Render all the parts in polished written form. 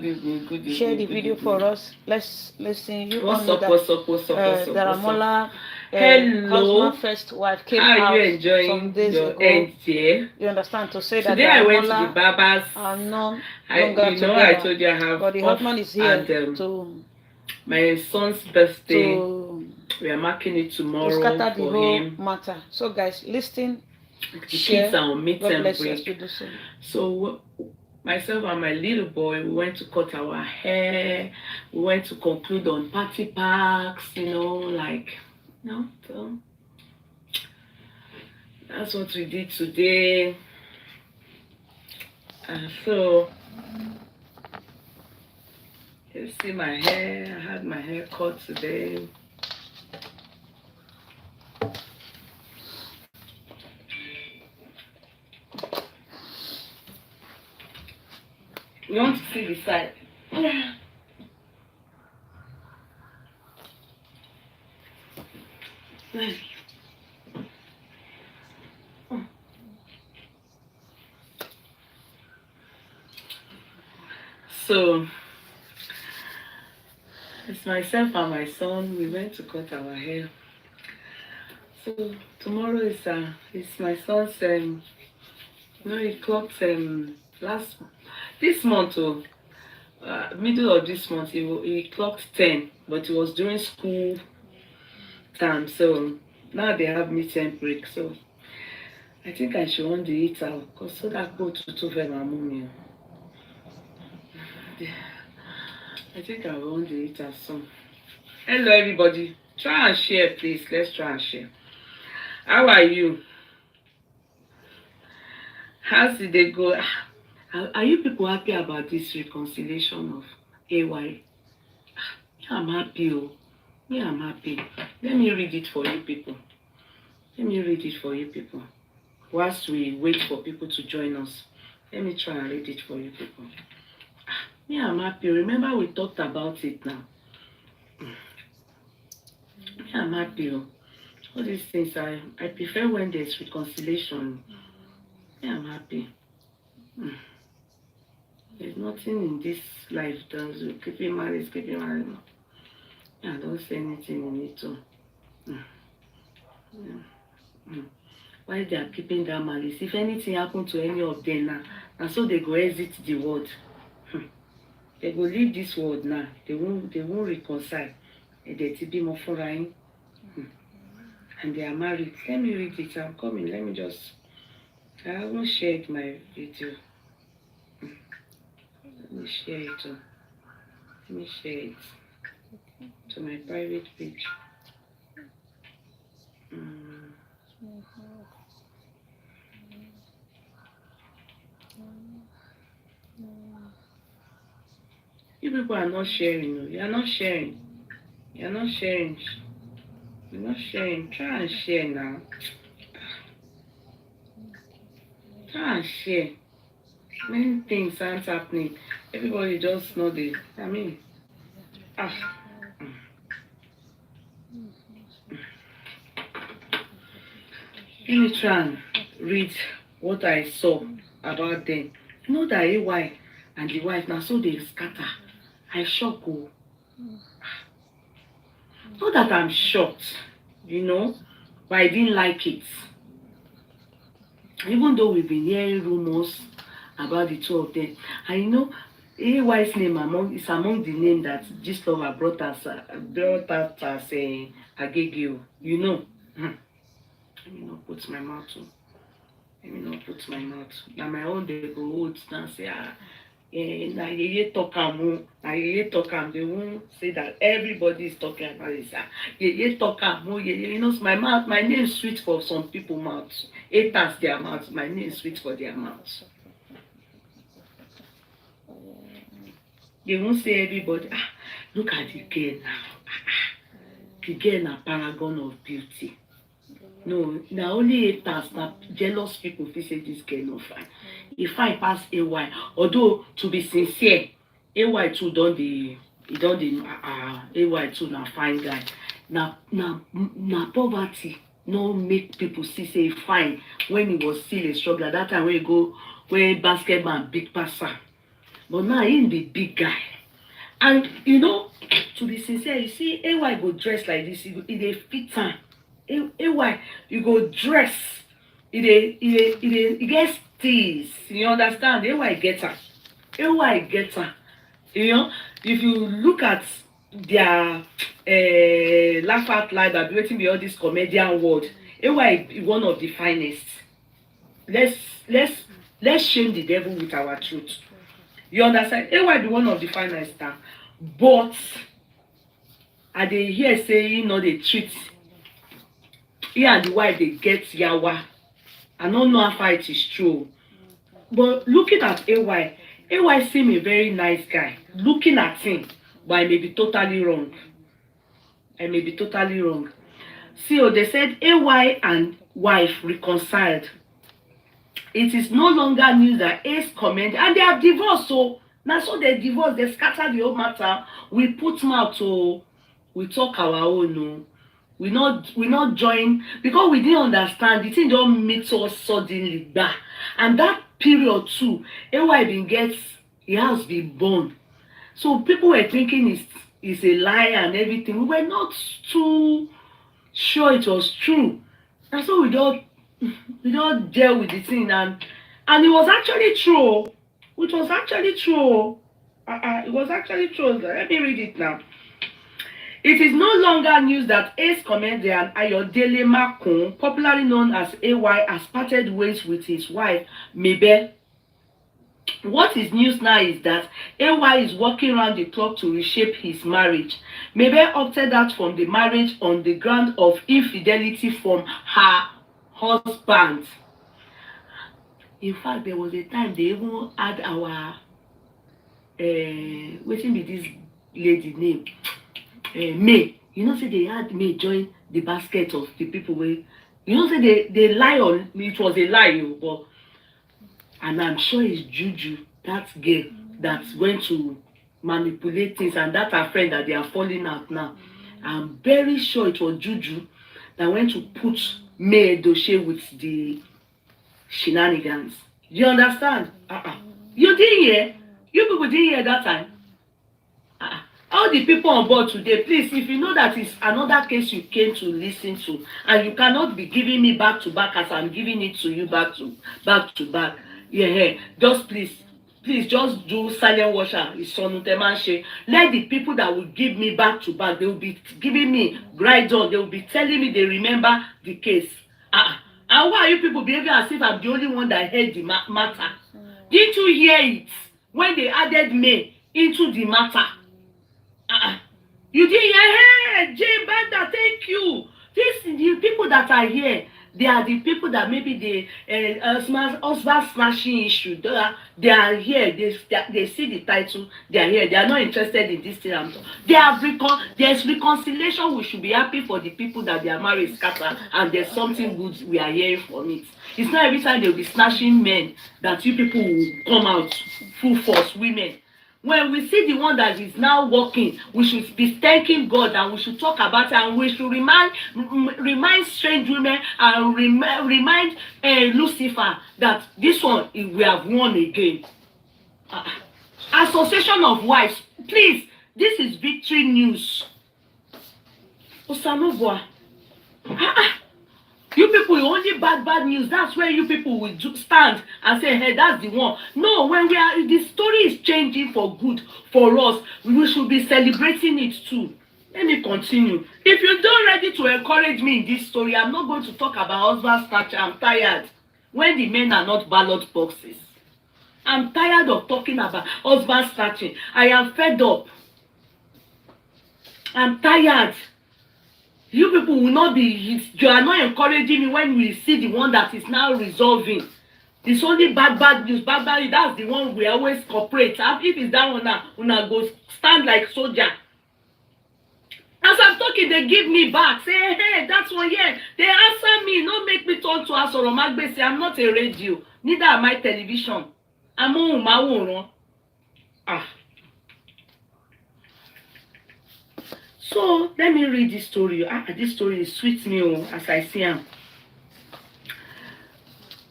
Share the video for us. Let's listen. You all know that Deramola, husband first wife, came out some days ago. You understand, to say that Deramola are no longer together, but the husband is here to my son's birthday. We are marking it tomorrow to scatter the whole matter. So guys, listen. The kids are on midterm break. So myself and my little boy, we went to cut our hair. We went to conclude on party packs, so that's what we did today. And so you see my hair. I had my hair cut today. You want to see the side? So it's myself and my son. We went to cut our hair. So tomorrow is my son's he clocked this month, middle of this month, he clocked 10, but it was during school time. So now they have midterm break. So I think I should want to eat out, because so that go to my mommy. I think I want to eat out soon. Hello everybody. Try and share, please. Let's try and share. How are you? How did they go? Are you people happy about this reconciliation of AY? I'm happy. I'm happy. Let me read it for you people. Whilst we wait for people to join us, let me try and read it for you people. I'm happy. Remember we talked about it now. I'm happy. All these things, I prefer when there's reconciliation. I'm happy. There's nothing in this life that will keep you married. I don't say anything in it too. Why they are keeping that malice? If anything happened to any of them now, and so they go exit the world. They go leave this world now. They won't reconcile. They be more foreign. And they are married. Let me read it. I'm coming. Let me just. I haven't shared my video. Let me share it. Let me share it to my private page. You people are not sharing. You are not sharing. You're not sharing. Try and share now. Try and share. Many things aren't happening. Everybody just know the. Let me try and read what I saw about them. You know that AY and the wife now, so they scatter. I shock. Not that I'm shocked, but I didn't like it. Even though we've been hearing rumors about the two of them, and AY's name is among the name that this lover brought out as Agegio. Let me not put my mouth on. Now my own they go hold and say na yeye talk am. They won't say that everybody is talking about it. Yeye talk am. Yeye, my name is sweet for some people mouth. Haters their mouth. My name is sweet for their mouth. They won't say everybody. Look at the girl now. The girl na paragon of beauty. No, now only haters, na jealous people feel say this girl no fine. If I pass AY, although to be sincere, AY too AY too na fine guy. Na poverty no make people see say fine when he was still a struggler. That time when basketball big passer. But now him be big guy. And you know, to be sincere, you see, AY go dress like this, e dey fit am. AY, you go dress, e get steeze. You understand? AY get am. AY get am. You know, if you look at their laugh out loud, abi wetin be all this comedian world, AY be one of the finest. Let's shame the devil with our truth. You understand? AY be one of the finest now. But I dey hear say he no dey treat. He and the wife dey get yawa. I no know how far it is true. But looking at AY seem a very nice guy. Looking at him, but I may be totally wrong. See, they said AY and wife reconciled. It is no longer news that Ace comment, and they have divorced. So now, so they divorce, they scatter the whole matter. We put mouth, so we talk our own. No, we not join because we didn't understand. The thing don't meet us suddenly, bah. And that period too, AY been gets his house been born. So people were thinking it's a lie and everything. We were not too sure it was true. And so we don't deal with the thing, and it was actually true. It was actually true. It was actually true. Let me read it now. It is no longer news that Ace comedian Ayodele Makun, popularly known as AY, has parted ways with his wife Mebe. What is news now is that AY is working around the clock to reshape his marriage. Mebe opted out from the marriage on the ground of infidelity from her husband. In fact, there was a time they even had our wetin be this lady name? May. You know, say they had May join the basket of the people wey, you know, say they lie on it was a lie, but and I'm sure it's Juju, that girl that went to manipulate things, and that her friend that they are falling out now. I'm very sure it was Juju that went to put May Doshe with the shenanigans. You understand? You didn't hear? You people didn't hear that time? All the people on board today, please, if you know that is another case you came to listen to, and you cannot be giving me back to back as I'm giving it to you back to back. Yeah, just please just do silent watcher. It's Sonutemanche. Let the people that will give me back to back, they will be giving me right on. They will be telling me they remember the case. And why are you people behaving as if I'm the only one that heard the matter? Didn't you hear it when they added May into the matter? You didn't hear? Hey, Jane Banda, thank you. The people that are here, they are the people that maybe the husband smashing issue. They are here. They see the title. They are here. They are not interested in this thing. There's reconciliation. We should be happy for the people that their marriage scatter, and there's something good we are hearing from it. It's not every time they'll be snatching men that you people will come out full force, women. When we see the one that is now working, we should be thanking God, and we should talk about it, and we should remind strange women and remind Lucifer that this one we have won again. Association of Wives, please, this is victory news. Osanobua. You people only bad news. That's where you people will stand and say, hey, that's the one. No, when the story is changing for good for us, we should be celebrating it too. Let me continue. If you don't ready to encourage me in this story, I'm not going to talk about husband snatcher. I'm tired. When the men are not ballot boxes. I'm tired of talking about husband snatching. I am fed up. I'm tired. You people will not be, you are not encouraging me when we see the one that is now resolving. It's only bad news, that's the one we always cooperate. If it's that one now, una go stand like soldier. As I'm talking, they give me back. Say, hey, that's one, yeah. They answer me, not make me turn to Asoromagbe. Say, I'm not a radio, neither am I television. I'm on my own. So let me read this story. This story is sweet me as I see him.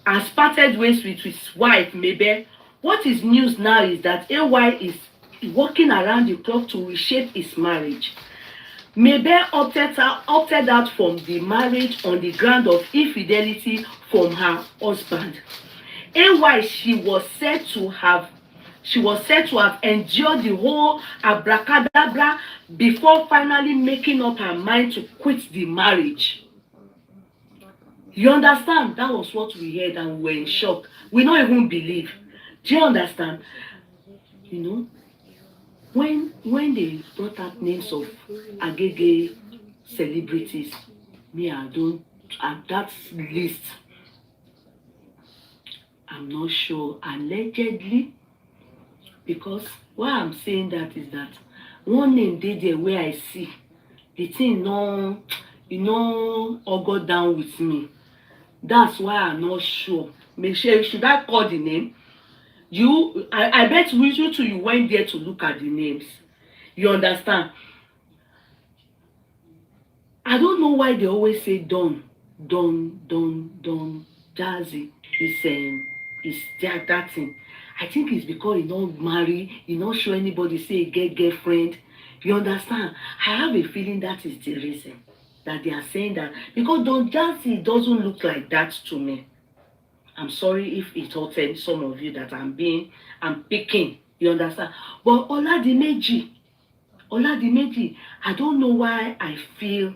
Has parted ways with his wife, Mebe, What is news now is that AY is working around the clock to reshape his marriage. Mabel opted out from the marriage on the ground of infidelity from her husband. AY, she was said to have endured the whole abracadabra before finally making up her mind to quit the marriage. You understand? That was what we heard and we were in shock. We don't even believe. Do you understand? You know, when they brought up names of Agege celebrities, me, I don't, at that list, I'm not sure, allegedly, because why I'm saying that is that one name dey there where I see the thing no, all go down with me. That's why I'm not sure. Make sure, should I call the name? I bet you two, you went there to look at the names. You understand? I don't know why they always say Don Jazzy is that thing. I think it's because he not marry, he not show anybody say he get girlfriend. You understand? I have a feeling that is the reason that they are saying that, because Don Jazzy doesn't look like that to me. I'm sorry if it offends some of you that I'm picking. You understand? But Oladimeji, I don't know why I feel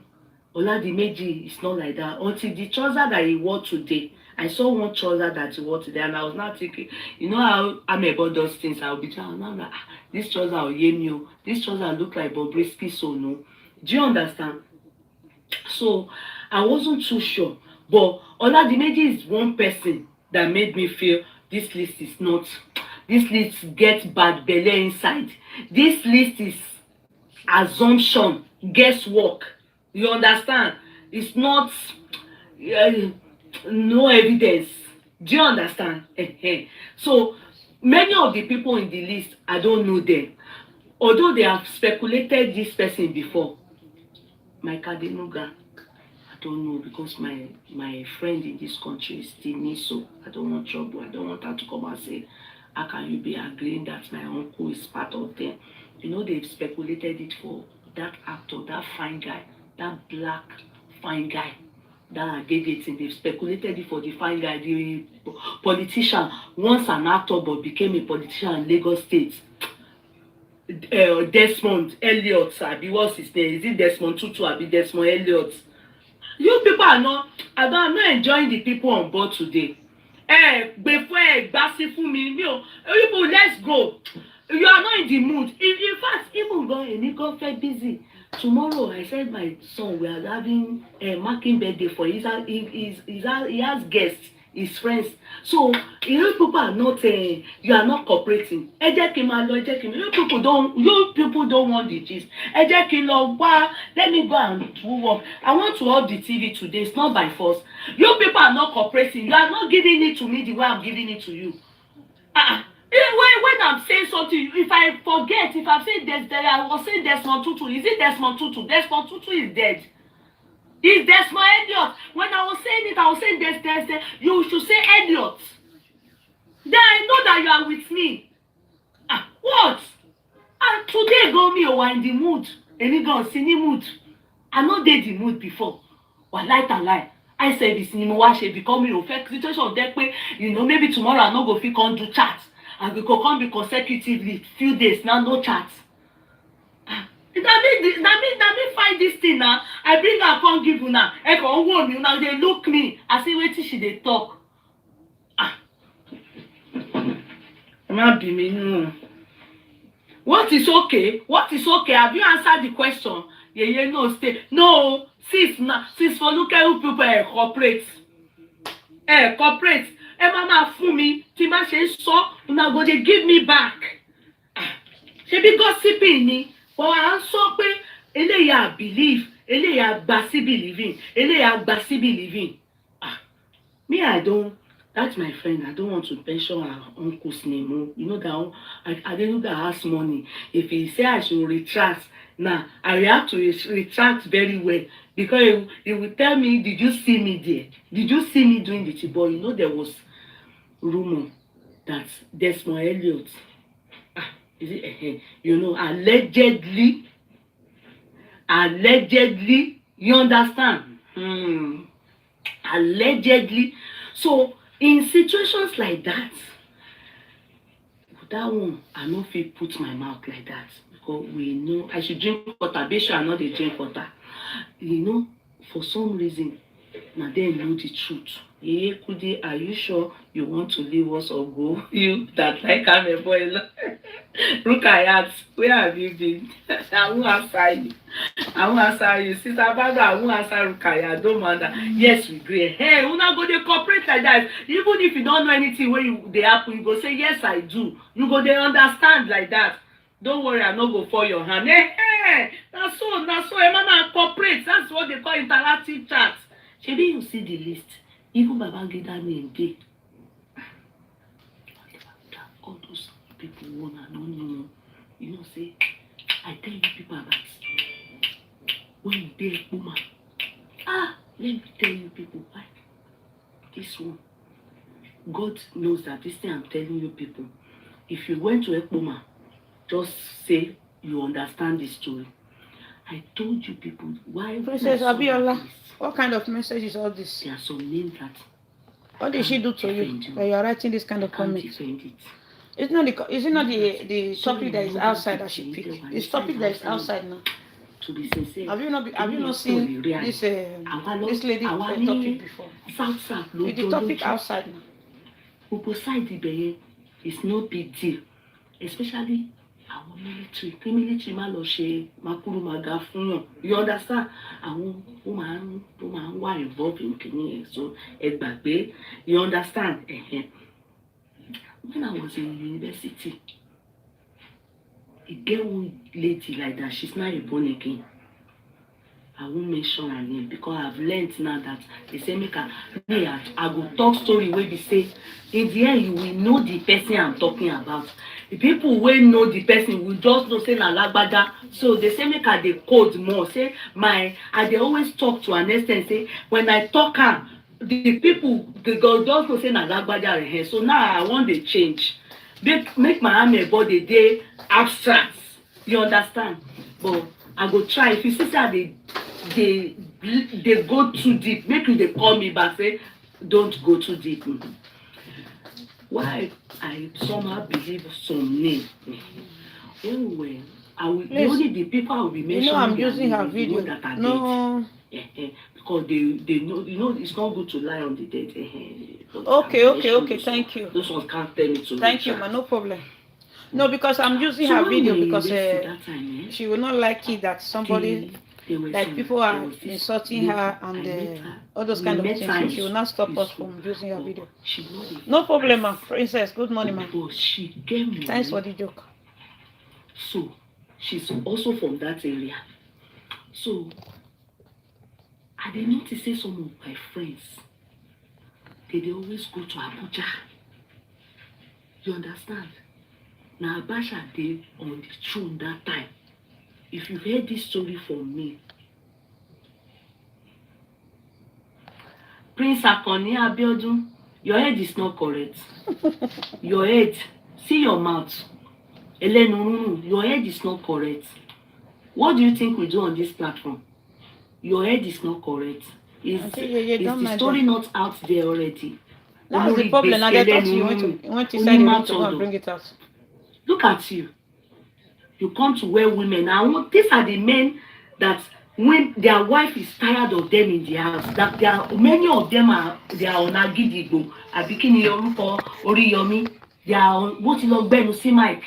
Oladimeji is not like that. Until the trouser that he wore today, I saw one trouser that he wore today, and I was not thinking, you know how I'm about those things. I'll be trying, I'm like, this trouser will you. This trouser look like Bobrisky, so no. Do you understand? So I wasn't too sure. But Oladimeji is one person that made me feel this list gets bad belly inside. This list is assumption, guesswork. You understand? It's not no evidence. Do you understand? So many of the people in the list, I don't know them. Although they have speculated this person before. Mike Adenuga, I don't know, because my friend in this country is still me, so I don't want trouble. I don't want her to come and say, how can you be agreeing that my uncle is part of them? You know, they've speculated it for that actor, that fine guy, that black fine guy, that Agege thing. They've speculated it for the fine guy, the politician, once an actor but became a politician in Lagos State. Desmond Elliot, what's his name? Is it Desmond Tutu or Desmond Elliot? You people are not, I'm not enjoying the people on board today. Before for me, you people, let's go. You are not in the mood. In fact, even going busy. Tomorrow, I said my son, we are having a marking birthday for he has guests, his friends. So you people are not you are not cooperating. You people don't want the gist. Let me go and do work. I want to off the TV today. It's not by force. You people are not cooperating. You are not giving it to me the way I'm giving it to you. When I'm saying something, if I forget, if I'm saying I was saying Desmond Tutu. Is it Desmond Tutu? Desmond Tutu is dead. It's Desmond Elliot. When I was saying it, I was saying this. You should say Elliot. Then I know that you are with me. What? And today go me over in the mood. Any go in the mood. I know they the mood before. But lie. I said this in watch becoming a fake situation that way. You know, maybe tomorrow I no go fit come do chat. And we could come be consecutively few days now, no chat. That me find this thing now. I bring her come give you now. I can warn you now. They look me. I see wait till she they talk. Be me no. What is okay? Have you answered the question? Yeah, no, stay. No, sis Foluke, you people cooperate. Cooperate. Mama fún mi, tí má ṣe sọ, una go dey give me back. Ṣé bí gossiping ni? But à ń sọ pé eléyà believe, eléyà gba sí believing, eléyà gba sí believing. Me, that's my friend. I don't want to mention her uncle's name. You know that I didn't know that has money. If he say I should retract, now I have to retract very well, because he will tell me, did you see me there? Did you see me doing the thing? But you know there was rumor. that Desmond Elliot, is it, you know, allegedly, you understand? Allegedly. So in situations like that one, I no fit put my mouth like that, because we know I should drink water. Be sure I no dey drink water. You know, for some reason, na dem know the truth. Kude, are you sure you want to leave us or go? You that like boy. Rukayat, where have you been? I won't answer you. Sister Barbara, I won't answer Rukayat. Don't matter. Yes, we agree. Hey, una go dey cooperate like that. Even if you don't know anything when they happen, you go say, yes, I do. You go dey understand like that. Don't worry, I no go fall your hand. Hey, that's so. Mama, cooperate. That's what they call interactive chat. Maybe you see the list. Even Babangida name dey. All those people wanna know. You know, say, I tell you people about when you dey woman. Let me tell you people why. This one, God knows that this thing I'm telling you people, if you went to Ekpoma, just say you understand the story. I told you people why. Princess Abiola, what kind of message is all this? There are some names that. What did she do to you that you are writing this kind of comments? Is it not the topic that is outside that she picked? It's topic that is outside now. To be sincere, have you not seen this lady topic before? It's the topic outside now. Side is no big deal, especially our military. The military ma lọ ṣe makuru maga fún yàn. You understand? Àwọn ó máa ń wà involved in kìíní, so ẹ gbàgbé. You understand? When I was in university, a girl one lady like that, she's not a born again. I won't mention her name because I've learned now that they say I go talk story where they say in the end you will know the person I'm talking about. The people will know the person will just know say na lagbada. So they say make I dey code more. Say I dey always talk to an extent. Say when I talk am, the people they go just know say na lagbada. So now I want to change. Make my army body dey abstract. You understand? But I go try. If you see say they go too deep, make you dey call me back say don't go too deep. Why I somehow believe some name. Anyway, only the people I will be mentioning. You know I'm using her video. No. Because they know, you know, it's not good to lie on the dead. Okay. Thank you. Those ones can't tell me to. Thank you, man. No problem. No, because I'm using her video because she will not like it that somebody, like people are insulting her and all those kind of things. So she will not stop us from using her video. No problem, man. Princess, good morning, man. Thanks for the joke. So, she's also from that area. So, I did notice say some of my friends, they always go to Abuja. You understand? Now Abacha dey on the throne that time. If you heard this story from me, Prince Akoni Abiodun, your head is not correct. Your head, see your mouth. Elenurunu, your head is not correct. What do you think we do on this platform? Your head is not correct. Is the story not out there already? That's the problem. I thought you went to say you want to go and bring it out. Look at you. You come to where women now. These are the men that when their wife is tired of them in the house, that there are many of them on Agidigbo, Abikini Yoruko, Oriyomi. They are on what you love see Mike.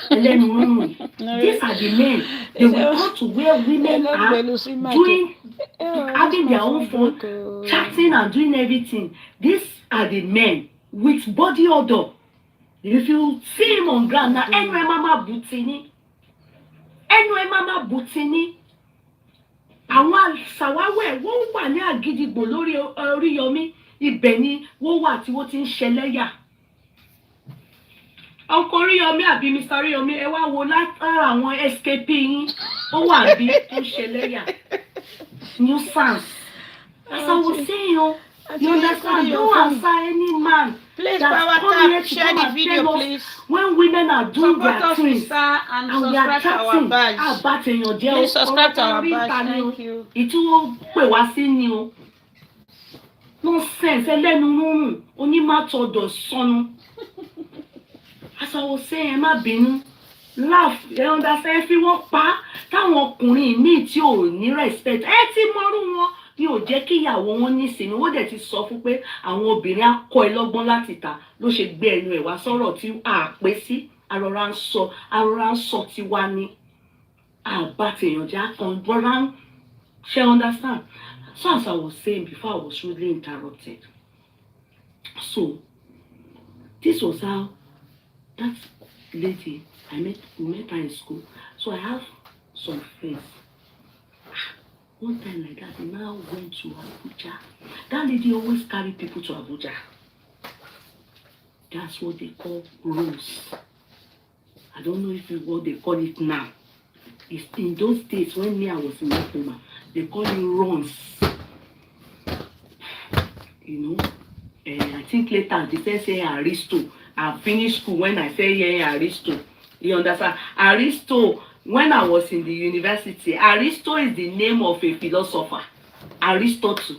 These are the men. They will come to where women are doing, having their own phone, chatting and doing everything. These are the men with body odor. If you see him on ground now, anyway, Mama Butini, àwọn ṣàwáwẹ̀ wọ́n wà ní Àgídìgbò lórí Oríyọmí, ibẹ̀ ni wọ́n wà tí wọ́n ti ń ṣẹlẹ́yà. Ọkọ Oríyọmí àbí Mr. Oríyọmí ẹ wá wo látara àwọn escape yín ó wà bí tó ń ṣẹlẹ́yà. Nuisance. As I was saying, you understand, don't answer any man Please, that Power come here Tap, to share come the and video, tell us please. when women are doing Support their us things with star and and we are subscribe to our chatting. badge. Please subscribe to our badge. Thank you. Ìtú pè wá sí ni o. Nonsense, ẹlẹ́nu rúrùn, onímọ̀tọ̀dọ̀ sọnù. As I was saying, ẹ má bínú. Laugh, ẹ understand, fi wọ́n pa táwọn ọkùnrin míì tí ò ní respect. Ẹ ti mọ́rú wọn ni ò jẹ́ kí ìyàwó wọn nísìnyí. Wọ́n dẹ̀ ti sọ fún pé àwọn obìnrin á kọ́ ẹ lọ́gbọ́n láti ta ló ṣe gbé ẹnu ẹ̀ wá sọ̀rọ̀ tí a pé sí. Arọra ń sọ tiwa ni. Àbá tèèyàn jẹ́ àkànbọ́ra ń ṣe understand. So as I was saying before, I was rudely interrupted. So this was how that lady we met her in school. So I have some friends. One time like that, they now went to Abuja. That lady always carry people to Abuja. That's what they call rose. I don't know if it's what they call it now. It's in those days when I was in Oklahoma, they call it runs. You know, I think later they say Aristo. I finished school when I say Aristo. You understand? Aristo, when I was in the university, Aristo is the name of a philosopher. Aristotle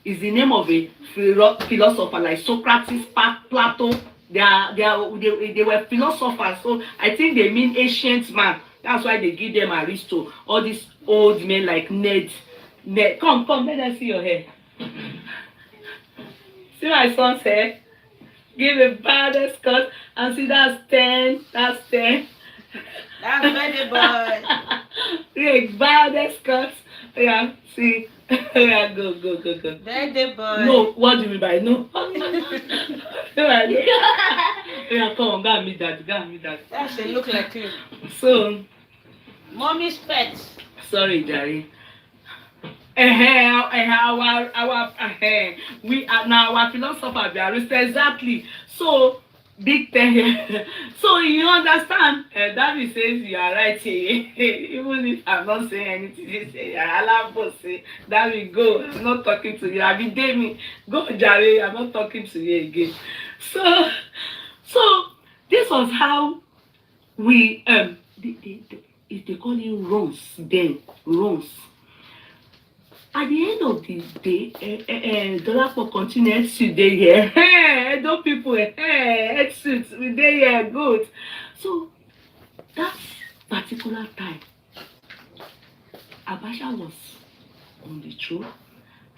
is the name of a philosopher like Socrates, Plato. They were philosophers. So I think they mean ancient man. That's why they give them Aristo. All these old men like Ned. Come, let us see your hair. See my son's hair? Give a baddest cut and see that's 10. That's Birthday boy. Yeah, baddest cut. Yeah, see. Yeah, go. Birthday boy. No, what do you mean by no? Yeah, come on, go and meet that. That should look like you. So, mommy's pet. Sorry, Jerry. We are now our philosopher be Aristo exactly. So big thing. So you understand? David says you are right here. Even if I'm not saying anything, you say you are allowed say David go. I'm not talking to you. I be Demi. Go, Jerry. I'm not talking to you again. So this was how we they call it runs then runs. At the end of the day, Dolapo continued to dey here. Hey, those people, head suits, we dey here, good. So that particular time, Abacha was on the throne.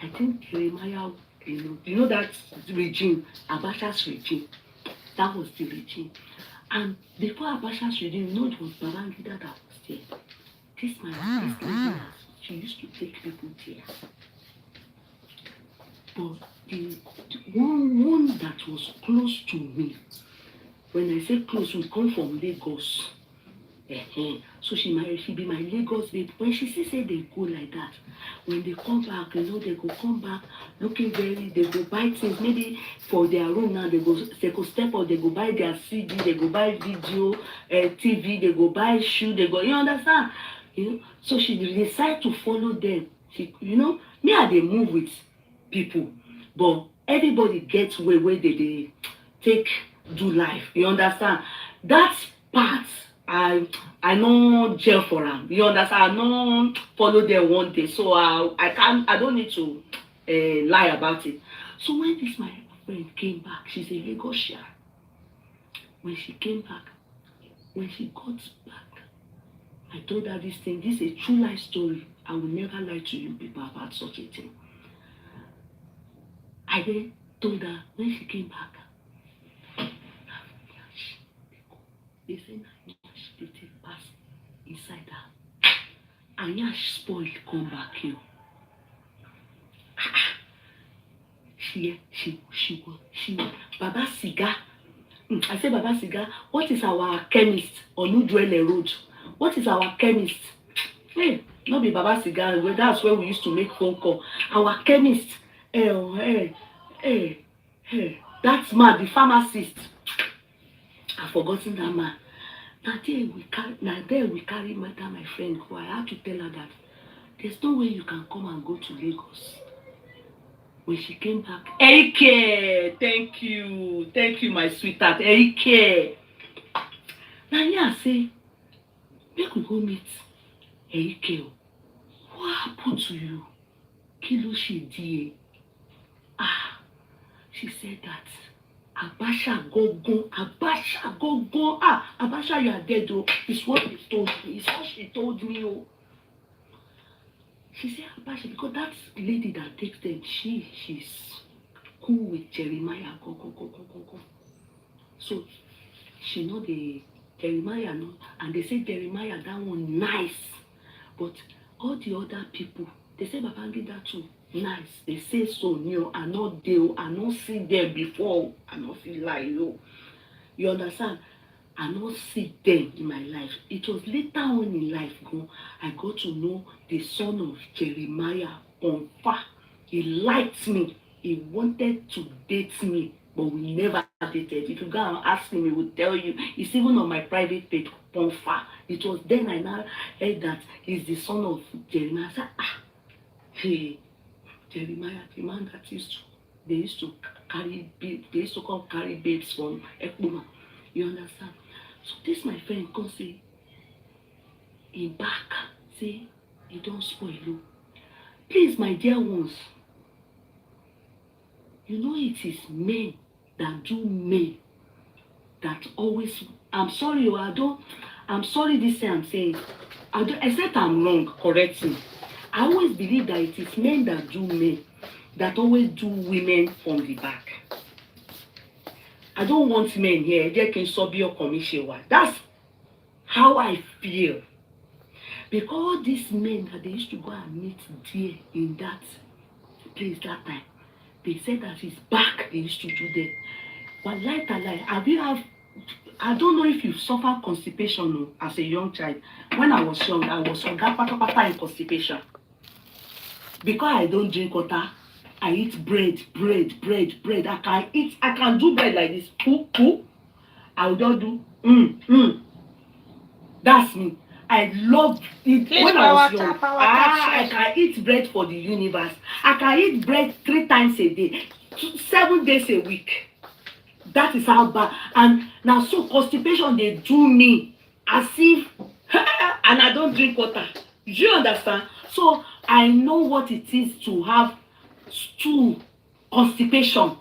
I think Jeremiah, you know that regime, Abacha's regime. That was the regime. And before Abacha's regime, you know it was Babangida that was there. This lady, she used to take people there. But the one that was close to me, when I say close, we come from Lagos. So she be my Lagos babe. When she say they go like that, when they come back, you know, they go come back looking they go buy things. Maybe for their room now, they go step up, they go buy their CD, they go buy video, TV, they go buy shoe, they go, you understand? You know, so she decide to follow them. She, you know, me I dey move with people, but everybody gets where they take do life. You understand? That part I no jail for am. You understand? I no follow them one day, so I don't need to lie about it. So when this my friend came back, she's a Lagosian. When she came back, when she got back, I told her this thing. This is a true life story. I will never lie to you people about such a thing. I then told her when she came back, they said they take pass inside her. And Yash spoiled come back here. She Baba Siga. I said Baba Siga, what is our chemist on Udwele Road? What is our chemist? Hey, not be Baba Siga, that's where we used to make phone call. Our chemist, hey, that's man, the pharmacist. I've forgotten that man. Now there we carry my friend who I had to tell her that there's no way you can come and go to Lagos When she came back, Erike, thank you, my sweetheart, Erike. Now yeah, say, make we go meet Erike. What happened to you? Kí ló ṣe díẹ̀? Ah, she said that Abasha Gogo, Abasha, you are dead, oh. It's what he told me. It's what she told me, oh. She said Abasha, because that lady that takes them, she's cool with Jeremiah. Go. So she know the Jeremiah, no, and they say Jeremiah that one nice, but all the other people, they say Babangida too nice. They say so new. I not deal. I not see them before. I not feel like you. You understand? I not see them in my life. It was later on in life, I got to know the son of Jeremiah on far. He liked me. He wanted to date me, but we never dated. If you go and ask him, he will tell you. It's even on my private page, Ponfa. It was then I now heard that he's the son of Jeremiah. I said, hey, Jeremiah, the man that they used to carry babes, they used to come carry babes from Ekbuma. You understand? So this my friend come say, he back, say, he don't spoil you. Please, my dear ones, you know it is men that do men that always, I'm sorry, I'm sorry this thing I'm saying. Except I'm wrong, correct me. I always believe that it is men that do men that always do women from the back. I don't want men here. That's how I feel. Because these men that they used to go and meet there in that place that time, they said that his back they used to do there. But I don't know if you suffer constipation as a young child. When I was young, I was on that pata in constipation. Because I don't drink water, I eat bread. I can do bread like this. Poo. I will not do. That's me. I love it. When I was young, I can eat bread for the universe. I can eat bread 3 times a day, 7 days a week. That is how bad. And now so constipation they do me as if and I don't drink water. Do you understand? So I know what it is to have stool constipation.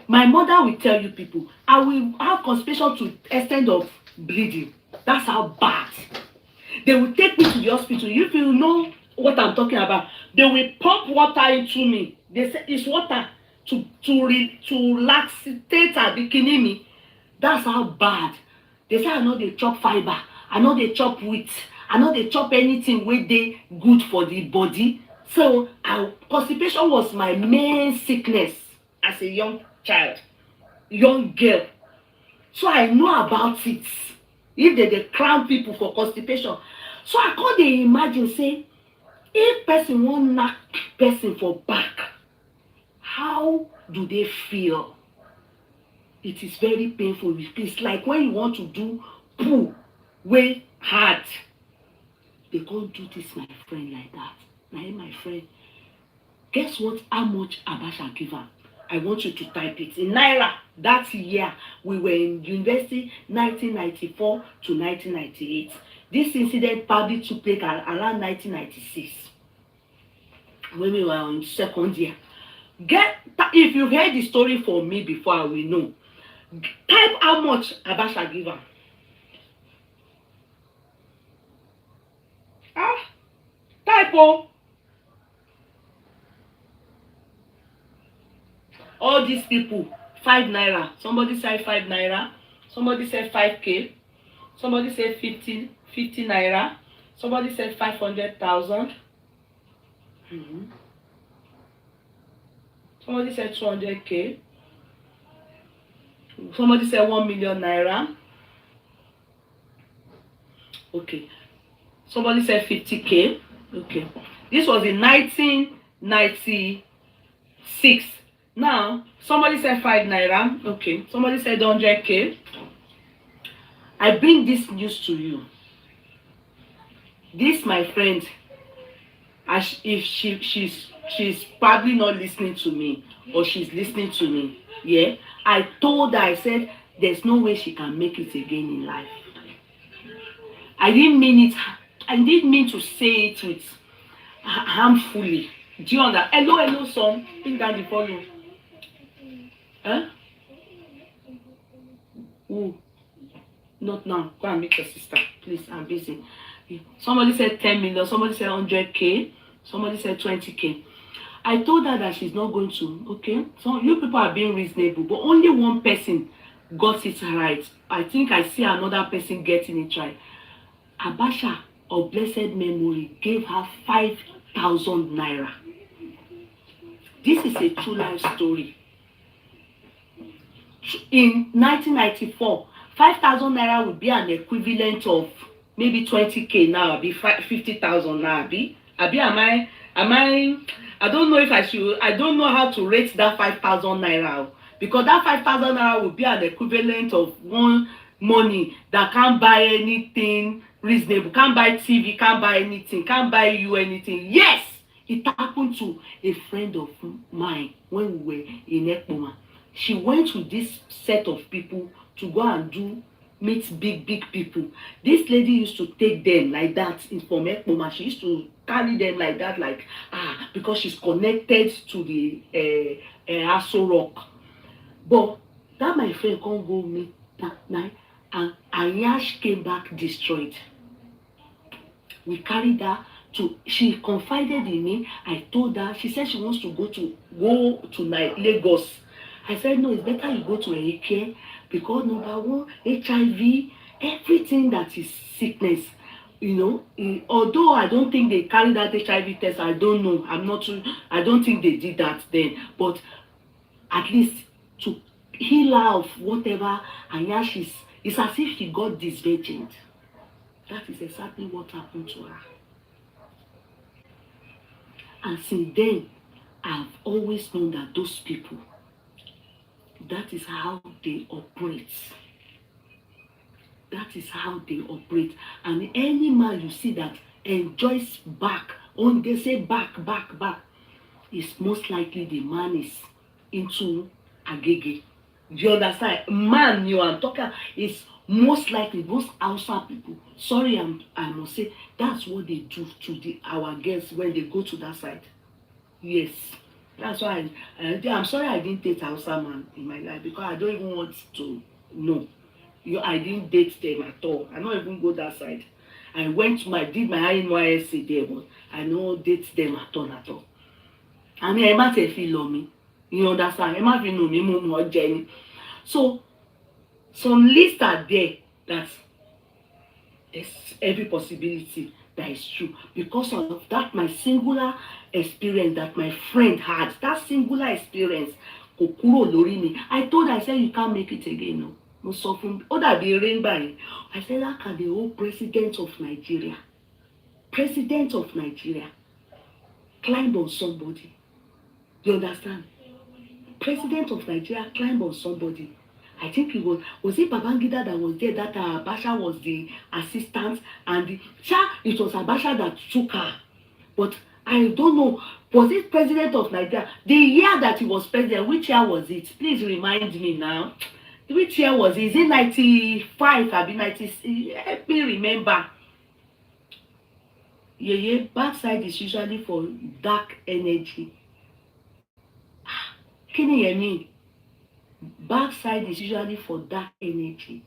My mother will tell you people, I will have constipation to extent of bleeding. That's how bad. They will take me to the hospital. If you know what I'm talking about, they will pump water into me. They say it's water to laxate a bikini. That's how bad. They say I know they chop fiber. I know they chop wheat. I know they chop anything where they good for the body. So constipation was my main sickness as a young child, young girl. So I know about it. If they crown people for constipation. So I can't imagine say, if person won't knock person for back, how do they feel? It is very painful. It's like when you want to do poo way hard. They can't do this, my friend, like that. Now, my friend, guess what? How much Abasha give her? I want you to type it in naira. That year we were in university, 1994 to 1998. This incident probably took place around 1996 when we were in second year. If you heard the story from me before, I will know. Type how much Abasha give her. Type all these people, 5 naira. Somebody said 5 naira. Somebody said 5K. Somebody said 50 naira. Somebody said 500,000. Somebody said 200K. Somebody said 1 million naira. Okay. Somebody said 50K. Okay. This was in 1996. Now, somebody said 5 naira. Okay. Somebody said 100K. I bring this news to you. This, my friend, if she's probably not listening to me, or she's listening to me, yeah, I told her, I said there's no way she can make it again in life. I didn't mean it. I didn't mean to say it with harmfully. Do you understand? Hello, son. Bring down the volume. Huh? Ooh. Not now. Go and meet your sister, please. I'm busy. Somebody said 10 million. Somebody said 100K. Somebody said 20K. I told her that she's not going to. Okay. So you people are being reasonable, but only one person got it right. I think I see another person getting it right. Abasha, of blessed memory, gave her 5,000 naira. This is a true life story. In 1994, 5,000 naira would be an equivalent of maybe 20K now, be 50,000 now, be I don't know if I don't know how to rate that 5,000 naira, because that 5,000 naira would be an equivalent of one money that can't buy anything reasonable, can't buy TV, can't buy anything, can't buy you anything. Yes, it happened to a friend of mine when we were in Ekpoma. She went with this set of people to go and meet big people. This lady used to take them like that from Ekpoma. She used to carry them like that, like because she's connected to the Aso Rock. But that my friend can't go meet that night, and Ayash came back destroyed. We carried her to. She confided in me. I told her. She said she wants to go to Lagos. I said, no, it's better you go to Eke, because number one, HIV, everything that is sickness, although I don't think they carry that HIV test, I don't know. I don't think they did that then. But at least to heal her of whatever, and yeah, it's as if she got disvirgined. That is exactly what happened to her. And since then, I've always known that those people, that is how they operate. That is how they operate. And any man you see that enjoys back, when they say back, is most likely the man is into agege. Do you understand? Man, I'm talking, is most likely those Hausa people. Sorry, I must say, that's what they do to our girls when they go to that side. Yes. That's why I'm sorry I didn't date Hausa man in my life, because I don't even want to know. I didn't date them at all. I don't even go that side. I did my NYSC there, but I don't date them at all. I mean, I might feel me. You understand? I might feel no me more Jenny. So some lists are there that there's every possibility that is true, because of that my singular experience that my friend had. That singular experience kò kúrò lórí mi. I told her, I said, you can't make it again. No. Mo sọ fún ó dàbí rainbow yẹn. I said, how can the whole president of Nigeria climb on somebody? You understand? President of Nigeria climb on somebody. I think it was it Babangida that was there, that Abacha was the assistant, and it was Abacha that took her. But I don't know, was it president of Nigeria? The year that he was president, which year was it? Please remind me now. Which year was it? Is it 95? I'll be 90. Help me remember. Yeah, backside is usually for dark energy. Can you hear me? Backside is usually for dark energy.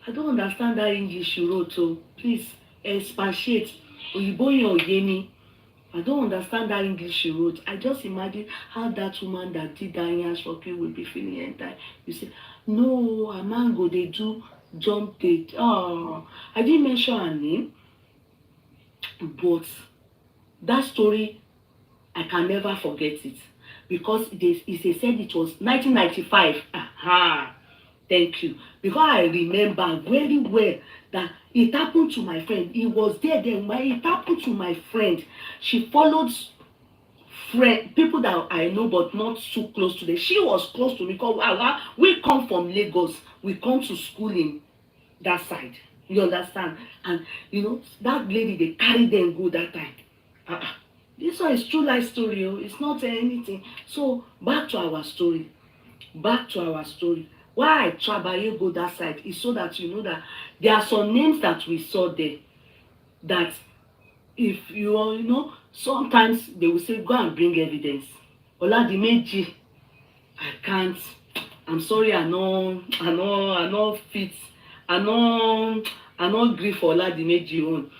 I don't understand that English you wrote, so please expatiate. Oyinbo yen ò yé mi. I don't understand that English you wrote. I just imagine how that woman that did that Nyash Rocky will be feeling anytime. You say, no, a man go they do jump date. Oh, I didn't mention her name, but that story, I can never forget it, because they said it was 1995. Thank you. Because I remember very well that it happened to my friend. He was there then. It happened to my friend. She followed people that I know, but not too close to them. She was close to me because we come from Lagos. We come to school in that side. You understand? And that lady, they carry them go that time. This one is true life story. It's not anything. So back to our story. Why I travel go that side is so that you know that there are some names that we saw there that if sometimes they will say go and bring evidence. Oladimeji, I can't. I'm sorry, I no fit. I no gree for Oladimeji own.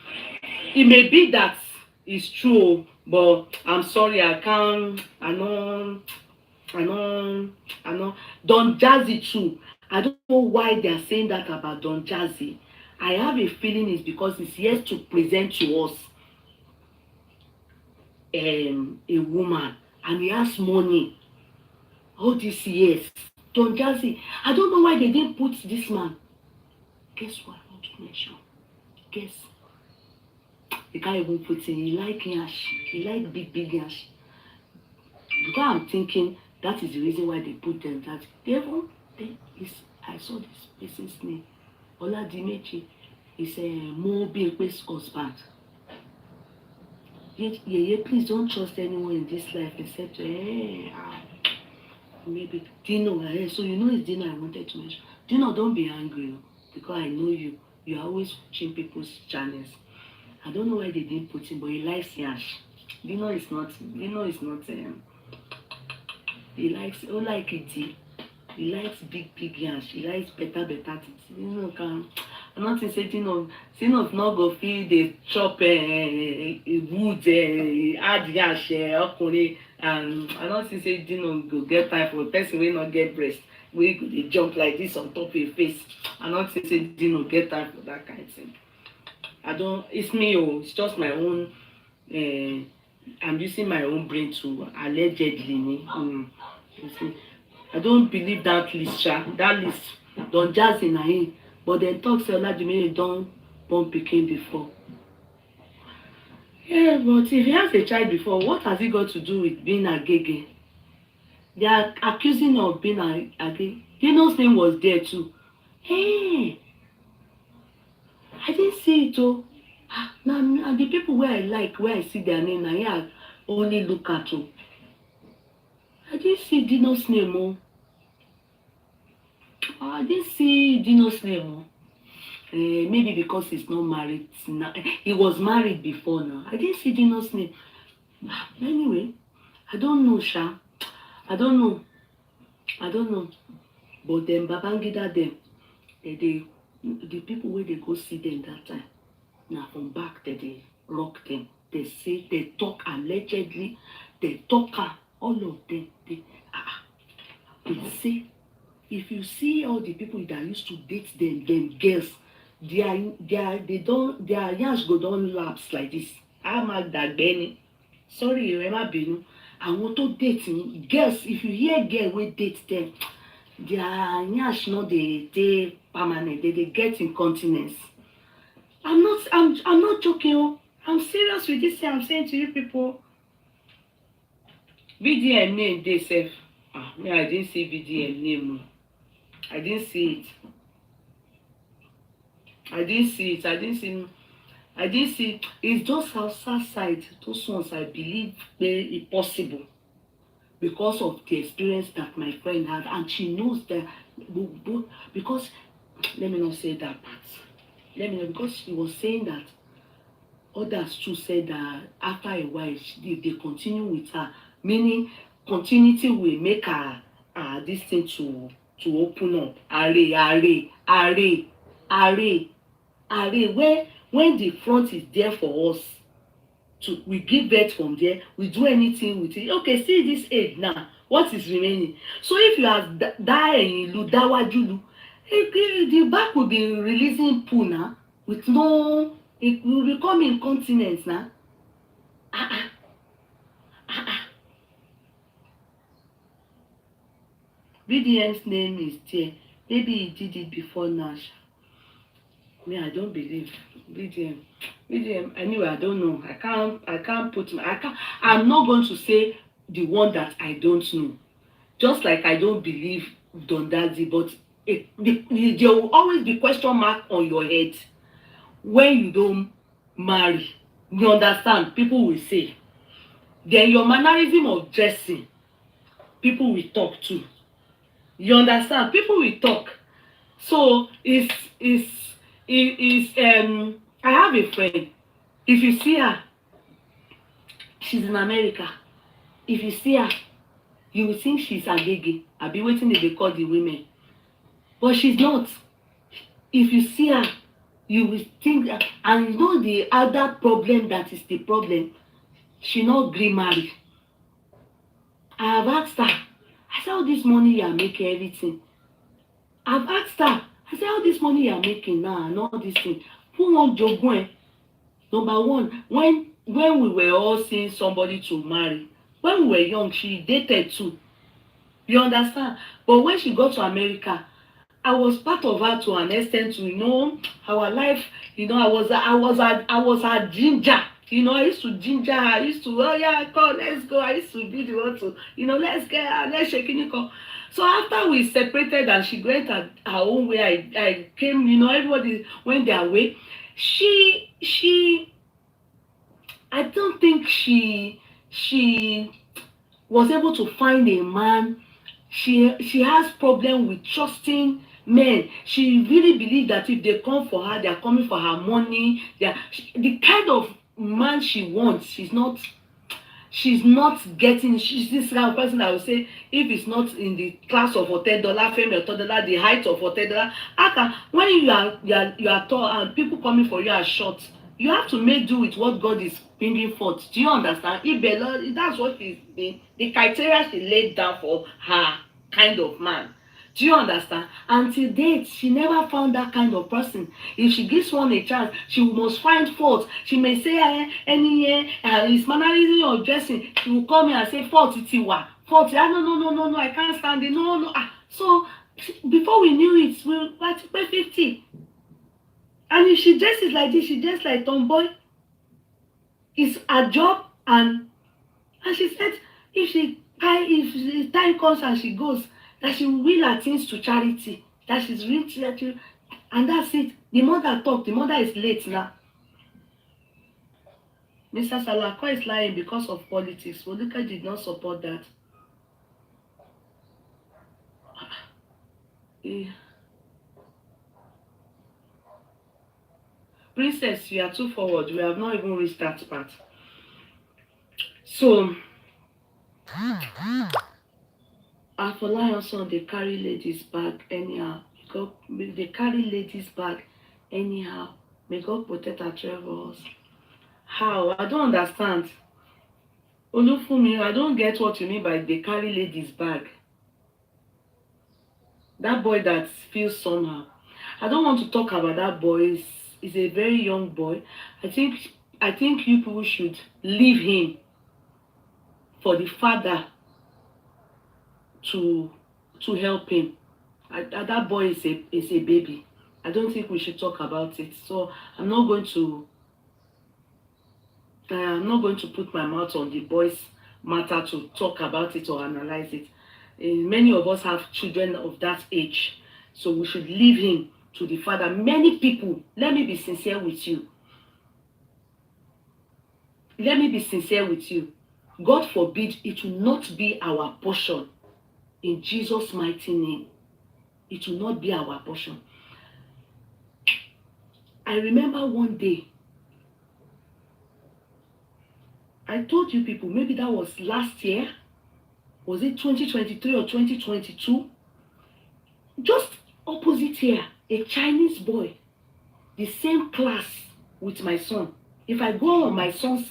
It may be that it's true, but I'm sorry, I can't. I know. Don Jazzy too. I don't know why they are saying that about Don Jazzy. I have a feeling it's because he's yet to present to us a woman, and he has money all these years. Don Jazzy, I don't know why they didn't put this man. Guess what I want to mention? Guess. They can't even put in. He like yash. He like big yash. Because I'm thinking that is the reason why they put them that. I saw this person's name. Oladimeji is Mo Bimpe's husband. Please don't trust anyone in this life except maybe Dino. So it's Dino I wanted to mention. Dino, don't be angry because I know you. You are always watching people's channels. I don't know why they didn't put him, but he likes yash. Dino is not. He likes it. He likes big yash. He likes better things. I'm not saying Dino not go feed the chop wood add yash okuni, and I'm not saying Dino go get time for a person wey not get breast wey go dey jump like this on top of your face. I'm not saying Dino get time for that kind of thing. It's me, it's just my own. I'm using my own brain to allegedly. I don't believe that list. Don Jazzy na him, but dem talk say Oladimeji don born pikin before. Yeah, but if he has a child before, what has he got to do with being agege? They are accusing him of being agege. Dino's name was there too. Hey, I didn't see it oh. Now the people where I see their name, I only look at oh. I didn't see Dino's name oh. I didn't see Dino's name oh. Maybe because he's not married now. He was married before now. I didn't see Dino's name. Anyway, I don't know, Sha. I don't know. But then Babangida them, the people where they go see them that time. Now from back they rock them. They say they talk allegedly. They talk all of them. They say if you see all the people that used to date them girls, their yansh go don lapse like this. Amagdagbeni. Sorry, remember Binu. I want to date girls. If you hear girl wey date them, their yansh no dey permanent. They get incontinence. I'm not joking. Oh. I'm serious with this thing I'm saying to you people. VDM name dey safe. Me, I didn't see VDM name. I didn't see it. It's just outside side. Those ones I believe it's possible because of the experience that my friend had, and she knows that because let me not say that part. Because she was saying that others too said that after a while they continue with her, meaning continuity will make her this thing to open up. When the front is there for us, we give birth from there, we do anything with it. Okay, see this age now, what is remaining? So if you have dawajulu, the back will be releasing poo now with no, it will become incontinence now. VDM's name is there. Maybe he did it before now. Me, I don't believe VDM. Anyway, I don't know. I'm not going to say the one that I don't know. Just like I don't believe Don Jazzy, but there will always be question mark on your head. when you don't marry. You understand? People will say. Then your mannerism of dressing, people will talk too. You understand? People will talk. So I have a friend. If you see her, she's in America. If you see her, you will think she's agege. I be waiting till they call the women. But she's not. If you see her, you will think that, and you know the other problem that is the problem, she not gree marry. I have asked her, I said, all this money you are making, everything. I've asked her, I said, all this money you are making now and all this thing, who want jogun? Number one, when we were all seeing somebody to marry, when we were young, she dated too. You understand? But when she got to America, I was part of her to an extent to, our life, I was her ginger. I used to ginger her. I used to, oh yeah, come, let's go. I used to be the one to, let's get her, let's shake it. So after we separated and she went her own way, I came, everybody went their way. I don't think she was able to find a man. She has problem with trusting men. She really believe that if they come for her, they are coming for her money. The kind of man she wants, she's not getting. She's this kind of person that will say, if it's not in the class of $10, fame or $10, the height of $10, when you are tall and people coming for you are short, you have to make do with what God is bringing forth. Do you understand? That's what the criteria she laid down for her kind of man. Do you understand? Until date, she never found that kind of person. If she gives one a chance, she must find fault. She may say, his mannerism or dressing. She will come here and say, fault, itiwa. Fault, no, I can't stand it. No. So, before we knew it, we were to pay 50. And if she dresses like this, she dresses like tomboy. It's a job, and she said, if the time comes and she goes, that she will her things to charity, that she's rich, and that's it. The mother talk. The mother is late now. Mr. Salako is lying because of politics. Foluke did not support that. Princess, you are too forward. We have not even reached that part. So, Afolayan son, they carry ladies bag anyhow. They carry ladies bag anyhow. May God protect our travels. How? I don't understand. Olufumi, I don't get what you mean by they carry ladies bag. That boy that feels somehow. I don't want to talk about that boy. He's a very young boy. I think you people should leave him for the father to help him. That boy is a baby. I don't think we should talk about it. So I'm not going to put my mouth on the boy's matter to talk about it or analyze it. Many of us have children of that age, so we should leave him to the father. Many people, let me be sincere with you. God forbid it will not be our portion. In Jesus' mighty name, it will not be our portion. I remember one day, I told you people, maybe that was last year. Was it 2023 or 2022? Just opposite here, a Chinese boy, the same class with my son. If I go on my son's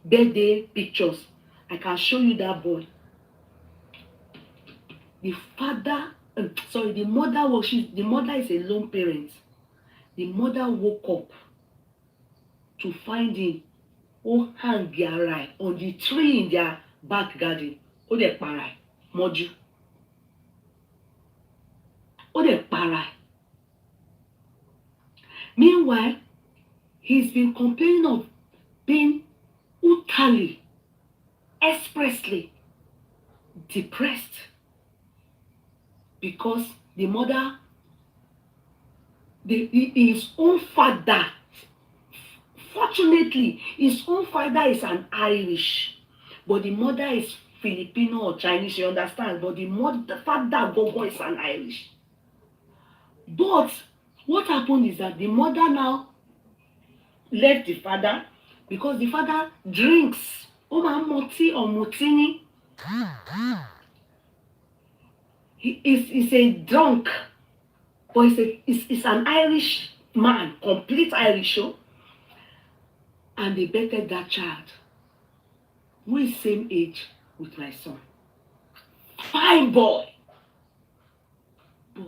birthday pictures, I can show you that boy. The mother is a lone parent. The mother woke up to find him hang their on the tree in their back garden. De para moju. De para. Meanwhile, he's been complaining of being utterly, expressly depressed because the mother, his own father Unfortunately, his own father is an Irish, but the mother is Filipino or Chinese, you understand? But the father Gogo is an Irish. But what happened is that the mother now left the father because the father drinks. Ó máa ń mọtí ọ̀mùtí ni. He is a drunk, but he's an Irish man, complete Irish. And they betted that child, who is same age with my son. Fine boy. But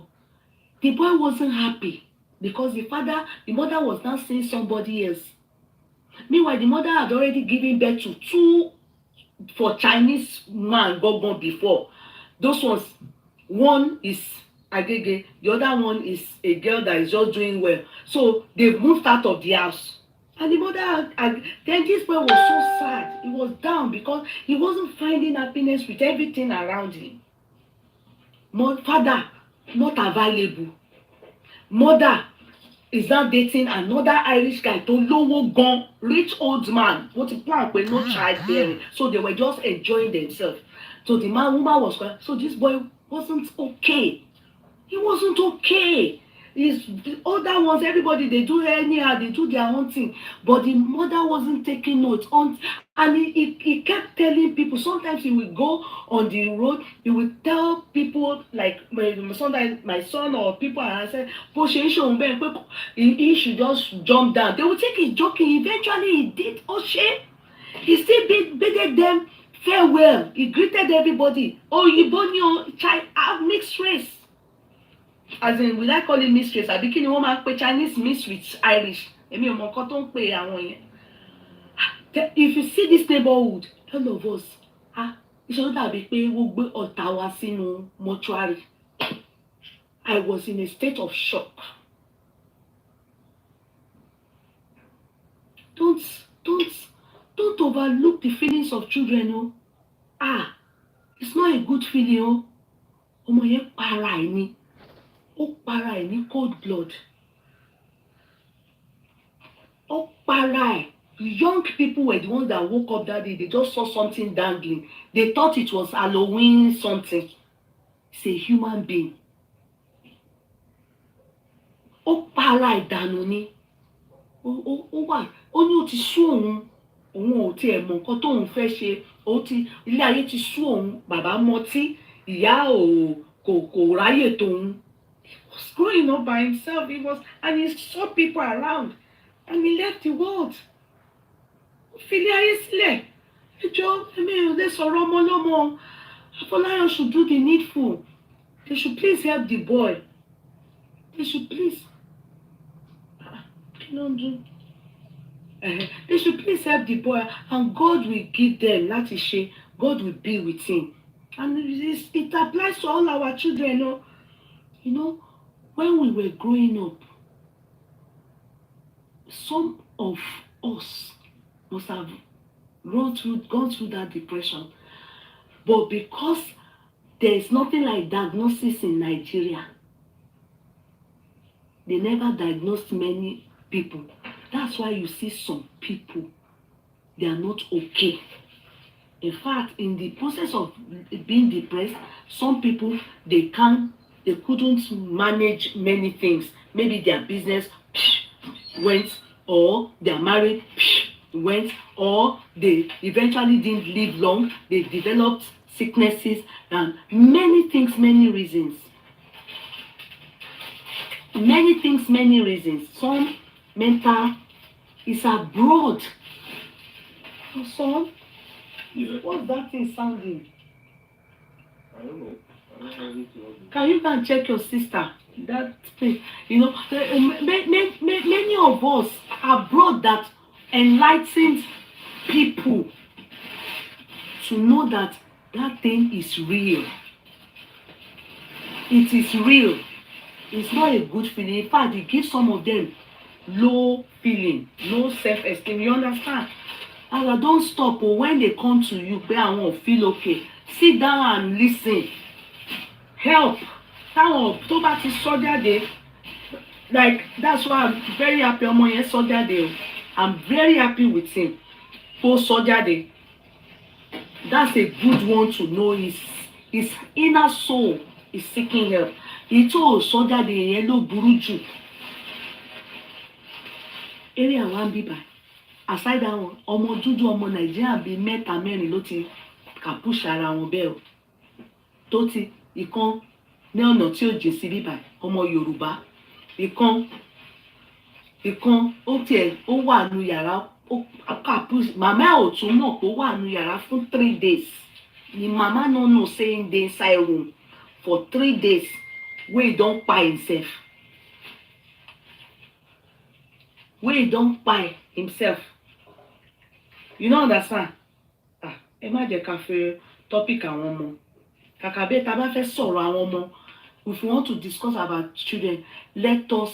the boy wasn't happy because the mother was now seeing somebody else. Meanwhile, the mother had already given birth to 2 for Chinese man Gogon before. Those ones, one is Agege, the other one is a girl that is just doing well. So they moved out of the house. And the mother, then this boy was so sad. He was down because he wasn't finding happiness with everything around him. Father, not available. Mother is now dating another Irish guy, to lowo gan, rich old man. What a plan with no childbearing. So they were just enjoying themselves. So the woman was crying. So this boy wasn't okay. He wasn't okay. The other ones, everybody, they do anyhow, they do their own thing. But the mother wasn't taking notes on, and he kept telling people. Sometimes he would go on the road, he would tell people, like sometimes my son or people around say, he should just jump down. They would take it joking. Eventually he did. He still bid them farewell. He greeted everybody. Oh, you born your child, have mixed race. As in, will I call it mixed race? Àbí kí ni wọ́n máa pe Chinese mixed with Irish? Èmi ò mọ nǹkan tó ń pe àwọn yẹn. If you see this neighborhood, all of us, ìṣòro dàbí pé wọ́n gbé ọ̀tá wa sínú mortuary. I was in a state of shock. Don't overlook the feelings of children. It's not a good feeling. Ọmọ yẹn para ẹ̀ ni. Ó para ẹ̀ ní cold blood. Ó para ẹ̀. Young people were the ones that woke up that day. They just saw something dangling. They thought it was Halloween something. It's a human being. Ó para ẹ̀ dànù ni. Ó ní ó ti sú òun. Òun ò tiẹ̀ mọ nǹkan tóun fẹ́ ṣe. Ilé ayé ti sú òun. Bàbá mọtí. Ìyá kò ráyè tóun. Was growing up by himself. And he saw people around, and he left the world. Afolayan should do the needful. They should please help the boy. They should please. They should please help the boy, and God will give them láti ṣe. God will be with him, and it applies to all our children. You know. When we were growing up, some of us must have gone through that depression. But because there is nothing like diagnosis in Nigeria, they never diagnosed many people. That's why you see some people, they are not okay. In fact, in the process of being depressed, some people, they couldn't manage many things. Maybe their business went, or their marriage went, or they eventually didn't live long. They developed sicknesses and many things, many reasons. Many things, many reasons. Some mental is abroad. So, what's that thing sounding? I don't know. Can you go and check your sister? That thing, many of us abroad that enlightened people to know that thing is real. It is real. It's not a good feeling. In fact, it gives some of them low feeling, low self-esteem. You understand? And I don't stop. But when they come to you, I won't feel okay. Sit down and listen. Help. Tó bá ti sọ jáde, like that's why I'm very happy ọmọ yẹn sọ jáde. I'm very happy with him. Post surgery. That's a good one to know. His inner soul is seeking help. He told surgery yẹn ló burú jù. Area one bíbá. Aside that one, ọmọ dúdú ọmọ Nàìjíríà bíi mẹ́ta mẹ́rin ló ti kàpúṣà ara wọn bẹ́ẹ̀ o. Tó ti ìkan ní ọ̀nà tí ó jìn sí bíbá ọmọ Yorùbá. Ìkan ó tiẹ̀ ó wà nù yàrá ó kàpúṣà. Màmá ò tún mọ̀ pé ó wà nù yàrá fún 3 days. The mama no know saying dey inside room for 3 days wey he don kpai himself. You no understand? Ẹ má jẹ́ ká fẹ́ topic àwọn ọmọ. Kàkà bẹ́ẹ̀ tá bá fẹ́ sọ̀rọ̀ àwọn ọmọ. If we want to discuss about children, let us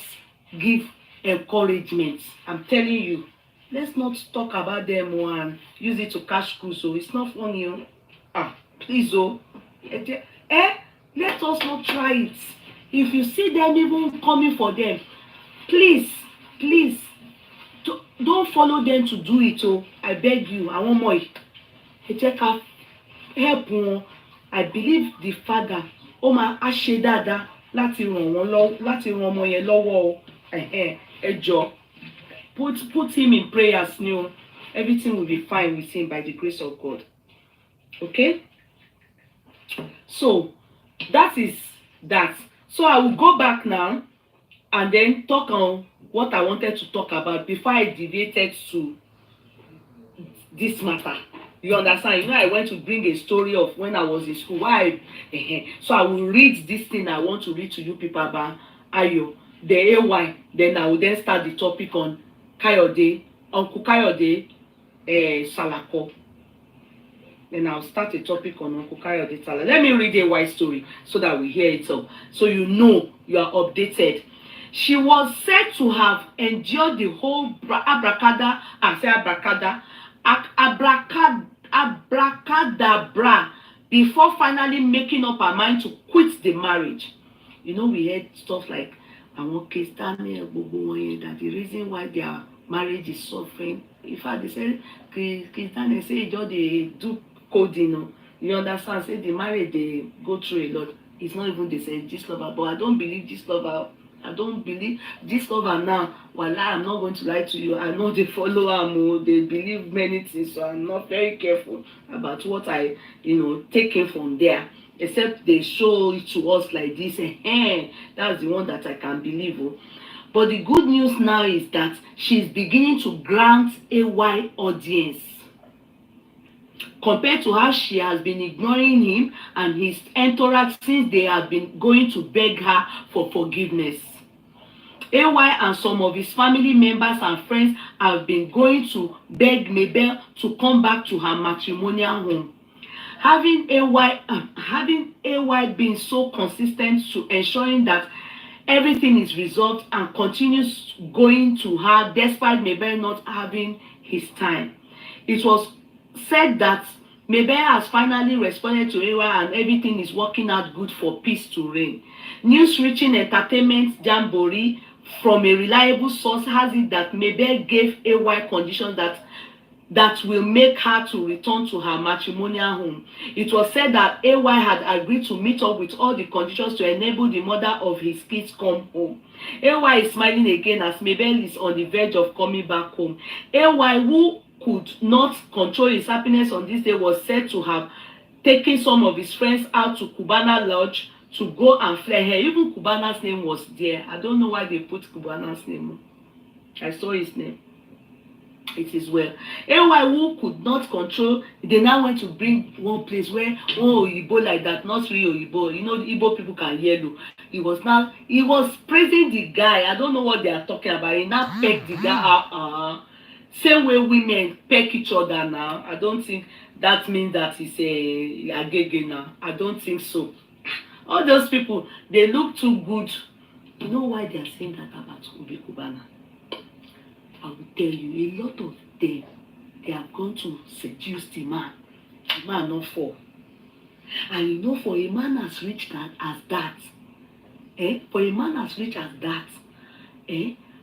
give encouragement. I'm telling you, let's not talk about them and use it to catch cruise. So it's not funny. Please, let us not try it. If you see them even coming for them, please, don't follow them to do it. I beg you. I want more. Help wọn. I believe the father. Máa ṣe dáadáa láti ràn ọmọ yẹn lọ́wọ́. Ẹ jọ̀ọ́. Put him in prayers. Everything will be fine with him by the grace of God. Okay? So that is that. So I will go back now and then talk on what I wanted to talk about before I deviated to this matter. You understand? I went to bring a story of when I was in school. Why? So I will read this thing I want to read to you people about Ayo, the AY. Then I will then start the topic on Kayode, Uncle Kayode Salako. Then I'll start a topic on Uncle Kayode Salako. Let me read a AY story so that we hear it all. So you are updated. She was said to have endured the whole abracadabra before finally making up her mind to quit the marriage. We heard stuff like àwọn Kristẹni gbogbo wọn yẹn that the reason why their marriage is suffering. In fact, they say Kristẹni say just they do coding. You understand? Say the marriage they go through a lot. It's not even they say this lover, but I don't believe this lover. Now. Well, I'm not going to lie to you. I know they follow them. They believe many things, so I'm not very careful about what I, taking from there. Except they show it to us like this. That's the one that I can believe. But the good news now is that she's beginning to grant a wide audience. Compared to how she has been ignoring him and his entourage since they have been going to beg her for forgiveness. AY and some of his family members and friends have been going to beg Mabel to come back to her matrimonial home. Having AY been so consistent to ensuring that everything is resolved and continues going to her despite Mabel not having his time. It was said that Mabel has finally responded to AY and everything is working out good for peace to reign. News reaching entertainment jamboree from a reliable source has it that Mabel gave AY conditions that will make her to return to her matrimonial home. It was said that AY had agreed to meet up with all the conditions to enable the mother of his kids come home. AY is smiling again as Mabel is on the verge of coming back home. AY, who could not control his happiness on this day, was said to have taken some of his friends out to Cubana Lodge to go and flare her. Even Cubana's name was there. I don't know why they put Cubana's name. I saw his name. It is well. AY, who could not control, they now went to bring one place where Igbo like that, not real Igbo. The Igbo people can yellow. He was praising the guy. I don't know what they are talking about. He now pecked the guy. Same way women peck each other now. I don't think that means that it's a agege now. I don't think so. All those people, they look too good. You know why they are saying that about Ubi Kubana? I will tell you, a lot of them, they have gone to seduce the man. The man not fall. And for a man as rich as that,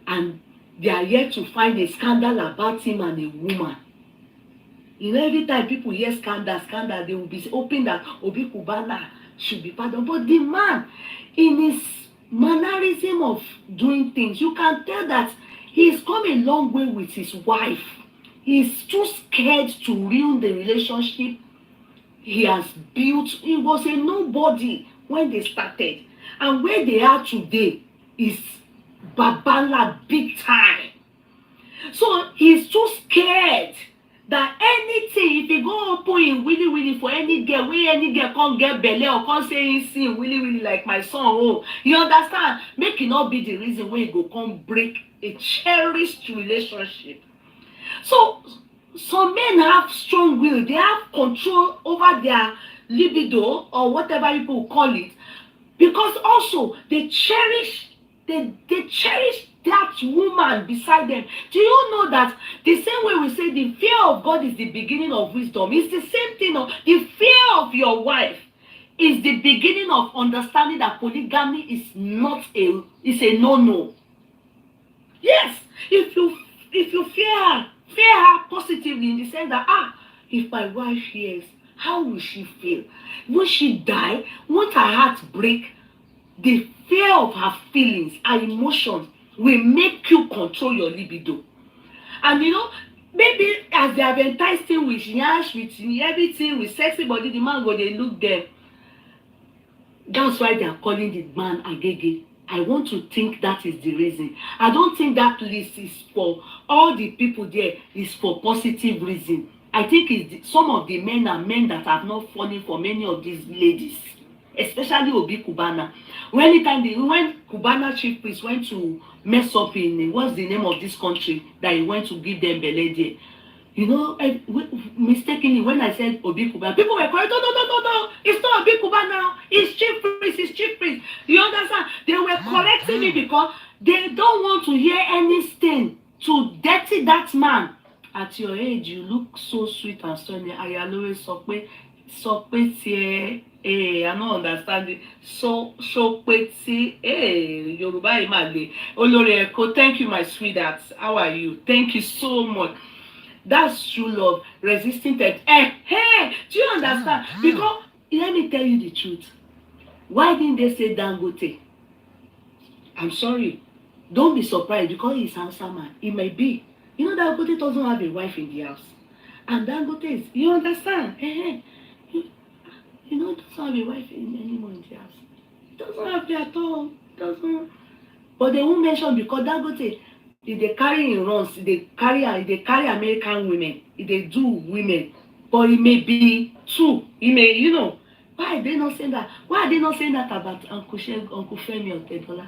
and they are yet to find a scandal about him and a woman. You know, every time people hear scandal, they will be hoping that Obi Kubana should be pardoned. But the man, in his mannerism of doing things, you can tell that he's come a long way with his wife. He's too scared to ruin the relationship he has built. He was a nobody when they started. And where they are today is Babala big time. So he's too scared that anything, if he go open him willy for any girl, wey any girl come get belle or come say him sin willy like my son, oh, you understand, make it not be the reason why he go come break a cherished relationship. So some men have strong will, they have control over their libido or whatever people call it, because also they cherish that woman beside them. Do you know that the same way we say the fear of God is the beginning of wisdom, it's the same thing. The fear of your wife is the beginning of understanding that polygamy is not a no. Yes, if you fear her positively, in the sense that if my wife hears, how will she feel? Will she die? Won't her heart break? The fear of her feelings, her emotions will make you control your libido. And you know, maybe as they have enticed him with nyash, with everything, with sexy body, the man go dey look them. That's why they are calling the man agege. I want to think that is the reason. I don't think that list is for all the people there, is for positive reason. I think some of the men are men that have not fallen for many of these ladies, especially Obi Kubana. When Kubana chief priest went to mess up in what's the name of this country that he went to give them belle there, you know, mistakenly when I said Obi Kubana, people were correct. No, it's not Obi Kubana, it's chief priest. You understand? They were correcting me because they don't want to hear anything to dirty that man. At your age, you look so sweet and sunny. I always I'm not understanding. So Yoruba Imale. Olori Eko, thank you, my sweetheart. How are you? Thank you so much. That's true love, resisting that. Do you understand? Because let me tell you the truth. Why didn't they say Dangote? I'm sorry. Don't be surprised because he's a handsome man. It may be. You know Dangote doesn't have a wife in the house. And Dangote is, you understand? You know, doesn't have a wife anymore in the house. Doesn't have it at all. Doesn't. But they won't mention because Dangote, if they carry in runs, they carry American women, if they do women, but it may be two. It may, you know. Why are they not saying that? Why are they not saying that about Uncle Femi or Tedola?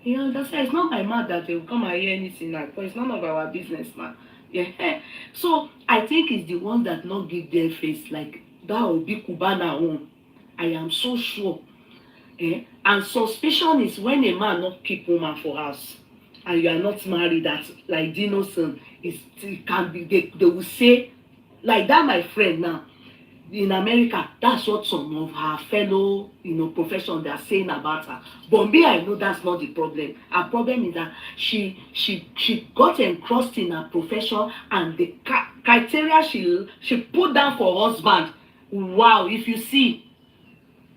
You understand? It's not my mouth that they will come and hear anything now, because it's none of our business, man. Yeah. So I think it's the ones that not give their face, like that will be Kubana own. I am so sure. And suspicion is when a man not keep woman for house and you are not married, that like Dino's son, it can be they will say like that. My friend now in America, that's what some of her fellow profession they are saying about her. But me, I know that's not the problem. Her problem is that she got engrossed in her profession, and the criteria she put down for husband. Wow, if you see,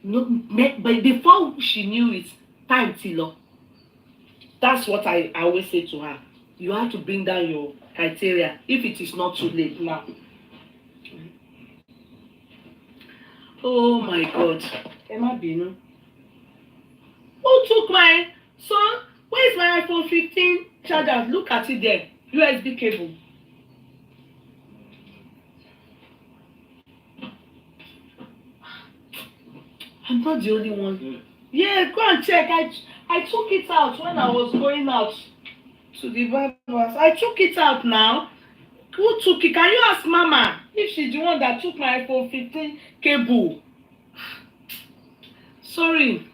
no, but before she knew it, time till. That's what I always say to her. You have to bring down your criteria if it is not too late now. Oh my God. Emma Binu. Who took my son? Where's my iPhone 15 charger? Look at it there. USB cable. I'm not the only one. Yeah, go and check. I took it out when I was going out to the Bible. I took it out now. Who took it? Can you ask Mama if she's the one that took my iPhone 15 cable? Sorry.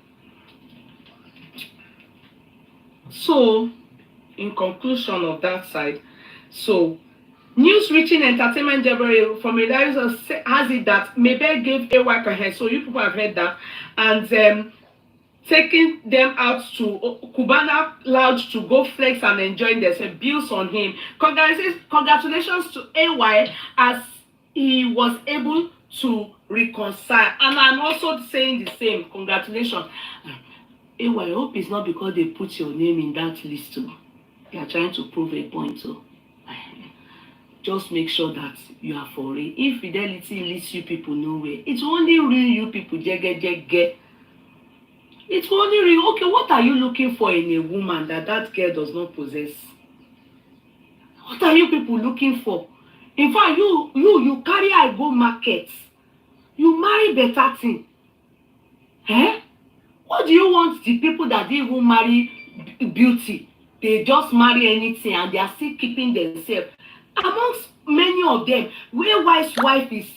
So, in conclusion of that side, so news reaching entertainment from a has it that Mabel gave a wipe ahead. So you people have heard that, and taking them out to Cubana Lounge to go flex and enjoy themselves, bills on him. Congratulations to AY as he was able to reconcile. And I'm also saying the same. Congratulations. AY, I hope it's not because they put your name in that list too. They are trying to prove a point too. Just make sure that you are for it. If fidelity leads you people nowhere, it will only ruin you people. It will only ruin. Okay, what are you looking for in a woman that girl does not possess? What are you people looking for? In fact, you carry her go market. You marry better thing. Eh? What do you want the people that didn't even marry beauty? They just marry anything and they are still keeping themselves. Amongst many of them, where wife's wife is,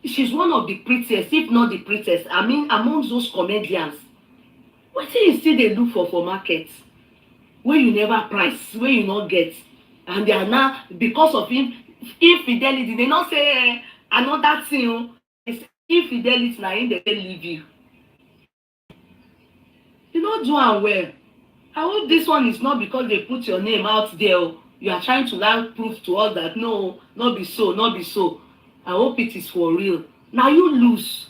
she's one of the prettiest, if not the prettiest. I mean, amongst those comedians. What do you still they look for markets? Where you never price, where you not get. And they are now, because of infidelity, they not say another thing. They say infidelity, now in they leave you. You not do am well. I hope this one is not because they put your name out there. You are trying to like prove to us that no, not be so, not be so. I hope it is for real. Now you lose.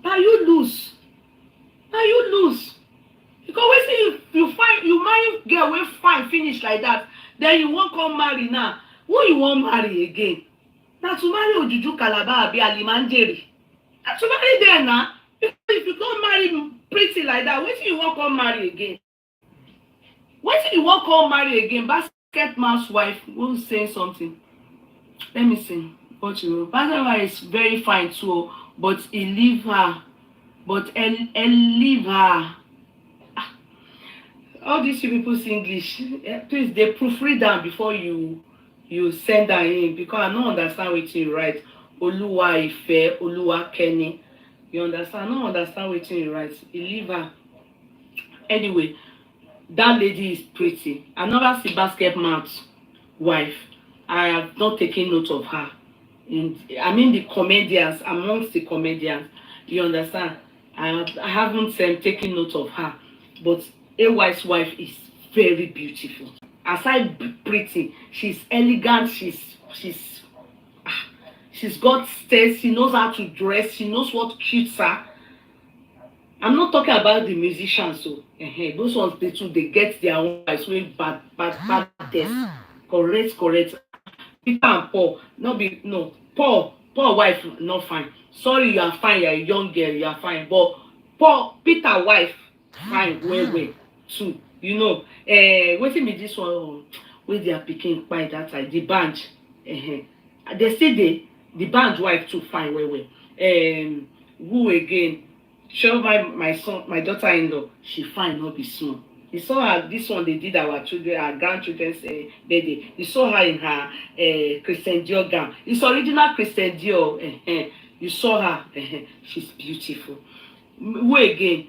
Now you lose. Now you lose. Because when you marry girl wey fine finish like that, then you won't come marry now. Who you won't marry again? Now to marry Ojuju Calabar abi Alimanjeri. Now to marry there now. If you come marry pretty like that, wetin you won't come marry again? Wetin you won't come marry again? Basket man's wife won't say something. Let me see. What you know? Basket man is very fine too, but he leave her. But leave her. All these people see English. Please, they proofread them before you send them in, because I don't understand what you write. Oluwa Ife, Oluwa Kenny. You understand? I don't understand what you write. You leave her. Anyway, that lady is pretty. I never see basket man's wife. I have not taken note of her. I mean the comedians, amongst the comedians. You understand? I haven't taken note of her. But AY's wife is very beautiful. Aside pretty, she's elegant. She's got taste. She knows how to dress. She knows what cutes her. I'm not talking about the musicians, so those ones they get their own wives with bad taste. Correct. Peter and Paul, Paul wife not fine. Sorry, you are fine. You are a young girl. You are fine, but Peter wife fine well too. You know, wetin be this one wey they are picking by that side, the band. They say the band wife too fine well. Who again? Show my son, my daughter-in-law, she fine, not be small. You saw her, this one they did our grandchildren's birthday. You saw her in her Christian Dior gown. It's original Christian Dior. You saw her. She's beautiful. Who again?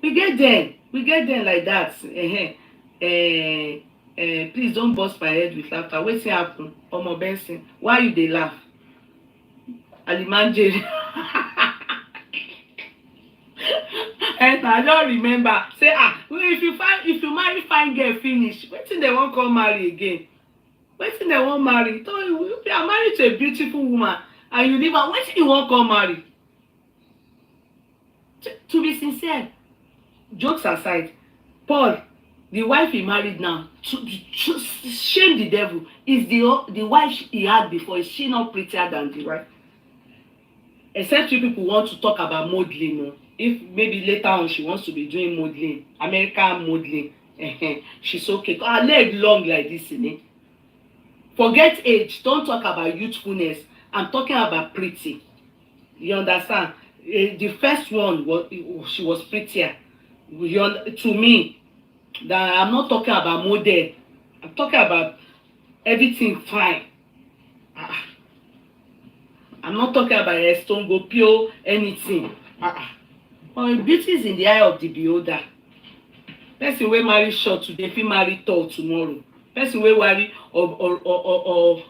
We get them like that. Please don't bust my head with laughter. Wetin happen? Omo Benson, why you dey laugh? Alimanjeri. And I don't remember. Say if you marry fine girl finish, wetin they won't come marry again? Wetin they won't marry? So you are married to a beautiful woman and you leave her. Wetin you won't come marry? To be sincere, jokes aside, Paul, the wife he married now, to shame the devil, is the wife he had before. Is she not prettier than the wife? Except you people want to talk about modeling, no? If maybe later on she wants to be doing modeling, American modeling, she's okay. Her leg long like this, Forget age. Don't talk about youthfulness. I'm talking about pretty. You understand? The first one she was prettier. To me, that I'm not talking about model. I'm talking about everything fine. I'm not talking about a stone go pure anything. Beauty is in the eye of the beholder. Person wey marry short today fit marry tall tomorrow. Person wey marry or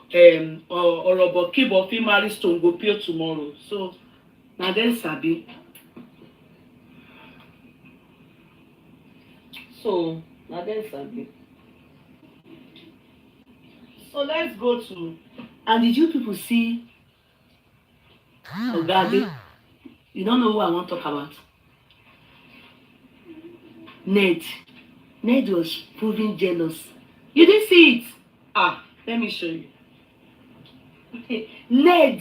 kibo fit marry stone go pure tomorrow. So na dem sabi. So now there's something. So let's go to. And did you people see Ogade? You don't know who I want to talk about. Ned. Ned was proving jealous. You didn't see it? Ah, let me show you. Ned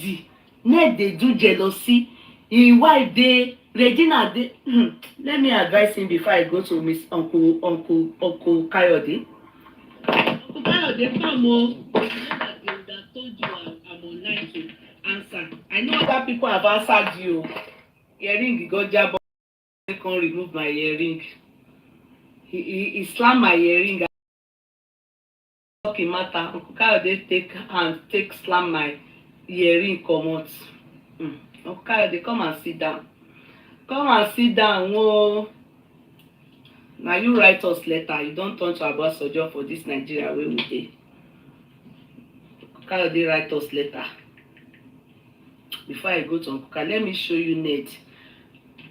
dey do jealousy. Him wife dey, Regina dey. Let me advise him before I go to Miss Uncle Kayode. Uncle Kayode, come on. I know that they would have told you I'm online to answer. I know other people have answered you. Earring go jab. I can't remove my earring. He slammed my earring. Talking matter. Uncle Kayode take slam my earring comot. Uncle Kayode, come and sit down. Come and sit down. Oh. Now you write us letter. You don't turn to Abasojo for this Nigeria wey we dey. Uncle Kayode write us letter. Before I go to Uncle Kayode, let me show you Ned.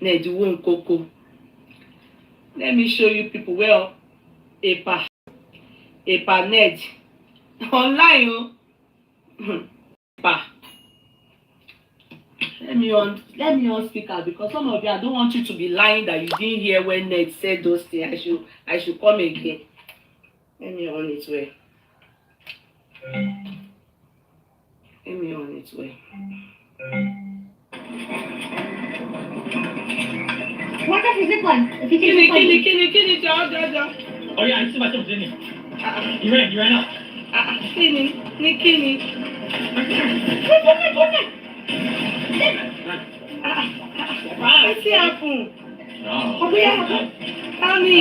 Ned won Coco. Let me show you people well. Epa Ned. Online Epa. Let me on speaker because some of you, I don't want you to be lying that you didn't hear when Ned said those things. I should come again. Let me on it way. Let me on it way. What is it one? Kini, Jojo. Oh yeah, I see myself doing it. You ran out. Kini. What's happened? No. Tell me.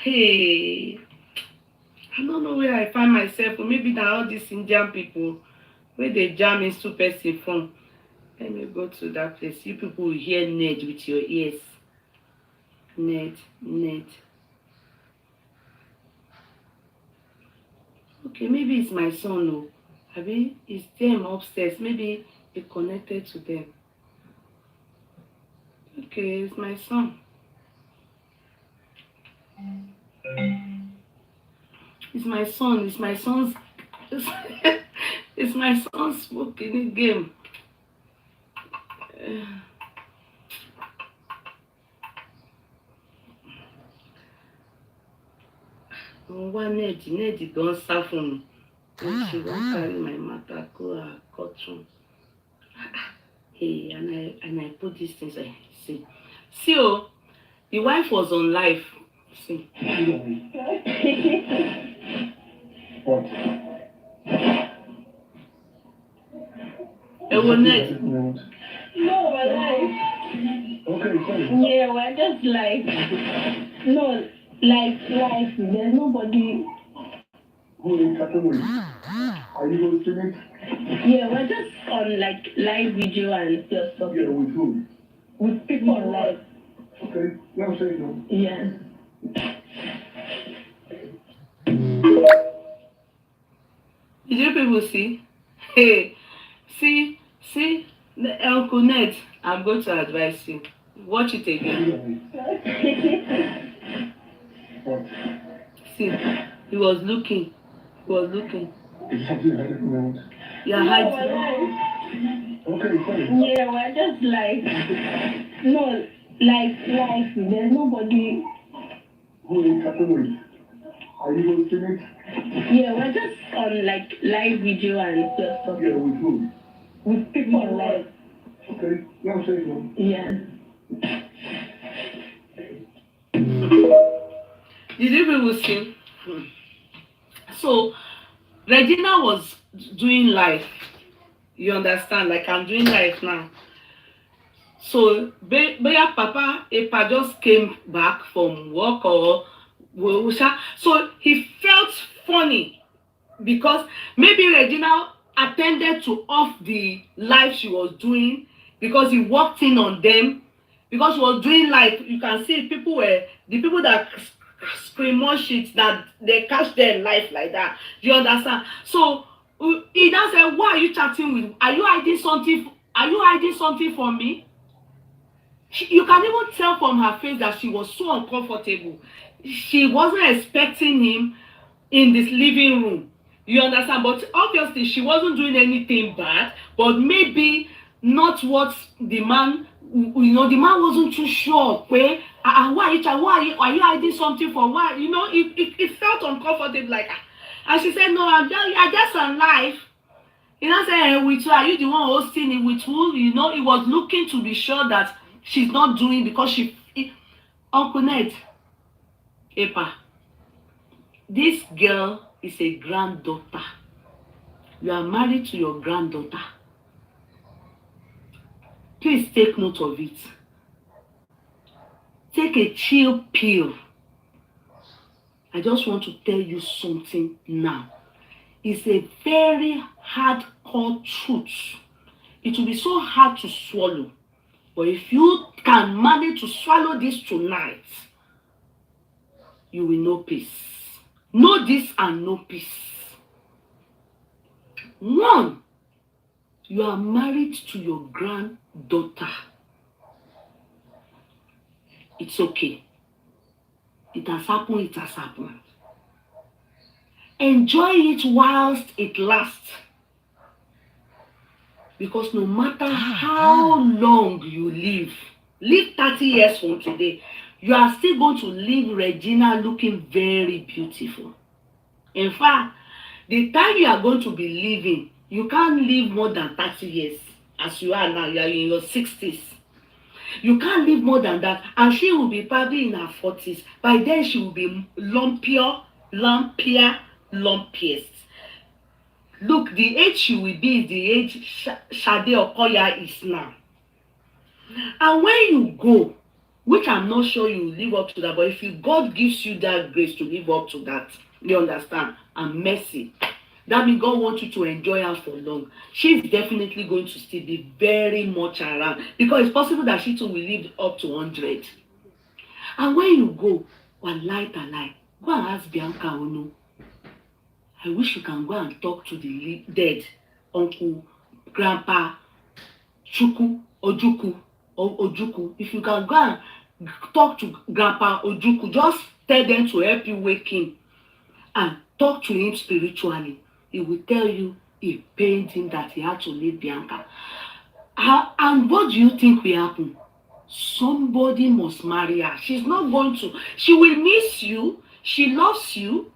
Hey, I don't know where I find myself. Or maybe that all these Indian people where they jam in super phone. Let me go to that place. You people will hear Ned with your ears. Ned. Okay, maybe it's my son. No, maybe it's them upstairs. Maybe it connected to them. Okay, it's my son. It's my son's. It's my son's smoking game. One Ned don't suffer for me. She won't carry my matter go her courtroom. Hey, and I put these things. I see. Oh, the wife was on live. See. What? It was Ned. No, we're live. Okay, sorry. Yeah, we're just live. No, live. There's nobody. Who is chatting with? Are you going to stream it? Yeah, we're just on like live video and stuff. Yeah, with who? With people on live. Okay, let me say no. Yeah. Did you people see? Hey, see, Uncle Ned, I'm going to advise you. Watch it again. What? See, he was looking. Is something happening around? You're No, hiding. we're live. Okay, sorry. Yeah, we're just live. No, live. There's nobody. Who is chatting with? Are you going to stream it? Yeah, we're just on like live video and stuff. Yeah, with who? With people on live. Okay, let me say no. Yeah. Did you people see? So, Regina was doing live. You understand? Like I'm doing live now. So, Beya Papa Epa just came back from work or so he felt funny because maybe Regina attended to off the live she was doing because he walked in on them because she was doing live. You can see the people that scream more shit that they catch them live like that. Do you understand? So he now said, "Why are you chatting with? Are you hiding something? Are you hiding something from me?" You can even tell from her face that she was so uncomfortable. She wasn't expecting him in this living room. You understand? But obviously she wasn't doing anything bad, but maybe not what the man, the man wasn't too sure. Why are you hiding something for? Why? It felt uncomfortable, like, and she said, no, I'm just alive. Say, with who are you the one hosting it? With who? He was looking to be sure that she's not doing, because Uncle Ned, Epa, this girl is a granddaughter. You are married to your granddaughter. Please take note of it. Take a chill pill. I just want to tell you something now. It's a very hardcore truth. It will be so hard to swallow. But if you can manage to swallow this tonight, you will know peace. Know this and know peace. One, you are married to your granddaughter. It's okay. It has happened, it has happened. Enjoy it whilst it lasts. Because no matter how long you live 30 years from today, you are still going to leave Regina looking very beautiful. In fact, the time you are going to be living, you can't live more than 30 years. As you are now, you are in your 60s. You can't live more than that. And she will be probably in her 40s. By then, she will be lumpiest. Look, the age she will be is the age Shade Okoya is now. And when you go, which I'm not sure you will live up to that, but if God gives you that grace to live up to that, you understand, and mercy, that means God wants you to enjoy her for long. She's definitely going to still be very much around, because it's possible that she too will live up to 100. And when you go, wallahi, go and ask Bianca Ono. I wish you can go and talk to the dead uncle, grandpa, Chuku, Ojuku, or Ojuku. If you can go and talk to grandpa Ojuku, just tell them to help you wake him and talk to him spiritually. He will tell you it pained him that he had to leave Bianca. And what do you think will happen? Somebody must marry her. She's not going to. She will miss you. She loves you.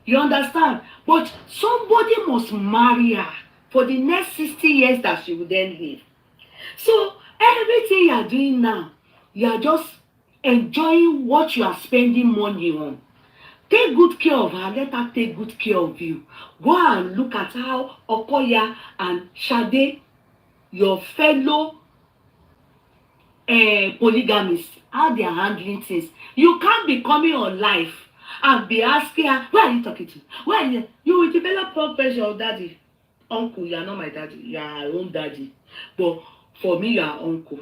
You understand? But somebody must marry her for the next 60 years that she will then live. So everything you are doing now, you are just enjoying what you are spending money on. Take good care of her. Let her take good care of you. Go and look at how Okoya and Shade, your fellow polygamists, how they are handling things. You can't be coming on live and be asking her, where are you talking to? Where are you? You will develop blood pressure of daddy. Uncle, you are not my daddy. You are our own daddy. But for me, you are uncle.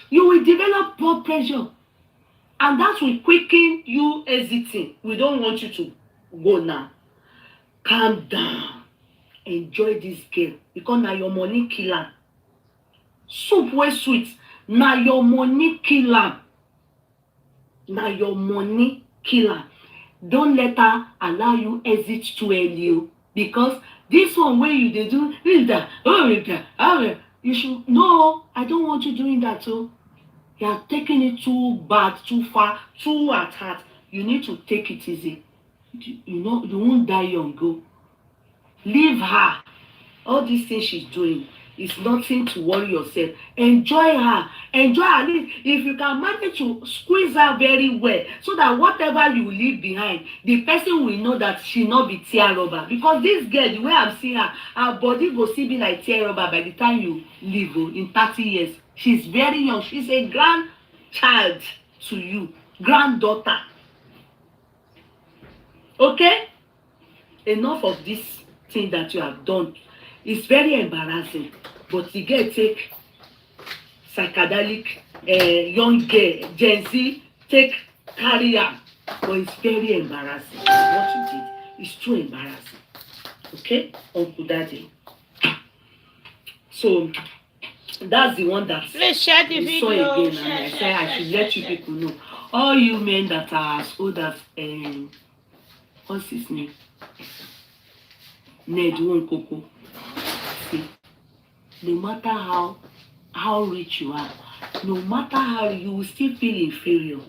You will develop blood pressure. And that will quicken you exiting. We don't want you to go now. Calm down. Enjoy this girl. Because now your money killer. Soup wey sweet. Now your money killer. Now your money killer. Don't let her allow you exit too early. Because this one where you dey do is that. You should no. I don't want you doing that too. You are taking it too bad, too far, too at heart. You need to take it easy. You won't die young. Go. Leave her. All these things she's doing is nothing to worry yourself. Enjoy her. Enjoy her. If you can manage to squeeze her very well, so that whatever you leave behind, the person will know that she not be tear rubber. Because this girl, the way I'm seeing her body go still be like tear rubber by the time you leave in 30 years. She's very young. She's a grandchild to you. Granddaughter. Okay? Enough of this thing that you have done. It's very embarrassing. But the girl take psychedelic, young girl, Gen Z, take carry her. But it's very embarrassing. What you did. It's too embarrassing. Okay? Uncle Daddy. So, That's the one that Please share the we saw video. again, and I said I should let you people know. All you men that are as old as what's his name? Ned Wonkoko. See, no matter how rich you are, no matter how you will still feel inferior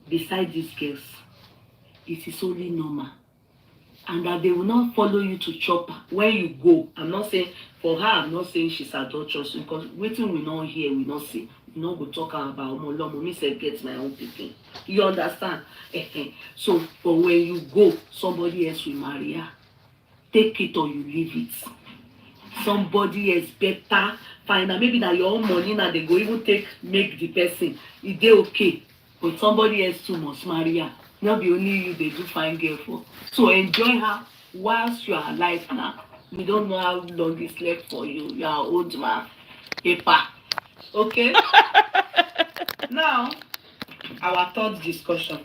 beside these girls. It is only normal. And that they will not follow you to chop when you go. I'm not saying for her, I'm not saying she's adulterous, because waiting we not hear, we not see. We not go talk about Molomo. Me say get my own people. You understand? So but when you go, somebody else will marry her. Take it or you leave it. Somebody else better find out. Maybe that your own money now they go even make the person. Is they okay? But somebody else too must marry her. Not be only you they do find girl for. So enjoy her whilst you are alive now. We don't know how long it's left for you. You are old man. Paper. Okay? Now, our third discussion.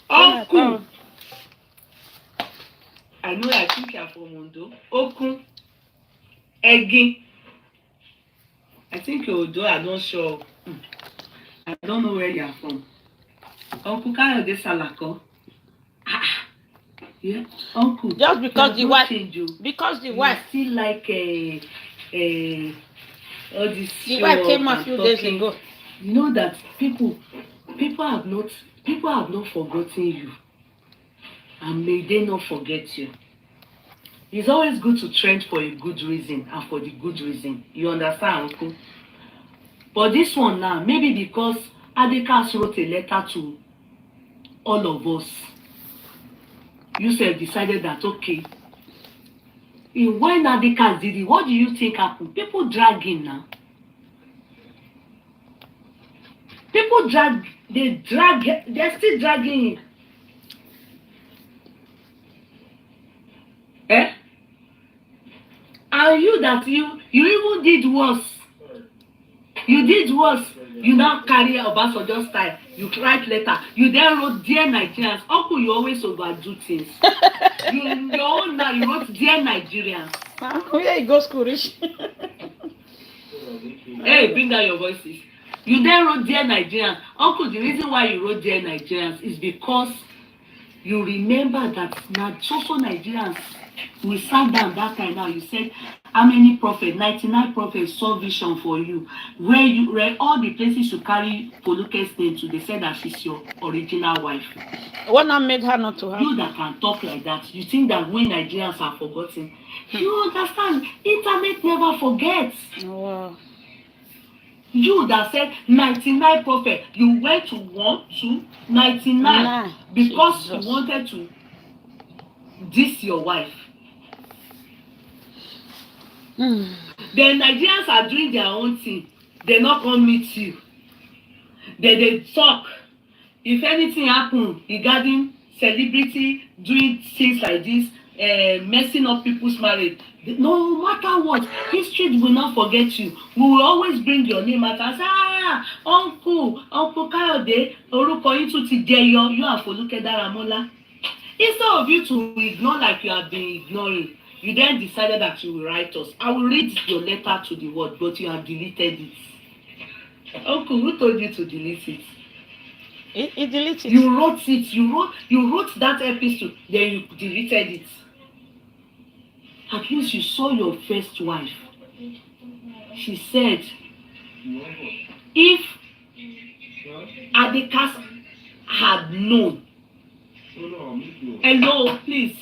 Uncle. I know I think you are from Ondo. Okun. Egin. I think Odo, I'm not sure. I don't know where you are from. Uncle Kayode Salako. Yeah, uncle. Just because the wife, because the wife still like all this. The wife came a few days ago. You know that people have not forgotten you, and may they not forget you. It's always good to trend for a good reason and for the good reason. You understand, uncle? But this one now, maybe because Adekas wrote a letter to all of us. You said decided that okay. When Adekas did it, what do you think happened? People drag him now. People they're still dragging him. And you that you even did worse. You did worse. You now carry Obasanjo style. You write letter. You then wrote, "Dear Nigerians." Uncle, you always overdo things. Your own now, you wrote, "Dear Nigerians." Where you go school rich? Hey, bring down your voices. You then wrote, "Dear Nigerians." Uncle, the reason why you wrote "Dear Nigerians" is because you remember that now so Nigerians, we sat down that time now, you said, how many prophets? 99 prophets saw vision for you. Where you read all the places you carry Foluke's name to, they said that she's your original wife. What now made her not to have? You that can talk like that, you think that when Nigerians are forgotten, you understand, internet never forgets. Oh, wow. You that said 99 prophets, you went to 1, 2, 99 because Jesus. You wanted to diss your wife. The Nigerians are doing their own thing. They not come meet you. They talk. If anything happen regarding celebrity doing things like this, messing up people's marriage, no matter what, history will not forget you. We will always bring your name out and say, Uncle Kayode, orúkọ yín tún ti jẹyọ, you are Foluke Deramola. Instead of you to ignore like you have been ignoring, you then decided that you will write us. I will read your letter to the world, but you have deleted it. Uncle, who told you to delete it? He deleted it. You wrote it. You wrote that episode, then you deleted it. At least you saw your first wife. She said, if Adekas had known. Hello, please.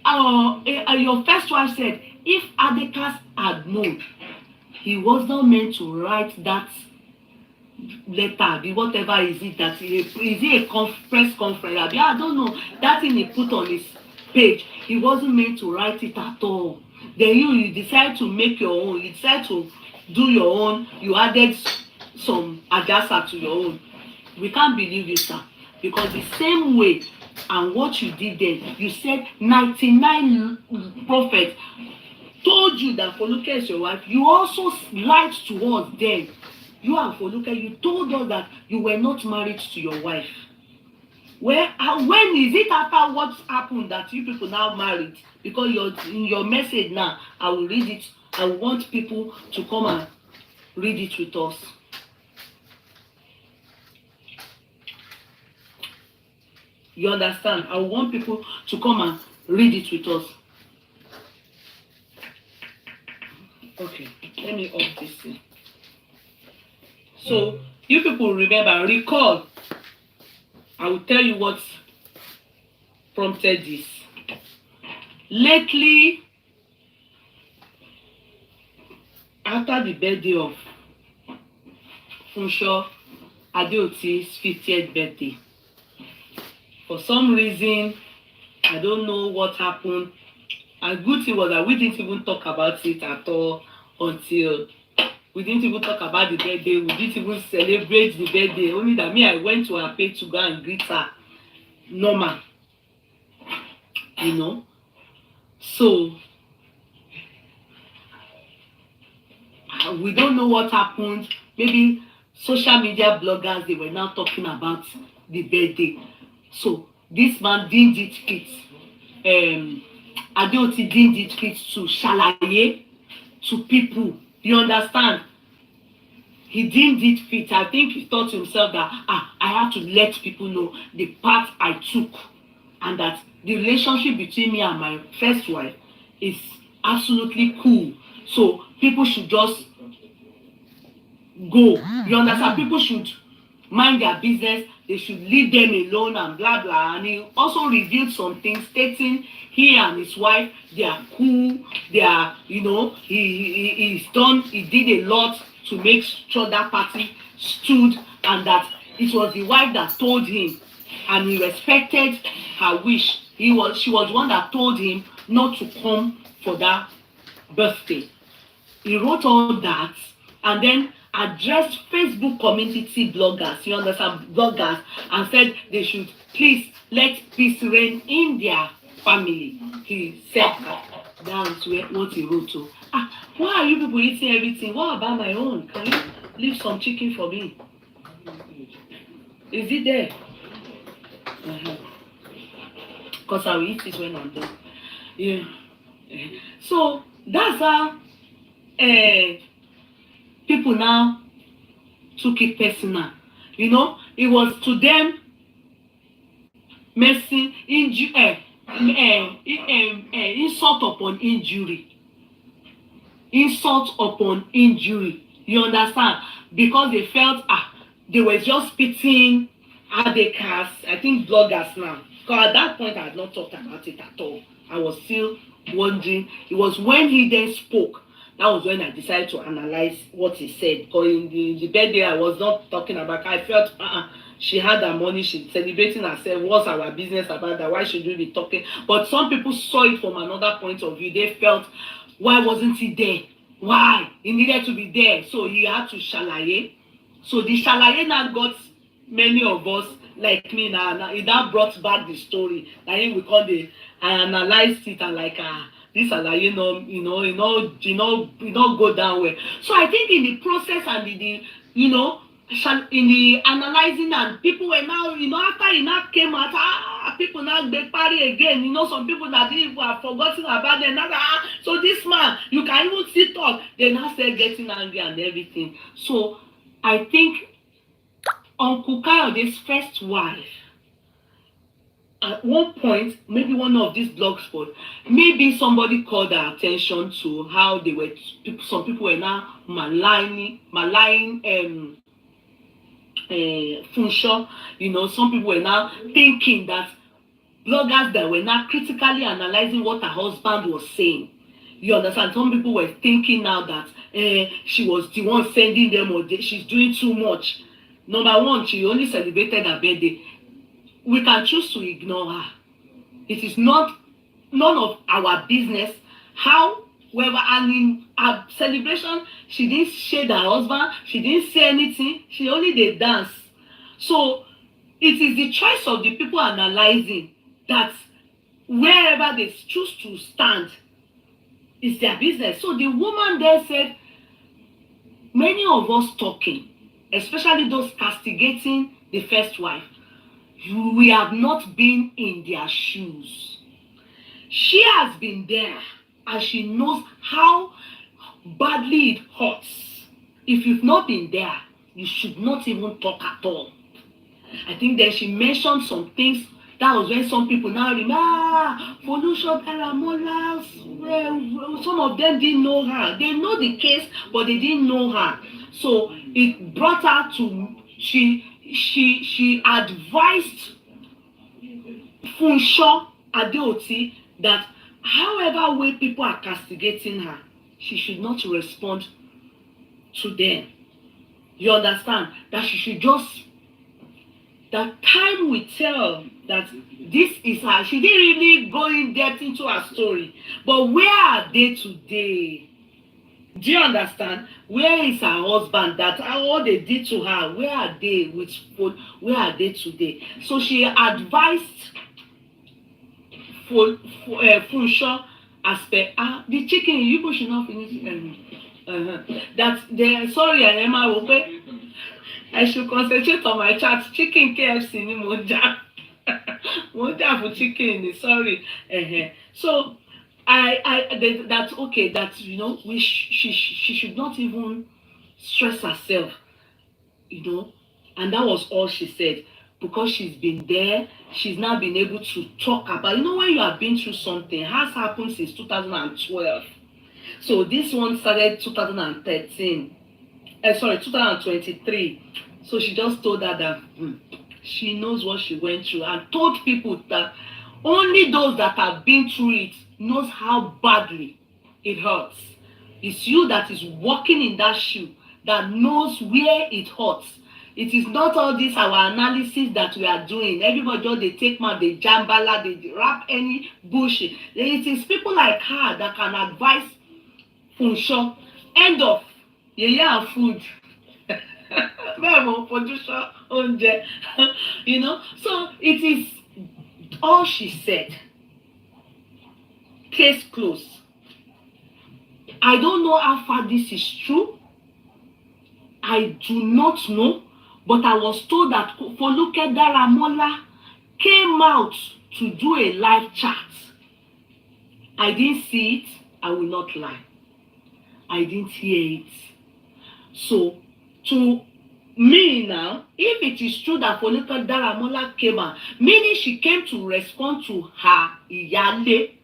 Your first wife said, if Adekas had known, he was not meant to write that letter, whatever is it that is it a press conference? I don't know. That thing he put on his page, he wasn't meant to write it at all. Then you decide to make your own. You decide to do your own. You added some adjustment to your own. We can't believe you, sir, because the same way and what you did then, you said 99 prophets told you that Foluke is your wife. You also lied to us then. You and Foluke, you told us that you were not married to your wife. When is it after what happened that you people now married? Because in your message now, I will read it I want people to come and read it with us. You understand? I want people to come and read it with us. Okay, let me off this thing. So, you people remember, recall. I will tell you what prompted this. Lately, after the birthday of Funsho Adeoti's 50th birthday, for some reason, I don't know what happened. And good thing was that we didn't even talk about it at all until we didn't even talk about the birthday. We didn't even celebrate the birthday. Only that me, I went to her page to go and greet her. Normal. You know? So, we don't know what happened. Maybe social media bloggers, they were now talking about the birthday. So, this man didn't it fit. Adeoti didn't it fit to ṣàlàyé to people. You understand? He didn't it fit. I think he thought to himself that, I have to let people know the path I took, and that the relationship between me and my first wife is absolutely cool. So people should just go. You understand? People should mind their business. They should leave them alone and blah blah. And he also revealed some things, stating he and his wife, they are cool. They are, you know, he did a lot to make sure that party stood, and that it was the wife that told him, and he respected her wish. She was one that told him not to come for that birthday. He wrote all that and then addressed Facebook community bloggers, you understand, bloggers, and said they should please let peace reign in their family. He said that's what he wrote to. Why are you people eating everything? What about my own? Can you leave some chicken for me? Is it there? Because I will eat it when I'm done. Yeah. So that's how people now took it personal. You know, it was to them messing insult upon injury. Insult upon injury. You understand? Because they felt they were just pitying Adekas, I think bloggers now. Because at that point I had not talked about it at all. I was still wondering. It was when he then spoke. That was when I decided to analyze what he said. Because in the birthday, I was not talking about her. I felt she had her money, she's celebrating herself. What's our business about that? Why should we be talking? But some people saw it from another point of view. They felt, why wasn't he there? Why? He needed to be there. So he had to ṣàlàyé. So the ṣàlàyé now got many of us, like me now, it now brought back the story. Like we called it, I analyzed it and like this àlàyé go down well. So I think in the process and in the in the analyzing, and people were now, after it now came out, people now get party again. Some people that didn't have forgotten about them. Now, so this man, you can even see talk. They now start getting angry and everything. So I think Uncle Kayode's first wife, at one point, maybe one of these blog spots, maybe somebody called their attention to how they were. Some people were now maligning Funsho. Some people were now thinking that bloggers that were now critically analyzing what her husband was saying. You understand? Some people were thinking now that she was the one sending them, or she's doing too much. Number one, she only celebrated her birthday. We can choose to ignore her. It is none of our business. However, and in her celebration, she didn't shade her husband. She didn't say anything. She only did dance. So it is the choice of the people analyzing that wherever they choose to stand is their business. So the woman there said, many of us talking, especially those castigating the first wife, we have not been in their shoes. She has been there and she knows how badly it hurts. If you've not been there, you should not even talk at all. I think then she mentioned some things. That was when some people now remember, Foluke, Deramola, some of them didn't know her. They know the case, but they didn't know her. So it brought her to, she advised Funsho Adeoti that however way people are castigating her, she should not respond to them. You understand? That she should just, that time will tell that this is her. She didn't really go in depth into her story. But where are they today? Do you understand? Where is her husband? That all they did to her, where are they with food? Where are they today? So she advised Funsho as per the chicken, you should not finish that they, sorry, I should concentrate on my chat. Chicken KFC ni moja. Moja for chicken, sorry. So that's okay, that you know, she should not even stress herself, you know, and that was all she said. Because she's been there, she's now been able to talk about, you know, when you have been through something, has happened since 2012. So this one started 2013. 2023. So she just told her that she knows what she went through, and told people that only those that have been through it knows how badly it hurts. It's you that is walking in that shoe that knows where it hurts. It is not all this our analysis that we are doing. Everybody just they take man, they jambala, they wrap any bullshit. It is people like her that can advise Funsho. End of and food. You know, so it is all she said. Case closed. I don't know how far this is true. I do not know, but I was told that Foluke Deramola came out to do a live chat. I didn't see it. I will not lie. I didn't hear it. So, to me now, if it is true that Foluke Deramola came out, meaning she came to respond to her Iyale.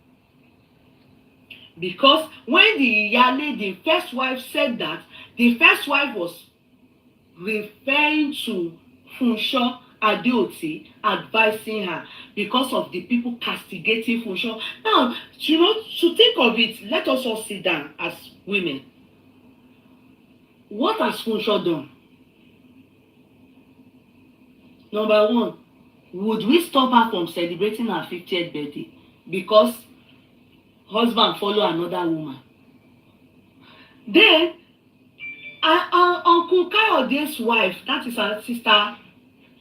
Because when the Iyale, the first wife, said that, the first wife was referring to Funsho Adeoti, advising her because of the people castigating Funsho. Now, you know, to think of it, let us all sit down as women. What has Funsho done? Number one, would we stop her from celebrating her 50th birthday because husband follow another woman? Then, Uncle Kayode's wife, that is her sister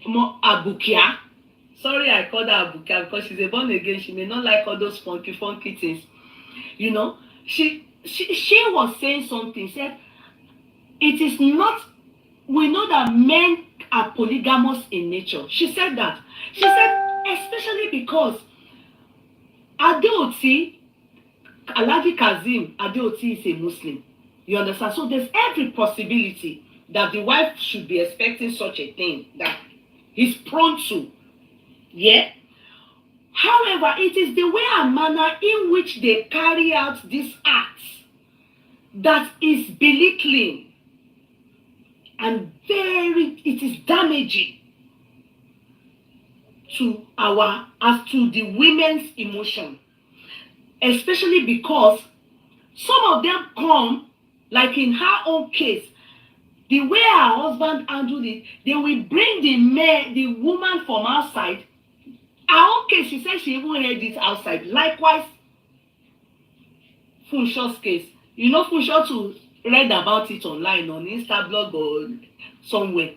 Abukia. Sorry, I called her Abukia because she's a born again. She may not like all those funky things. You know, she was saying something. Said it is not. We know that men are polygamous in nature. She said that. She said especially because Adeoti, Alhaji Kazeem Adeoti is a Muslim. You understand? So there's every possibility that the wife should be expecting such a thing that he's prone to. Yeah? However, it is the way and manner in which they carry out these acts that is belittling and it is damaging to the women's emotion. Especially because some of them come, like in her own case, the way her husband handled it, they will bring the woman from outside. Her own case, she said she even heard it outside. Likewise, Funsho's case. You know, Funsho too read about it online on Instablog or somewhere.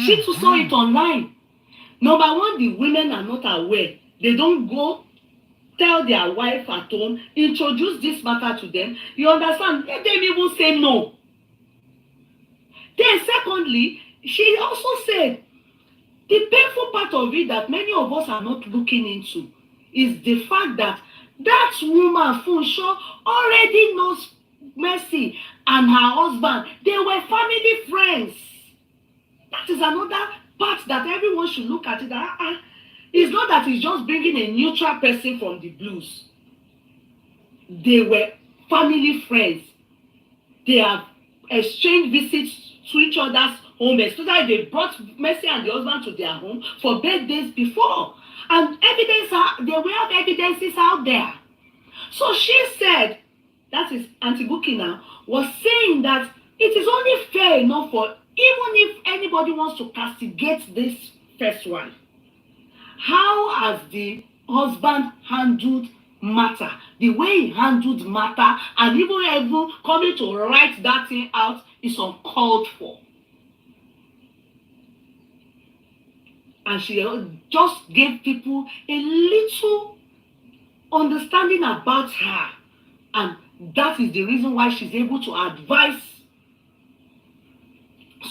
She too saw it online. Number one, the women are not aware. They don't go tell their wife at home, introduce this matter to them. You understand? Let them even say no. Then secondly, she also said the painful part of it that many of us are not looking into is the fact that that woman, Funsho, already knows Mercy and her husband, they were family friends. That is another part that everyone should look at it. It's not that he's just bringing a neutral person from the blues. They were family friends. They have exchanged visits to each other's home, especially they brought Mercy and the husband to their home for birthdays before. And they will have evidences out there. So she said, that is Auntie Buki now, was saying that it is only fair enough for, even if anybody wants to castigate this first one, how has the husband handled matter, the way he handled matter, and even coming to write that thing out is uncalled for. And she just gave people a little understanding about her, and that is the reason why she's able to advise.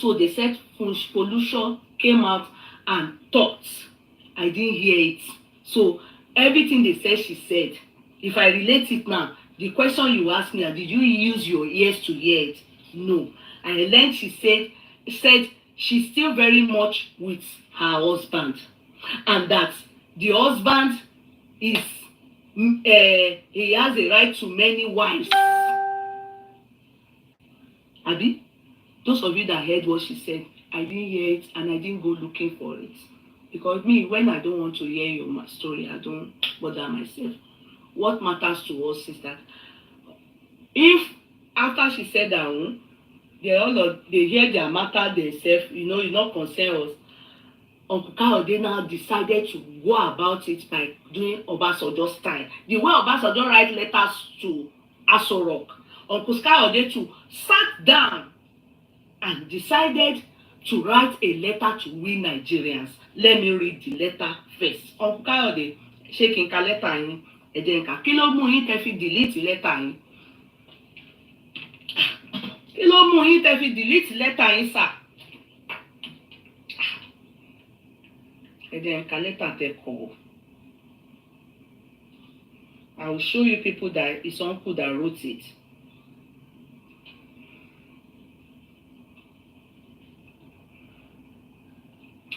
So they said Foluke came out and talked. I didn't hear it. So everything they said, she said. If I relate it now, the question you asked me, did you use your ears to hear it? No. And then she said she's still very much with her husband, and that the husband is he has a right to many wives. Abi, those of you that heard what she said, I didn't hear it and I didn't go looking for it, because me, when I don't want to hear your story, I don't bother myself. What matters to us is that if after she said that they hear their matter themselves, it's not concern us. Uncle Kayode now decided to go about it by doing Obasanjo style. The way Obasanjo write letters to Aso Rock, Uncle Kayode too sat down and decided to write a letter to we Nigerians. Let me read the letter first. Uncle Kayode, shaking ka letter yín, ẹ̀dẹ̀ǹkà, kí ló mú yín tẹ́ fi delete letter yín? Kí ló mú yín tẹ́ fi delete letter yín, sir? Ẹ̀dẹ̀ǹkà letter tẹ́ kọ. I will show you people that it's uncle that wrote it.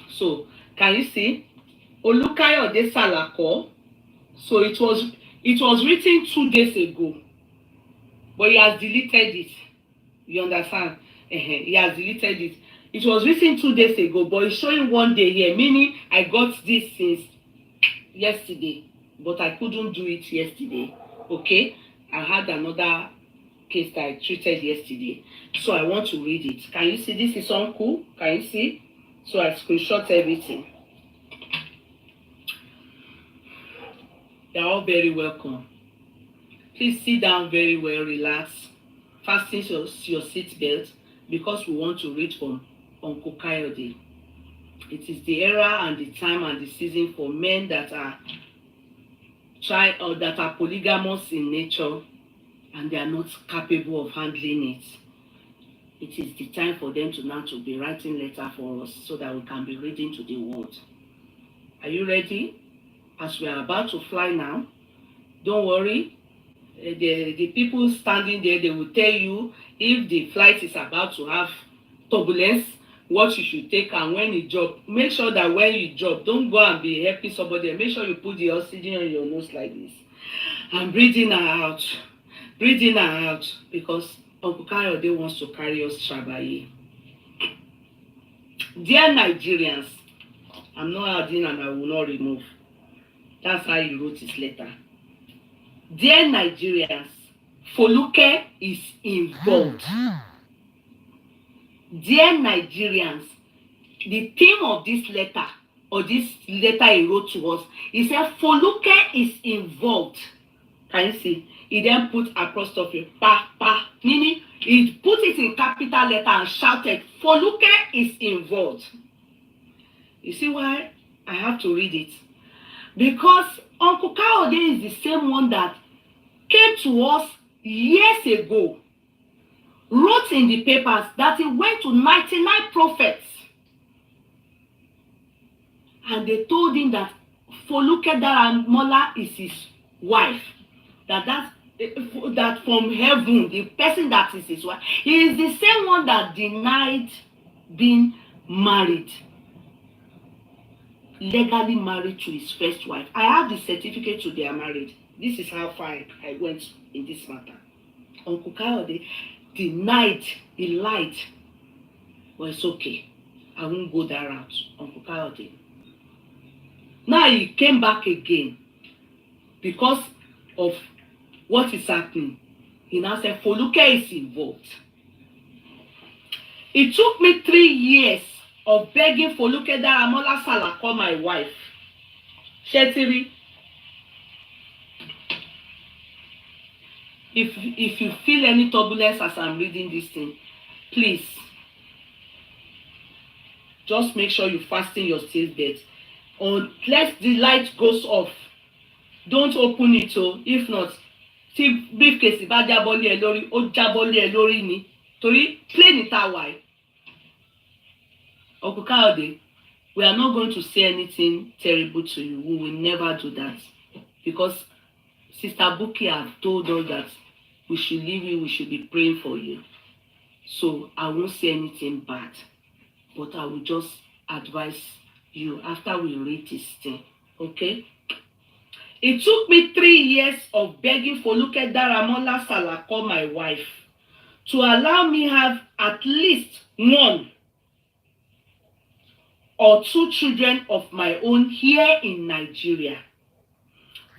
So, can you see? Olukayode Salako. So it was written 2 days ago, but he has deleted it. You understand? He has deleted it. It was written 2 days ago, but it's showing 1 day here, meaning I got this since yesterday, but I couldn't do it yesterday. Okay? I had another case that I treated yesterday, so I want to read it. Can you see? This is uncle. Can you see? So I screenshot everything. You're all very welcome. Please sit down very well, relax, fasten your seat belt, because we want to read from Uncle Kayode. It is the era and the time and the season for men that are that are polygamous in nature and they are not capable of handling it. It is the time for them to be writing letter for us so that we can be reading to the world. Are you ready? As we are about to fly now, don't worry. The people standing there, they will tell you if the flight is about to have turbulence, what you should take, and when you drop. Make sure that when you drop, don't go and be helping somebody. Make sure you put the oxygen on your nose like this. And breathing out. Breathing out, because Uncle Kayode wants to carry us traveling. Dear Nigerians, I'm not adding and I will not remove. That's how he wrote his letter. Dear Nigerians, Foluke is involved. Dear Nigerians, the theme of this letter, or this letter he wrote to us, he said Foluke is involved. Can you see? He then put apostrophe, meaning he put it in capital letter and shouted, Foluke is involved. You see why I have to read it? Because Uncle Kayode is the same one that came to us years ago, wrote in the papers that he went to 99 prophets, and they told him that Foluke Deramola is his wife, that that from heaven, the person that is his wife, he is the same one that denied being married, legally married to his first wife. I have the certificate to their marriage. This is how far I went in this matter. Uncle Kayode denied, he lied. Well, it's okay. I won't go that route, Uncle Kayode. Now he came back again because of what is happening. He now said Foluke is involved. It took me 3 years of begging Foluke Deramola Sala call my wife. Shetiri, if you feel any turbulence as I'm reading this thing, please just make sure you fasten your seatbelt. Unless the light goes off, don't open it. If not, tí briefcase bá jábọ́ lé ẹ lórí, ó jábọ́ lé ẹ lórí ni. Torí plane it away. Uncle Kayode, we are not going to say anything terrible to you. We will never do that. Because Sister Buki have told us that we should leave you, we should be praying for you. So I won't say anything bad. But I will just advise you after we read this thing. Okay? It took me 3 years of begging Foluke Deramola Sala, my wife, to allow me have at least 1 or 2 children of my own here in Nigeria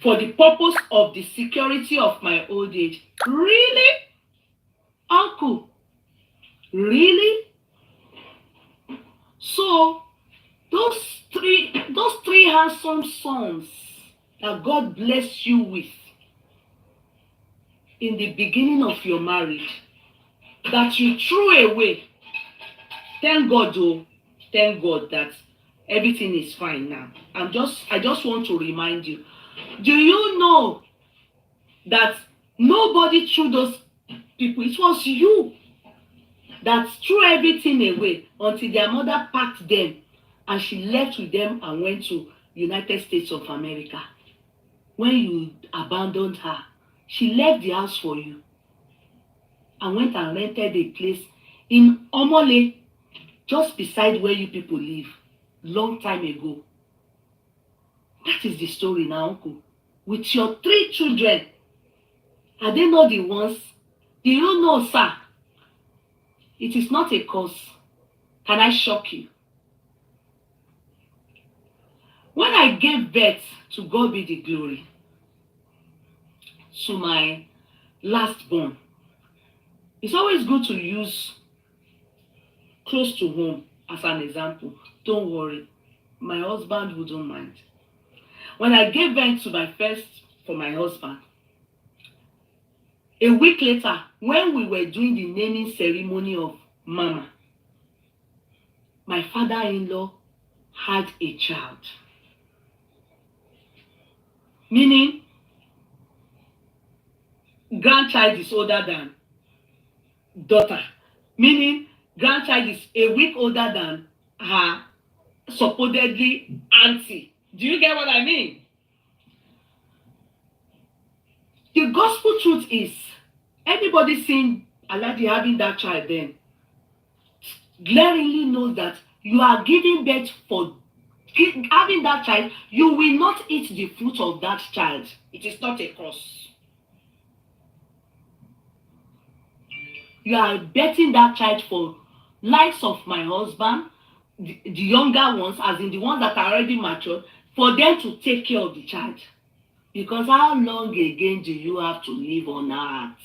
for the purpose of the security of my old age. Really? Uncle? Really? So those three handsome sons that God bless you with in the beginning of your marriage, that you threw away, thank God, thank God that everything is fine now. I just want to remind you, do you know that nobody threw those people? It was you that threw everything away until their mother packed them and she left with them and went to United States of America. When you abandoned her, she left the house for you and went and rented a place in Omole, just beside where you people live, long time ago. That is the story now, Uncle. With your 3 children, are they not the ones? Do you know, sir? It is not a cause. Can I shock you? When I gave birth, to God be the glory, to my last born, it's always good to use close to home as an example. Don't worry, my husband wouldn't mind. When I gave birth to my first for my husband, a week later, when we were doing the naming ceremony of Mama, my father-in-law had a child. Meaning, grandchild is older than daughter. Meaning, grandchild is a week older than her supposedly auntie. Do you get what I mean? The gospel truth is, everybody seeing Alhaji having that child then glaringly knows that you are giving birth for having that child. You will not eat the fruit of that child. It is not a curse. You are betting that child for likes of my husband, the younger ones, as in the ones that are already mature, for them to take care of the child. Because how long again do you have to live on earth?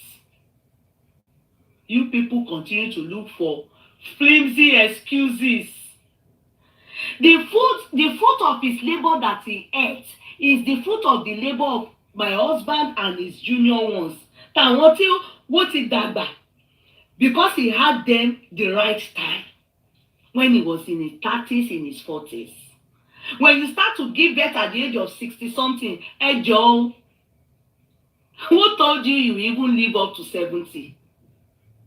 You people continue to look for flimsy excuses. The fruit of his labor that he ate is the fruit of the labor of my husband and his junior ones. Because he had them the right time. When he was in his 30s, in his 40s. When you start to give birth at the age of 60-something, hey Joe, who told you you even live up to 70?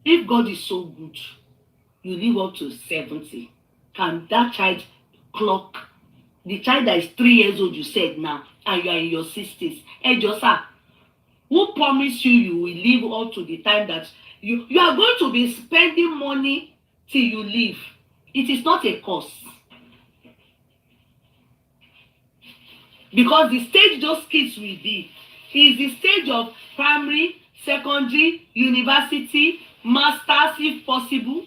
If God is so good, you live up to 70. Can that child clock? The child that is 3 years old, you said now, and you are in your 60s. Hey Joe, sir, Who promised you will live up to the time that you are going to be spending money till you leave? It is not a curse. Because the stage those kids will be is the stage of primary, secondary, university, masters if possible.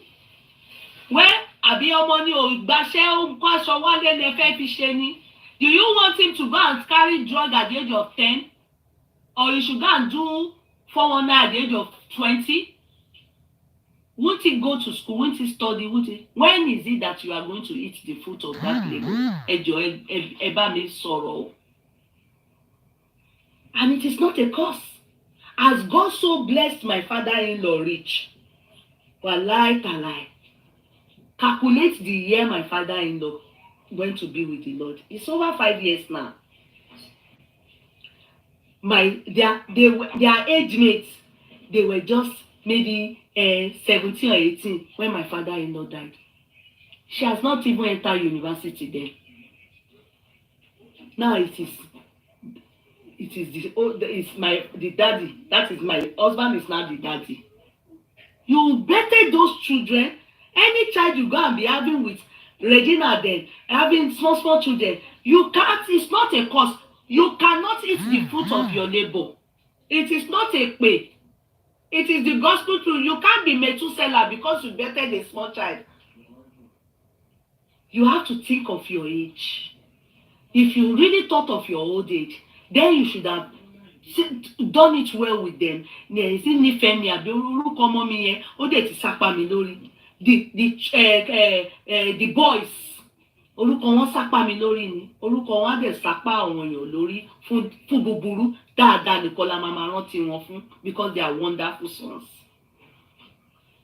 Where àbí ọmọ ní ò gbàṣẹ́ ó ń kó aṣọ wálé lè fẹ́ fi ṣe ni. Do you want him to go and carry drug at the age of 10? Or you should go and do 419 at the age of 20? Won't he go to school? Won't he study? When is it that you are going to eat the fruit of that labor? Ẹ bá mi sọ̀rọ̀. And it is not a curse. As God so blessed my father-in-law rich, wallahi talai, calculate the year my father-in-law went to be with the Lord. It's over 5 years now. Their age mates, they were just maybe 17 or 18 when my father-in-law died. She has not even entered university then. Now the daddy. That is my husband is now the daddy. You better those children. Any child you go and be having with Regina then, having small children, you can't, it's not a curse. You cannot eat the fruit of your labor. It is not a pay. It is the gospel truth. You can't be Methuselah because you bettered a small child. You have to think of your age. If you really thought of your old age, then you should have done it well with them. The boys, orúkọ wọn sápá mi lórí ni, orúkọ wọn á dẹ̀ sápá àwọn èèyàn lórí fún búburú dáadáa nìkan la máa rántí wọn fún because they are wonderful sons.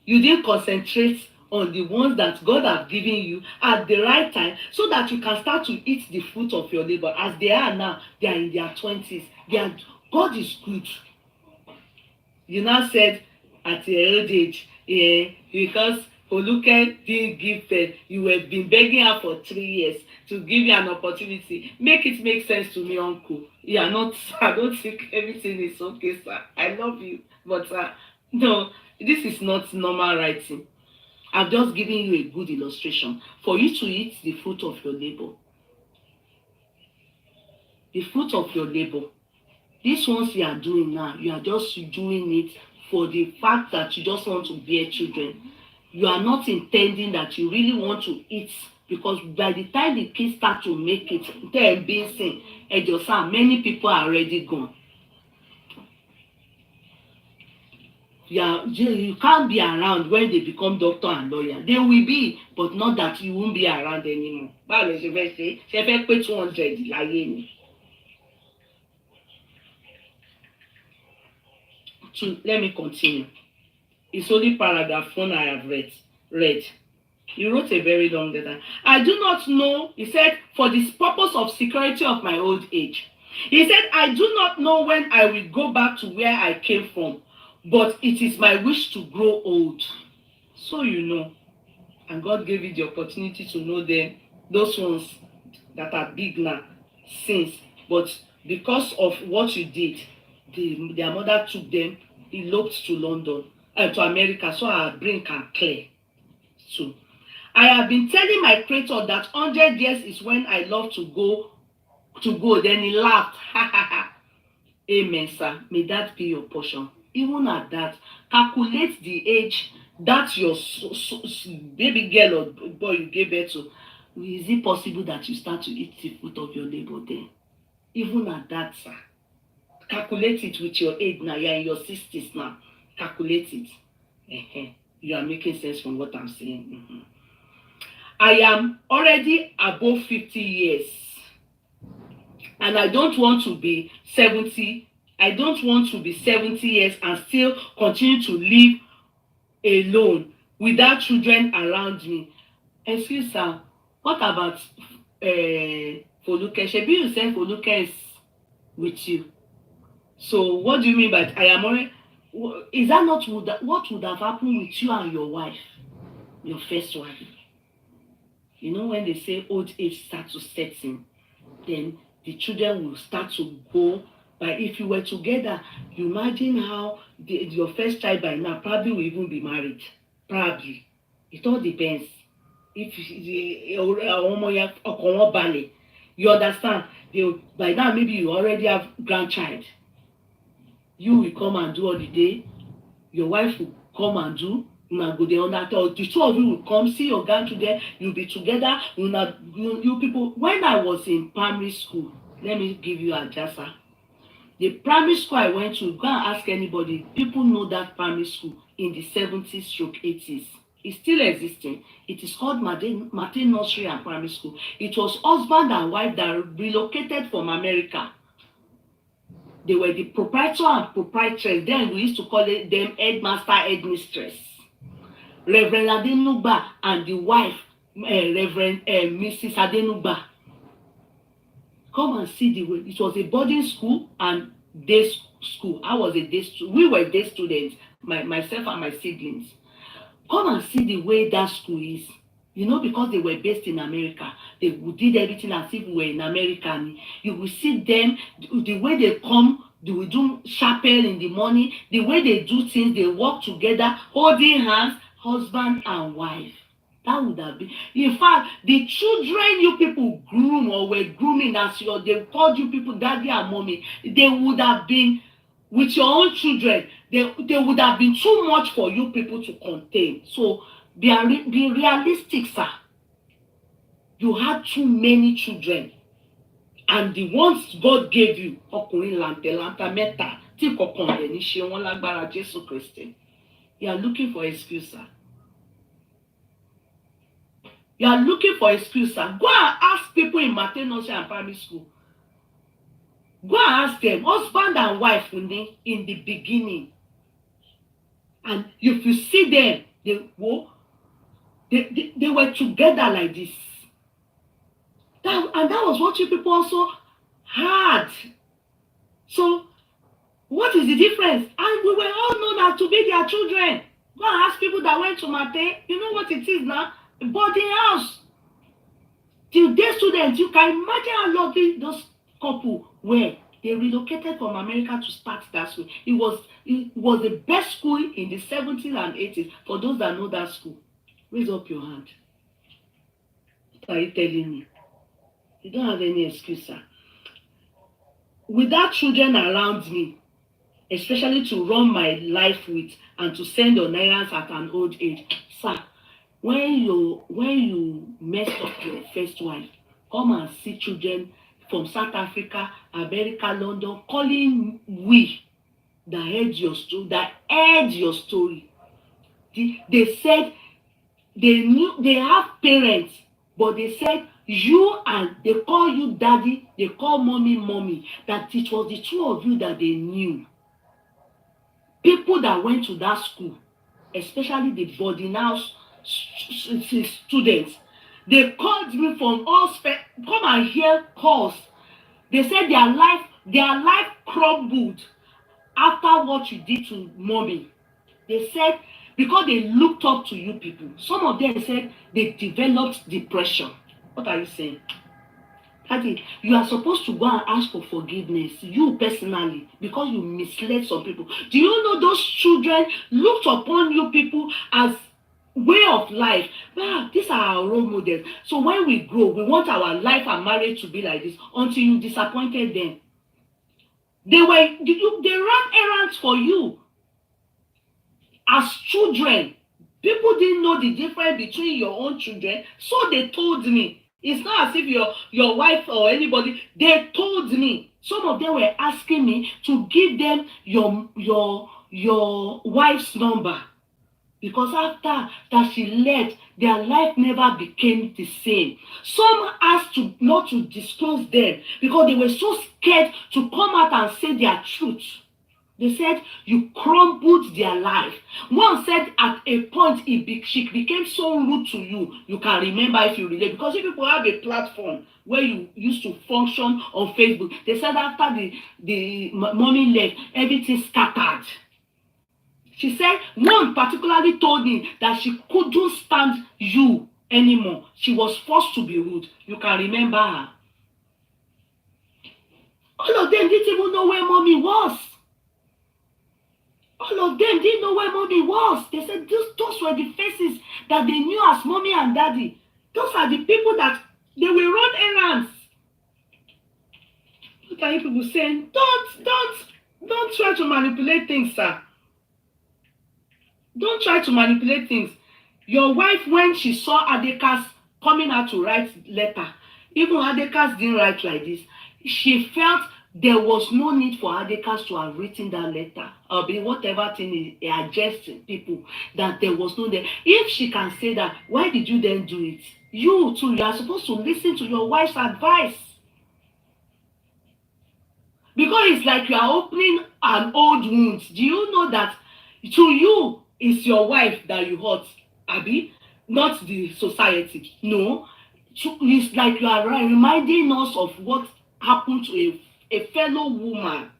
You didn't concentrate on the ones that God have given you at the right time so that you can start to eat the fruit of your labor. As they are now, they are in their 20s. God is good. You now said at your old age, because Foluke didn't give birth, you have been begging her for 3 years to give you an opportunity. Make it make sense to me, uncle. You are not, I don't think everything is okay, sir. I love you. But no, this is not normal writing. I've just given you a good illustration for you to eat the fruit of your labor. The fruit of your labor. These ones you are doing now, you are just doing it for the fact that you just want to bear children. You are not intending that you really want to eat, because by the time the kids start to make it, they're being seen. Many people are already gone. You can't be around when they become doctor and lawyer. They will be, but not that you won't be around anymore. Báwo ṣe fẹ́ ṣe? Ṣé fẹ́ pé 200 láyé ni? Let me continue. It's only paragraph 1 I have read. He wrote a very long letter. I do not know, he said, for the purpose of security of my old age. He said, I do not know when I will go back to where I came from, but it is my wish to grow old. So you know, and God gave you the opportunity to know them, those ones that are big now, since, but because of what you did, their mother took them, eloped to London, to America, so our brain can clear. So, I have been telling my creator that 100 years is when I love to go. Then he laughed. Amen, sir. May that be your portion. Even at that, calculate the age that your baby girl or boy you gave birth to. Is it possible that you start to eat the fruit of your labor then? Even at that, sir. Calculate it with your age now. You are in your 60s now. Calculate it. You are making sense from what I'm saying. I am already above 50 years. And I don't want to be 70. I don't want to be 70 years and still continue to live alone without children around me. Excuse sir, what about Foluke? Shebi you said Foluke is with you. So what do you mean by I am already? Is that not what would have happened with you and your wife, your first wife? You know, when they say old age starts to set in, then the children will start to go But if you were together, you imagine how your first child by now probably will even be married. Probably. It all depends. If you understand, by now maybe you already have grandchild. You will come and do holiday. Your wife will come and do. Una go dey under the two of you will come see your grandchildren. You'll be together. You people. When I was in primary school, let me give you a jasa. The primary school I went to, go and ask anybody. People know that primary school in the 70s/80s. It's still existing. It is called Martin Nursery and Primary School. It was husband and wife that relocated from America. They were the proprietor and proprietress. Then we used to call them headmaster, headmistress. Reverend Adenugba and the wife, Reverend Mrs. Adenugba. Come and see the way. It was a boarding school and day school. I was a day student. We were day students, myself and my siblings. Come and see the way that school is. You know, because they were based in America, they did everything as if we were in America. You will see them, the way they come, they will do chapel in the morning, the way they do things, they work together, holding hands, husband and wife. That would have been. In fact, the children you people groom or were grooming as they called you people daddy and mommy, they would have been with your own children. They would have been too much for you people to contain. So be realistic, sir. You had too many children. And the ones God gave you, you are looking for excuse, sir. You are looking for excuse, sir. Go and ask people in Martin Nursery and Primary School. Go and ask them, husband and wife in the beginning. And if you see them, they were together like this. And that was what you people also had. So, what is the difference? And we were all known as to be their children. Go and ask people that went to Mate. You know what it is now? Boarding house. Till day students, you can imagine how lovely those couple were. They relocated from America to start that school. It was the best school in the 70s and 80s. For those that know that school, raise up your hand. What are you telling me? You don't have any excuse, sir. Without children around me, especially to run my life with and to send on errands at an old age, sir, when you messed up your first wife, come and see children from South Africa, America, London, calling we that heard your story. They said they have parents, but they said they call you daddy, they call mommy, that it was the two of you that they knew. People that went to that school, especially the boarding house students, they called me from all come and hear calls. They said their life crumbled after what you did to mommy. They said because they looked up to you people. Some of them said they developed depression. What are you saying? Daddy, you are supposed to go and ask for forgiveness, you personally, because you misled some people. Do you know those children looked upon you people as way of life? Wow, these are our role models. So when we grow, we want our life and marriage to be like this until you disappointed them. They ran errands for you as children. People didn't know the difference between your own children, so they told me. It's not as if your wife or anybody, they told me. Some of them were asking me to give them your wife's number. Because after that she left, their life never became the same. Some asked not to disclose them because they were so scared to come out and say their truth. They said you crumbled their life. One said at a point she became so rude to you. You can remember if you relate. Because if people have a platform where you used to function on Facebook, they said after the mommy left, everything scattered. She said one particularly told me that she couldn't stand you anymore. She was forced to be rude. You can remember her. All of them didn't even know where mommy was. All of them didn't know where mommy was. They said those were the faces that they knew as mommy and daddy. Those are the people that they will run errands. Look at you people saying, don't try to manipulate things, sir. Don't try to manipulate things. Your wife, when she saw Adekas coming out to write letter, even Adekas didn't write like this. She felt there was no need for Adekas to have written that letter or be whatever thing he adjusting people, that there was no there. If she can say that, why did you then do it? You too, you are supposed to listen to your wife's advice. Because it's like you are opening an old wound. Do you know that to you, it's your wife that you hurt, Abby, not the society? No. It's like you are reminding us of what happened to a fellow woman.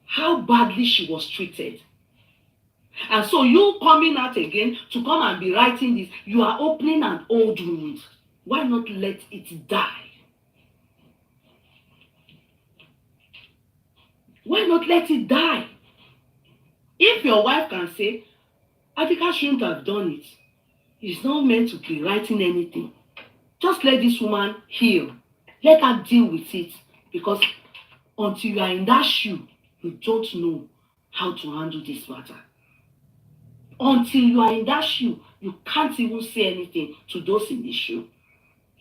How badly she was treated. And so you coming out again to come and be writing this, you are opening an old wound. Why not let it die? Why not let it die? If your wife can say, Atika shouldn't have done it, it's not meant to be writing anything. Just let this woman heal. Let her deal with it. Because until you are in that shoe, you don't know how to handle this matter. Until you are in that shoe, you can't even say anything to those in the shoe.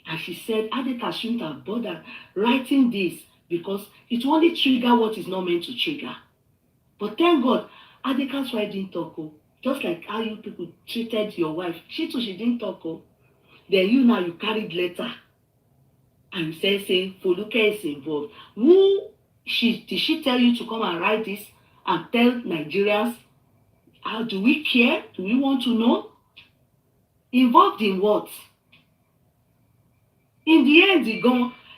And she said, Adeka shouldn't have bothered writing this because it only trigger what is not meant to trigger. But thank God, Adeka's wife didn't talk. Oh. Just like how you people treated your wife. She too, she didn't talk. Oh. Then you now, you carried letter. And you say Foluke is involved. Did she tell you to come and write this and tell Nigerians? How do we care? Do we want to know? Involved in what? In the end,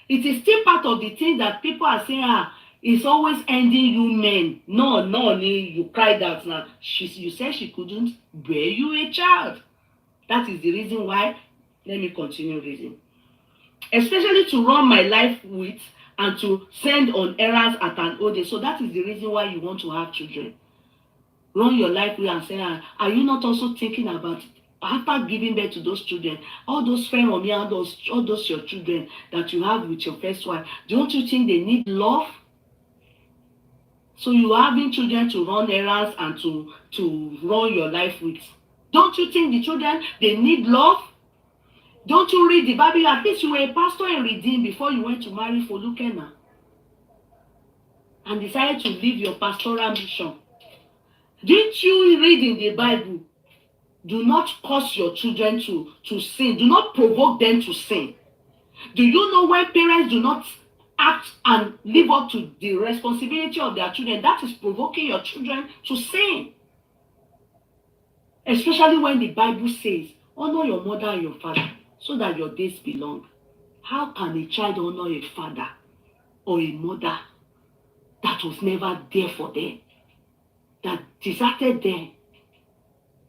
it is still part of the thing that people are saying, it's always ending you men. No, you cried out now. You said she couldn't bear you a child. That is the reason why. Let me continue reading. Especially to run my life with and to send on errands at an old age. So that is the reason why you want to have children. Run your life with and say, are you not also thinking about after giving birth to those children, all those friends of me, all those your children that you have with your first wife, don't you think they need love? So you are having children to run errands and to run your life with. Don't you think the children, they need love? Don't you read the Bible? At least you were a pastor in Redeem before you went to marry Foluke now. And decided to leave your pastoral mission. Didn't you read in the Bible? Do not cause your children to sin. Do not provoke them to sin. Do you know when parents do not act and live up to the responsibility of their children? That is provoking your children to sin. Especially when the Bible says, honor your mother and your father so that your days be long. How can a child honor a father or a mother that was never there for them, that deserted them,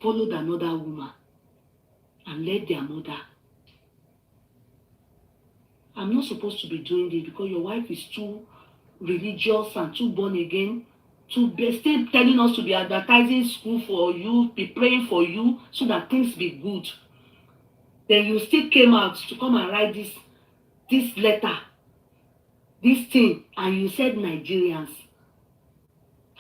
followed another woman, and led their mother? I'm not supposed to be doing this because your wife is too religious and too born again, to be still telling us to be advertising school for you, be praying for you so that things be good. Then you still came out to come and write this letter, this thing, and you said Nigerians.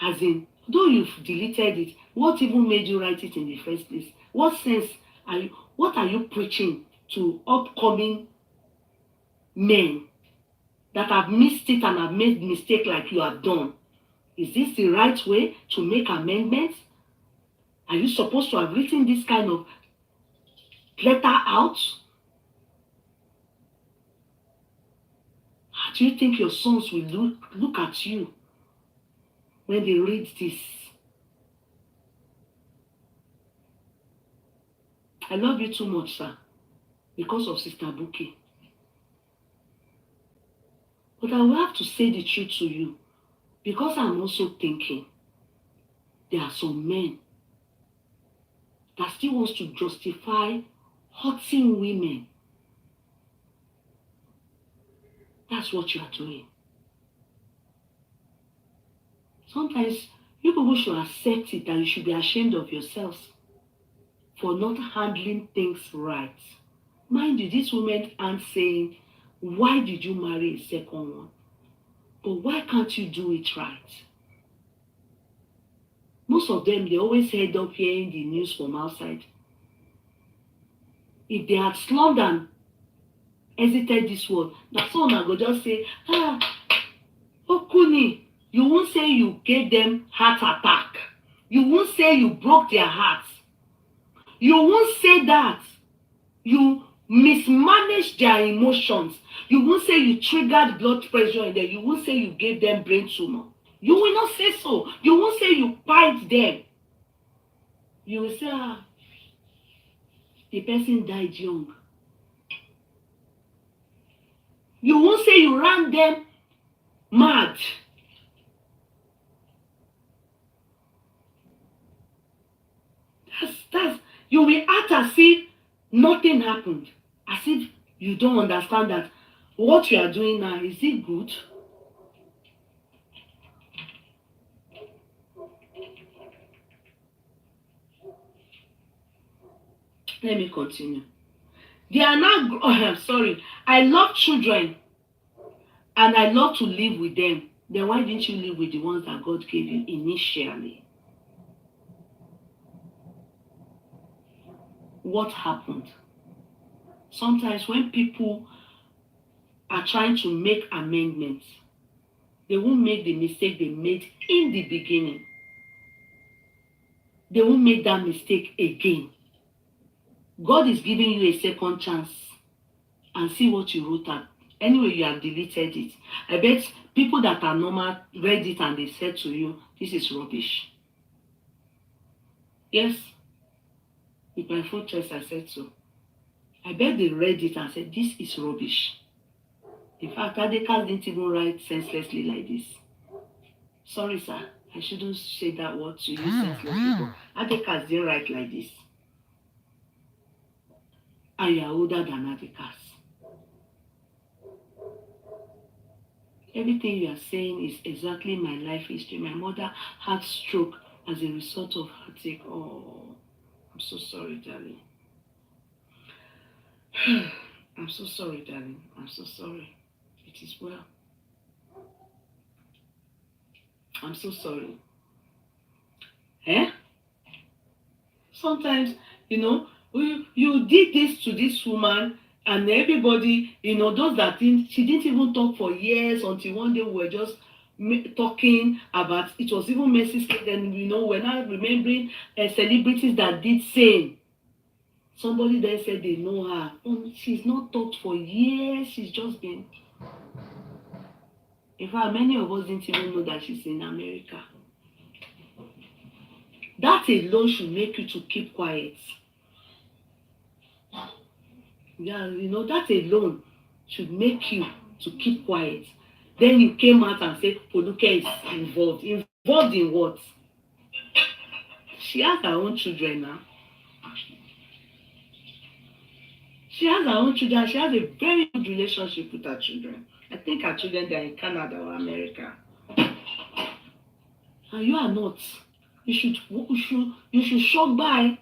As in, though you've deleted it, what even made you write it in the first place? What are you preaching to upcoming men that have missed it and have made mistake like you have done? Is this the right way to make amendments? Are you supposed to have written this kind of letter out? How do you think your sons will look at you when they read this? I love you too much, sir, because of Sister Buki. But I will have to say the truth to you, because I'm also thinking there are some men that still wants to justify hurting women That's what you are doing. Sometimes you people should accept it, and you should be ashamed of yourselves for not handling things right. Mind you, these women aren't saying, why did you marry a second one? But why can't you do it right? Most of them, they always head up hearing the news from outside. If they had slummed and hesitated this word, that's all I go just say, Okuni, you won't say you gave them heart attack. You won't say you broke their hearts. You won't say that you mismanaged their emotions. You won't say you triggered blood pressure in them. You won't say you gave them brain tumor. You will not say so. You won't say you pied them. You will say, the person died young. You won't say you ran them mad. That's you will act as if nothing happened. As if you don't understand that what you are doing now, is it good? Let me continue. They are now, sorry, I love children and I love to live with them. Then why didn't you live with the ones that God gave you initially? What happened? Sometimes when people are trying to make amendments, they won't make the mistake they made in the beginning. They won't make that mistake again. God is giving you a second chance, and see what you wrote up. Anyway, you have deleted it. I bet people that are normal read it and they said to you, this is rubbish. Yes, with my full choice, I said so. I bet they read it and said, this is rubbish. In fact, Adekas didn't even write senselessly like this. Sorry, sir. I shouldn't say that word to you senselessly, but Adekas didn't write like this. And you are older than Adekas. Everything you are saying is exactly my life history. My mother had stroke as a result of heartache. Oh, I'm so sorry, darling. I'm so sorry, darling. I'm so sorry. It is well. I'm so sorry. Sometimes, you did this to this woman, and everybody, those that think she didn't even talk for years until one day we were just talking about, it was even Mercy's case, and we're not remembering celebrities that did same. Somebody then said they know her. She's not talked for years. She's just been. In fact, many of us didn't even know that she's in America. That alone should make you to keep quiet. Yeah, that alone should make you to keep quiet. Then you came out and said Foluke is involved. Involved in what? She has her own children now. She has her own children. She has a very good relationship with her children. I think her children, they're in Canada or America. And you are not. You should shut by.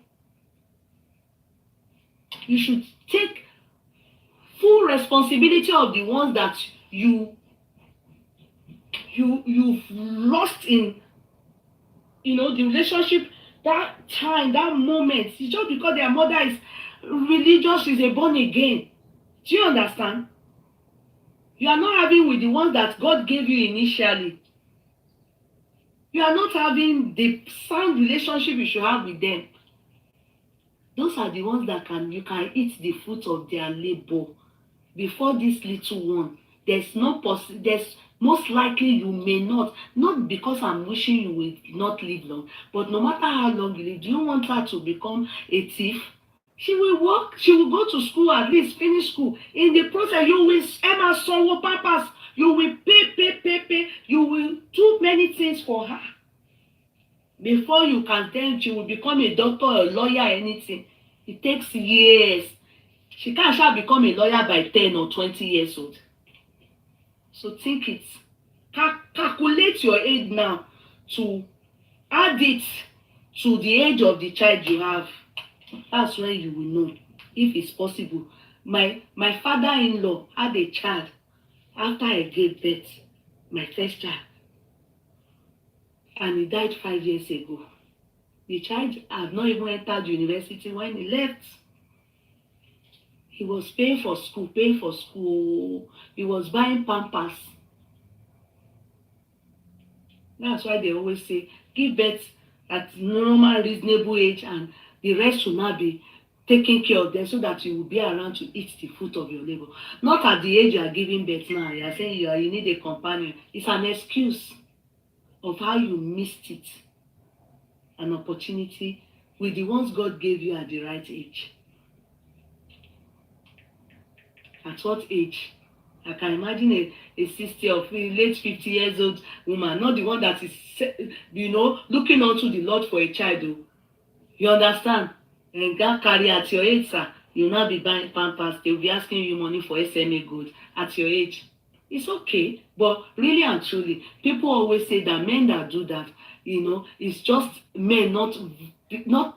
You should take full responsibility of the ones that you've lost in the relationship, that time, that moment. It's just because their mother is religious, she's a born again. Do you understand? You are not having with the ones that God gave you initially. You are not having the sound relationship you should have with them. Those are the ones that you can eat the fruit of their labor. Before this little one, there's most likely you may not because I'm wishing you will not live long, but no matter how long you live, do you want her to become a thief? She will work, she will go to school, at least finish school. In the process, you will Emma Sonwo Papas, you will pay, you will do many things for her. Before you can tell she will become a doctor, a lawyer, anything. It takes years. She can't become a lawyer by 10 or 20 years old. So think it. Calculate your age now to add it to the age of the child you have. That's when you will know if it's possible. My father-in-law had a child after I gave birth, my first child, and he died 5 years ago. The child had not even entered university when he left. He was paying for school. He was buying Pampers. That's why they always say, give birth at normal, reasonable age, and the rest should not be taking care of them so that you will be around to eat the fruit of your labor. Not at the age you are giving birth now. You are saying you need a companion. It's an excuse of how you missed it. An opportunity with the ones God gave you at the right age. At what age? I can imagine a 60 or late 50 years old woman, not the one that is, looking unto the Lord for a child. You understand? And God carry at your age, sir. You'll not be buying Pampers. They'll be asking you money for SMA goods at your age. It's okay. But really and truly, people always say that men that do that, it's just men not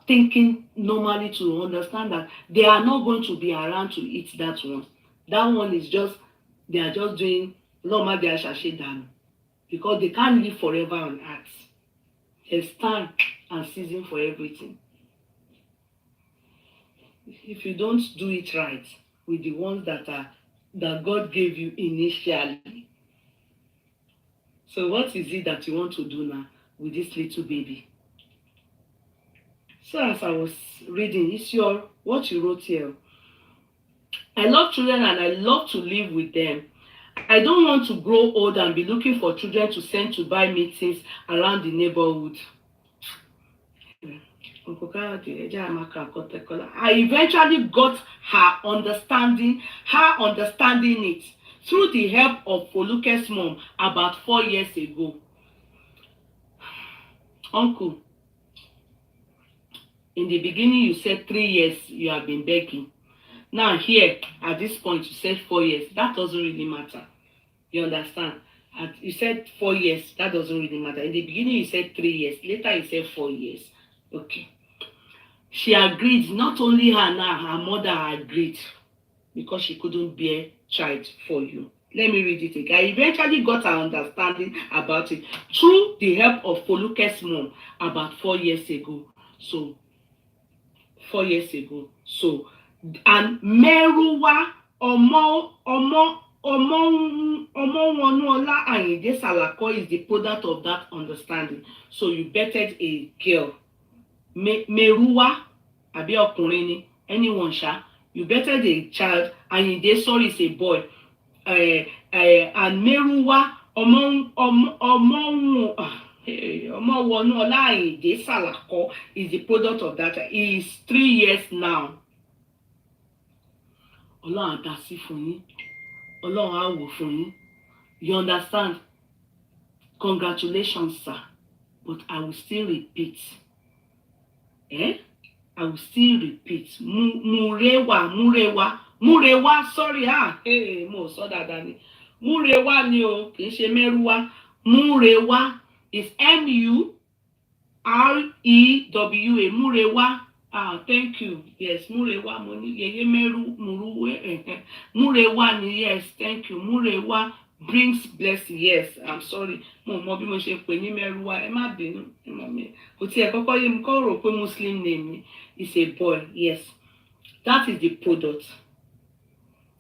thinking normally to understand that they are not going to be around to eat that one. That one is just, they are just doing Loma de Ashashedan because they can't live forever on earth. There's time and season for everything. If you don't do it right with the ones that God gave you initially. So what is it that you want to do now with this little baby? So as I was reading, it's what you wrote here. I love children and I love to live with them. I don't want to grow old and be looking for children to send to buy me things around the neighborhood. I eventually got her understanding it through the help of Foluke's mom about 4 years ago. Uncle, in the beginning you said 3 years you have been begging. Now here, at this point, you said 4 years. That doesn't really matter. You understand? And you said 4 years. That doesn't really matter. In the beginning, you said 3 years. Later, you said 4 years. Okay. She agreed. Not only her now, her mother agreed. Because she couldn't bear child for you. Let me read it again. I eventually got her understanding about it through the help of Foluke's mom about 4 years ago. So, 4 years ago. So, and Meruwa Omowonuola Ayinde Salako is the product of that understanding. So you betted a girl. Meruwa Abi Okunrin ni, anyone sha. You betted a child. Ayinde, sorry, is a boy. And Meruwa Omowonuola Ayinde Salako is the product of that. He is 3 years now. Ọlọ́run á dá sí fún yín. Ọlọ́run á wò fún yín. You understand? Congratulations, sir. But I will still repeat. I will still repeat. Murewa, sorry, mo sọ dáadáa ni. Murewa ni o, kì í ṣe Mẹ́rúwá. Murewa is Murewa. Murewa. Thank you. Yes, Murewa Moni Yeye Meru Muruwe. Murewa ni, yes, thank you. Murewa brings blessing. Yes, I'm sorry. Mo bí mo ṣe pè ní Meruwa. Ẹ má bínú. Kò tiẹ̀ kọ́kọ́ yé mi kọ́ rò pé Muslim name is a boy. Yes. That is the product.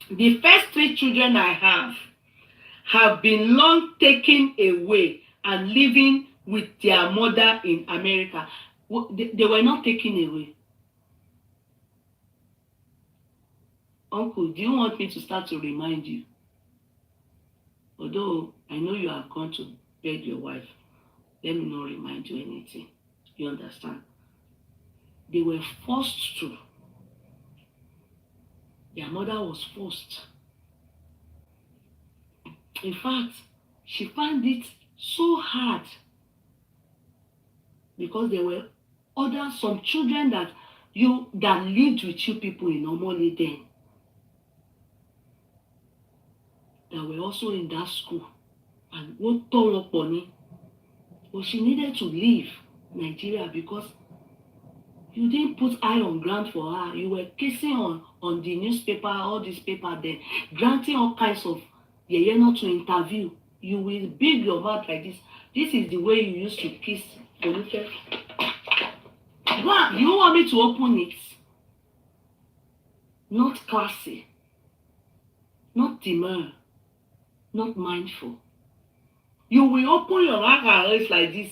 The first 3 children I have been long taken away and living with their mother in America. They were not taken away. Uncle, do you want me to start to remind you? Although I know you have gone to beg your wife, let me not remind you anything. You understand? They were forced to. Their mother was forced. In fact, she found it so hard because there were some children that lived with you people in Omole then. that were also in that school. And what tore up on it. But she needed to leave Nigeria because you didn't put eye on ground for her. You were kissing on the newspaper, all this paper then, granting all kinds of not to interview. You will big your mouth like this. This is the way you used to kiss Foluke. You want me to open it? Not classy, not demure, not mindful. You will open your mouth like this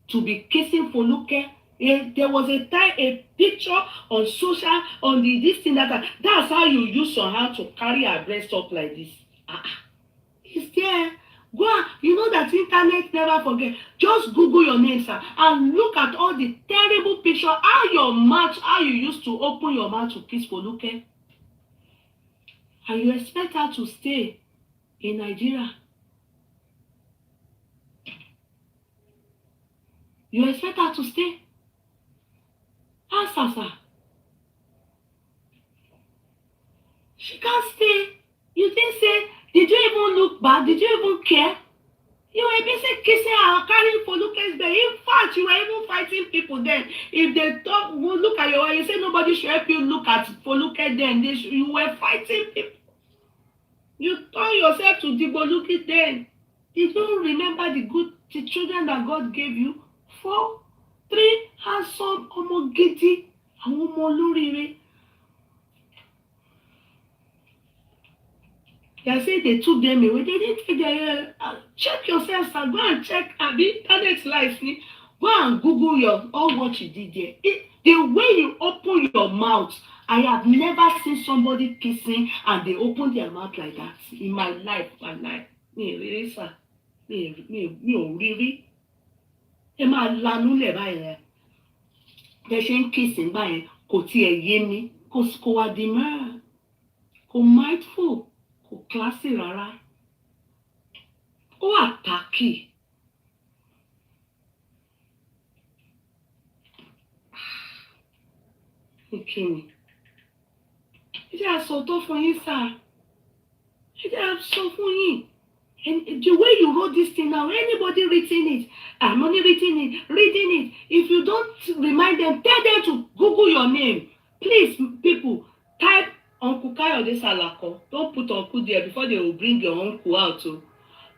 to be kissing Foluke. There was a time, a picture on social, on this thing that's how you use your hand to carry her breast up like this. It's there. Go on. You know that internet never forget. Just Google your name, sir, and look at all the terrible picture. How you used to open your mouth to kiss Foluke. And you expect her to stay in Nigeria. You expect her to stay? Answer, sir. She can't stay. You didn't say, did you even look back? Did you even care? You were busy kissing her, carrying Foluke's bed. In fact, you were even fighting people then. If they talk, look at your eye, you say nobody should help you look at Foluke then. You were fighting people. You turn yourself to Digoluki then. Did you remember the children that God gave you? 4, 3 handsome ọmọ gidi, àwọn ọmọ olóríire. They say they took them away. They didn't take their check yourself, sir. Go and check internet life. Go and Google all what you did there. The way you open your mouth, I have never seen somebody kissing and they open their mouth like that in my life. Me really, sir. Me really. Ẹ máa lanú lẹ̀ báyẹn. Bẹ́ ṣe ń kissing báyẹn kò tiẹ̀ yé mi. Kò wá di mẹ́rin. Kò mindful. Kò classy rárá. Ó wà tacky. Kíni? Ẹ jẹ́ àsọ tó fún yín sá. Ẹ jẹ́ àsọ fún yín. And the way you wrote this thing now, anybody reading it, I'm only reading it. If you don't remind them, tell them to Google your name. Please, people, type Uncle Kayode Salako. Don't put Uncle there before they will bring your uncle out. So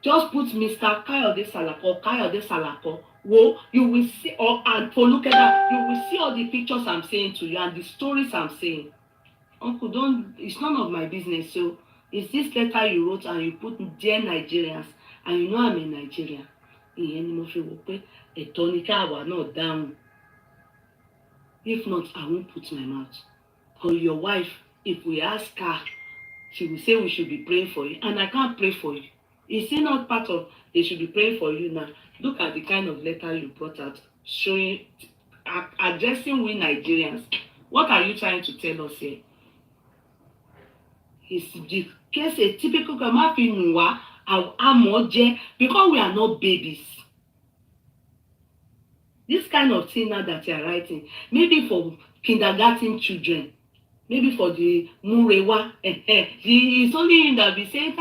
just put Mr. Kayode Salako, Kayode Salako. Well, you will see, and for look at that, you will see all the pictures I'm saying to you and the stories I'm saying. Uncle, it's none of my business. So it's this letter you wrote and you put dear Nigerians, and you know I'm a Nigerian. Ìyẹn ni mo fi wò pé ẹ̀tọ́ ni káwa náà dáhùn. If not, I won't put my mouth. Or your wife, if we ask her, she will say we should be praying for you. And I can't pray for you. Is it not part of they should be praying for you now? Look at the kind of letter you brought out, showing, addressing we Nigerians. What are you trying to tell us here? It's the case a typical Kamafinwa Amoje because we are not babies. This kind of thing now that you are writing, maybe for kindergarten children, maybe for the Murewa, it's only in that we say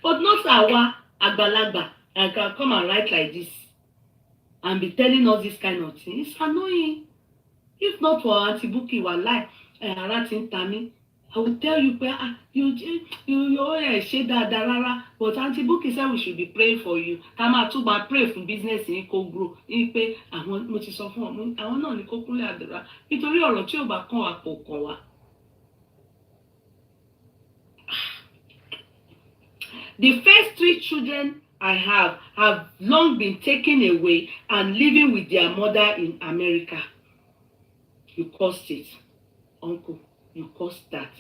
but not our Agbalagba and can come and write like this and be telling us this kind of thing. It's annoying. If not for Auntie Buki Walai and Tami, I will tell you, you share that, but Auntie Buki said we should be praying for you. Kama too bad pray for business in grow. Ipe àwọn mo ti sọ fún àwọn náà ní kó kúnlẹ̀ àdúrà nítorí ọ̀rọ̀ tí ò bá kàn wá kò kàn wá. The first 3 children I have long been taken away and living with their mother in America. You caused it, uncle. You caused that.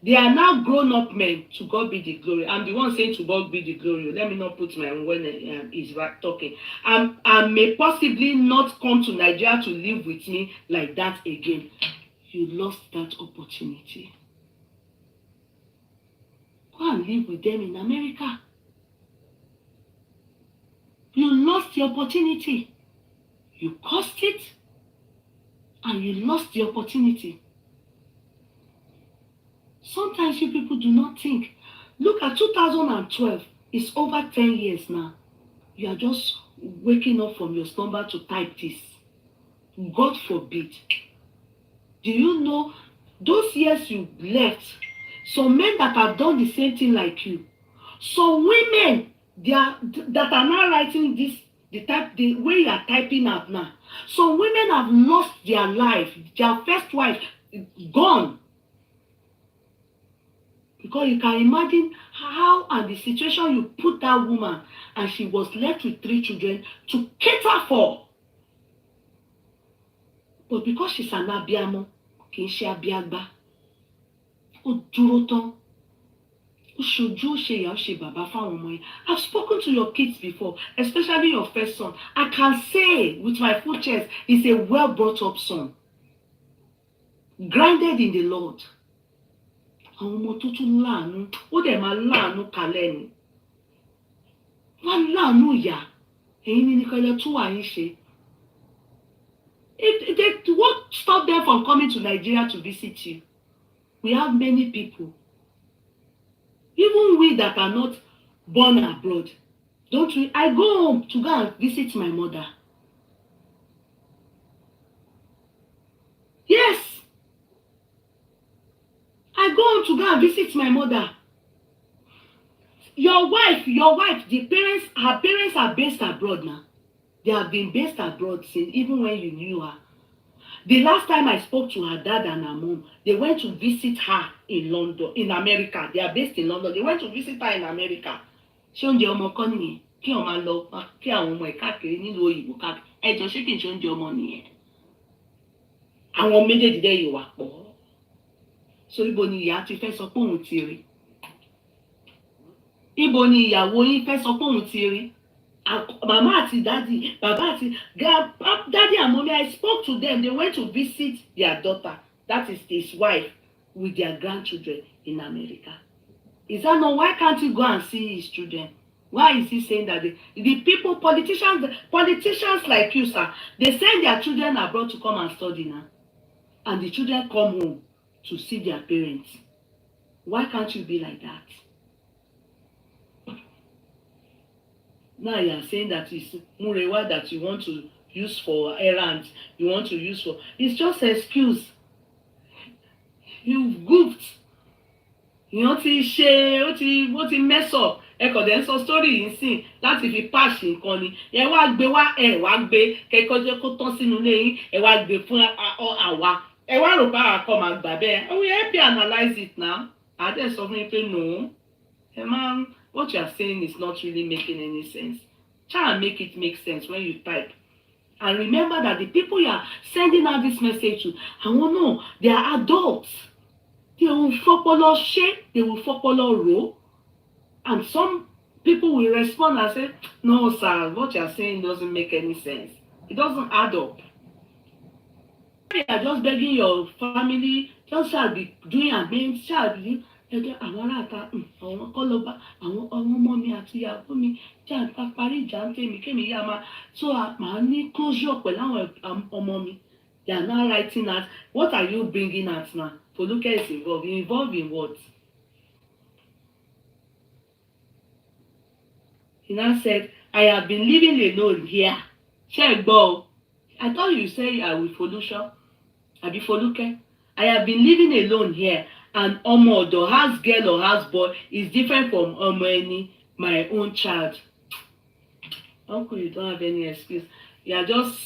They are now grown-up men. To God be the glory. I'm the one saying to God be the glory. Let me not put my own when he's talking. I may possibly not come to Nigeria to live with me like that again. You lost that opportunity. Go and live with them in America. You lost the opportunity. You caused it. And you lost the opportunity. Sometimes you people do not think. Look at 2012. It's over 10 years now. You are just waking up from your slumber to type this. God forbid. Do you know those years you left, some men that have done the same thing like you, some women that are now writing this, the way you are typing out now, some women have lost their life, their first wife gone. Because you can imagine how and the situation you put that woman, and she was left with 3 children to cater for. But because she's an abiamo, kì í ṣe abiagba, ó dúró tán, ó ṣojú, ó ṣe ìyá, ó ṣe bàbá fáwọn ọmọ yẹn. I've spoken to your kids before, especially your first son. I can say with my full chest, he's a well brought up son, grounded in the Lord. Àwọn ọmọ tó tún láàánú, ó dẹ̀ máa láàánú kalẹ̀ ni. Wọ́n láàánú ìyá, ẹ̀yin ní nìkan ilẹ̀ tó wà yín ṣe. What stopped them from coming to Nigeria to visit you? We have many people. Even we that are not born abroad. Don't we? I go home to go and visit my mother. Yes. I go home to go and visit my mother. Your wife, her parents are based abroad now. They have been based abroad since even when you knew her. The last time I spoke to her dad and her mom, they went to visit her in London, in America. They are based in London. They went to visit her in America. Ṣé oúnjẹ ọmọ kan nìyẹn? Kí wọ́n máa lọ kí àwọn ọmọ ẹ̀ káàkiri nílùú òyìnbó káàkiri. Ẹjọ́ ṣé kì í ṣe oúnjẹ ọmọ nìyẹn? Àwọn méjèèjì dẹ́ yìí wà pọ̀. So ibo ni ìyá ti fẹ́ sọ pé òun ti rí? Ibo ni ìyàwó yín fẹ́ sọ pé òun ti rí? Mama àti daddy, baba àti daddy and mommy, I spoke to them. They went to visit their daughter, that is his wife, with their grandchildren in America. Is that not, why can't he go and see his children? Why is he saying that the people, politicians like you, sir, they send their children abroad to come and study now, and the children come home to see their parents? Why can't you be like that? Now you are saying that it's Murewa that you want to use for errands, you want to use for... It's just an excuse. You've goofed. You ti mess up. Ẹ̀kọ́ dẹ̀ ń sọ story yìí sìn láti fi patch nǹkan ni. Ẹ wá gbé wá, ẹ wá gbé kẹ́kọ̀ọ́ jẹ́ kó tán sínú ilé yín. Ẹ wá gbé fún àwa. Ẹ wá rò pé àwa kọ́ máa gbà bẹ́ẹ̀. We help you analyze it now. Àdé sọ fún mi pé no. Ẹ máa... What you are saying is not really making any sense. Try and make it make sense when you type. And remember that the people you are sending out this message to, I won't know, they are adults. They will follow shape, they will follow row. And some people will respond and say, no, sir, what you are saying doesn't make any sense. It doesn't add up. You are just begging your family, just shall be doing and being, shall be ẹgbẹ́ àwọn aráàta àwọn kọ́ lọ bá àwọn ọmọ mi àti ìyàwó mi tí à ń ta parí ìjà ń tèmi kémi yá máa so màá ní closure pẹ̀lú àwọn ọmọ mi. They are now writing out, what are you bringing out now? Foluke is involved. Involved in what? He now said, I have been living alone here. Ṣé ẹ gbọ́ o? I thought you say I will Foluke. Àbí Foluke? I have been living alone here. And ọmọ ọ̀dọ̀, house girl or house boy, is different from ọmọ ẹni, my own child. Uncle, you don't have any excuse. You are just,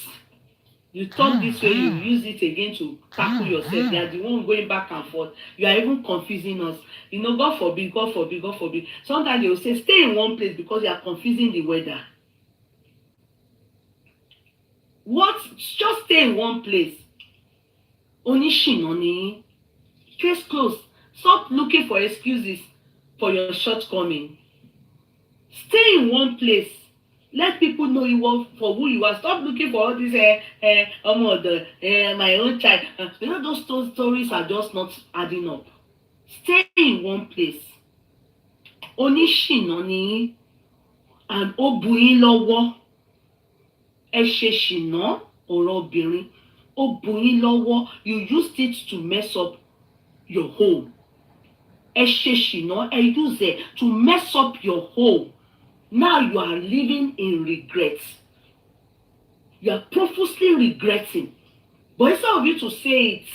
you talk this way, you use it again to tackle yourself. You are the one going back and forth. You are even confusing us. You know, God forbid, God forbid, God forbid. Sometimes they will say, stay in one place because you are confusing the weather. What? Just stay in one place. Oníṣìnà ni. Case closed. Stop looking for excuses for your shortcoming. Stay in one place. Let people know you are for who you are. Stop looking for all these my own child. You know, those stories are just not adding up. Stay in one place. Oníṣìnà ni and ó bù yín lọ́wọ́. Ẹ ṣe ṣìnà ọ̀rọ̀ obìnrin. Ó bù yín lọ́wọ́. You used it to mess up your home. use it to mess up your home. Now you are living in regret. You are profusely regretting. But instead of you to say it,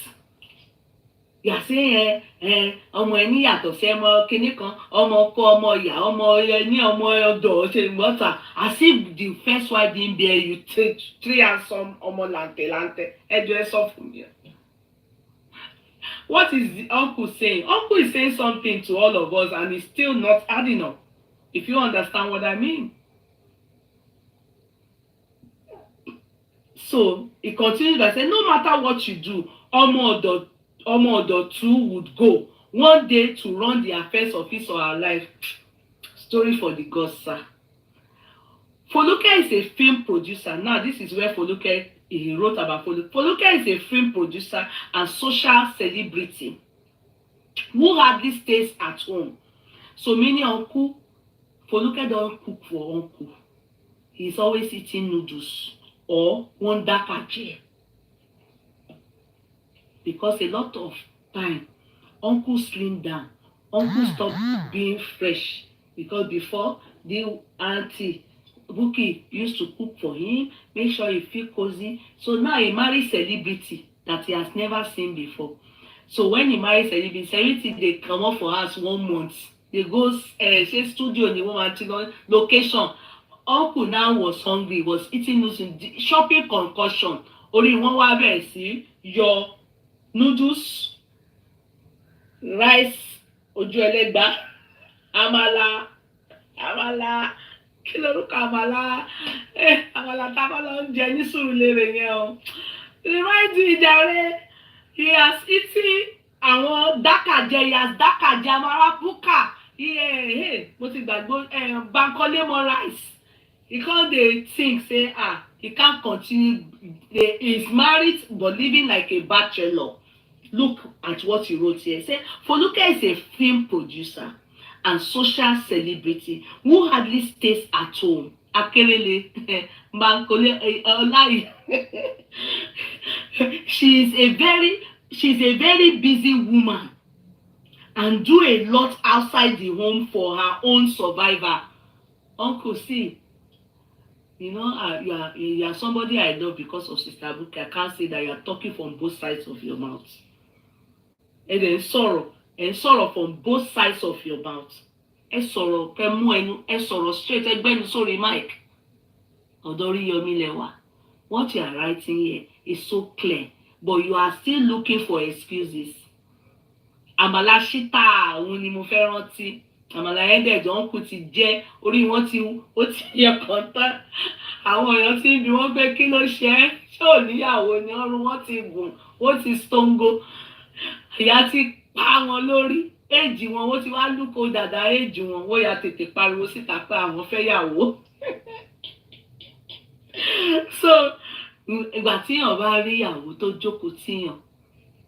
you are saying, ọmọ ẹni yàtọ̀ sí ọmọ kìíní kan, ọmọ ọkọ, ọmọ ìyá, ọmọ ẹni, ọmọ ọ̀dọ̀, ṣe water. As if the first wife didn't bear you three handsome ọmọ lante. Ẹjọ́ ẹ sọ fún mi. What is the uncle saying? Uncle is saying something to all of us and it's still not adding up. If you understand what I mean. So he continues by saying, no matter what you do, Omo Odo too would go one day to run the affairs of his or her life. Story for the gods, sir. Foluke is a film producer. Now this is where Foluke, he wrote about Foluke. Foluke is a film producer and social celebrity who hardly stays at home. So many uncle, Foluke don't cook for uncle. He's always eating noodles or one dakaje. Because a lot of time, uncle slim down. Uncle stop being fresh. Because before, the auntie Buki used to cook for him, make sure he feel cozy. So now he marries celebrity that he has never seen before. So when he marries celebrity, they come up for us 1 month. They go say studio in the woman location. Uncle now was hungry, was eating noodles, shopping concussion. Only one wa bẹ̀rẹ̀ sí your noodles, rice, ojú ẹlẹ́gbà, amala, kí lorúkọ amala, amala tá a bá lọ ń jẹ ní Sùúrùlérè yẹn o. Remind me jàre, he has eaten àwọn dákàjẹ, he has dákàjẹ amara búkà, mo ti gbàgbọ́ Bankole mo rice. He can't dey think say he can't continue. He's married but living like a bachelor. Look at what he wrote here. Say Foluke is a film producer and social celebrity who hardly stays at home. Akerele, Bankole, Olai. She's a very busy woman and do a lot outside the home for her own survival. Uncle, see. You know, you are somebody I love because of Sister Buki. I can't say that you are talking from both sides of your mouth. And then sorrow from both sides of your mouth. Sorrow, straight, sorry, Mike. Odori Yomilewa. What you are writing here is so clear, but you are still looking for excuses. Àmàlà ṣítà òun ni mo fẹ́ rántí. Àmàlà ẹ̀dẹ̀jọ́ ń kú ti jẹ́ orí wọn ó ti yẹ kàn tán. Àwọn èèyàn tí bí wọ́n pé kí ló ṣe é ṣé ò níyàwó ni ọrùn wọn ti gùn ó ti stongo. Ìyá ti pa wọn lórí èjì wọn ó ti wá lúkọ dàda èjì wọn ó ya tètè pariwo síta pé àwọn fẹ́ yàwó. So ìgbà tíyàn bá rí ìyàwó tó jókòó tíyàn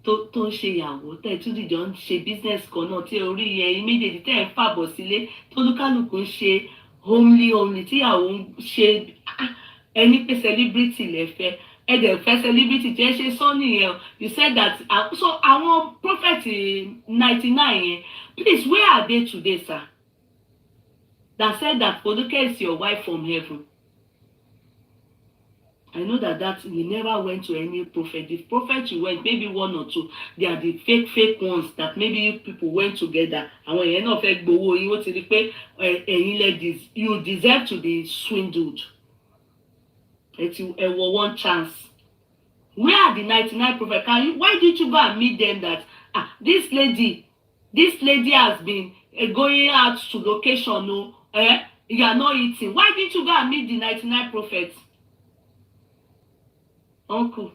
tó ń ṣe ìyàwó tẹ́ tún dìjọ ń ṣe business kan náà tí orí ẹ̀yin méjèèjì tẹ́ ẹ̀ ń fàbọ̀ sílé tó lúkálùkù ń ṣe homely tíyàwó ń ṣe ẹni pé celebrity lẹ́fẹ̀ẹ́ ẹ̀dẹ̀ fẹ́ celebrity tí ẹ ṣe sọ nìyẹn. You said that so àwọn prophet 99 yẹn, please where are they today, sir? That said that Foluke is your wife from heaven. I know that we never went to any prophet. The prophet you went, maybe one or two. They are the fake ones that maybe people went together. And when you're not fake, you to pay ladies, you deserve to be swindled. It's one chance. Where are the 99 prophets? Why did you go and meet them? That this lady has been going out to location. No, you are not eating. Why didn't you go and meet the 99 prophets? Uncle,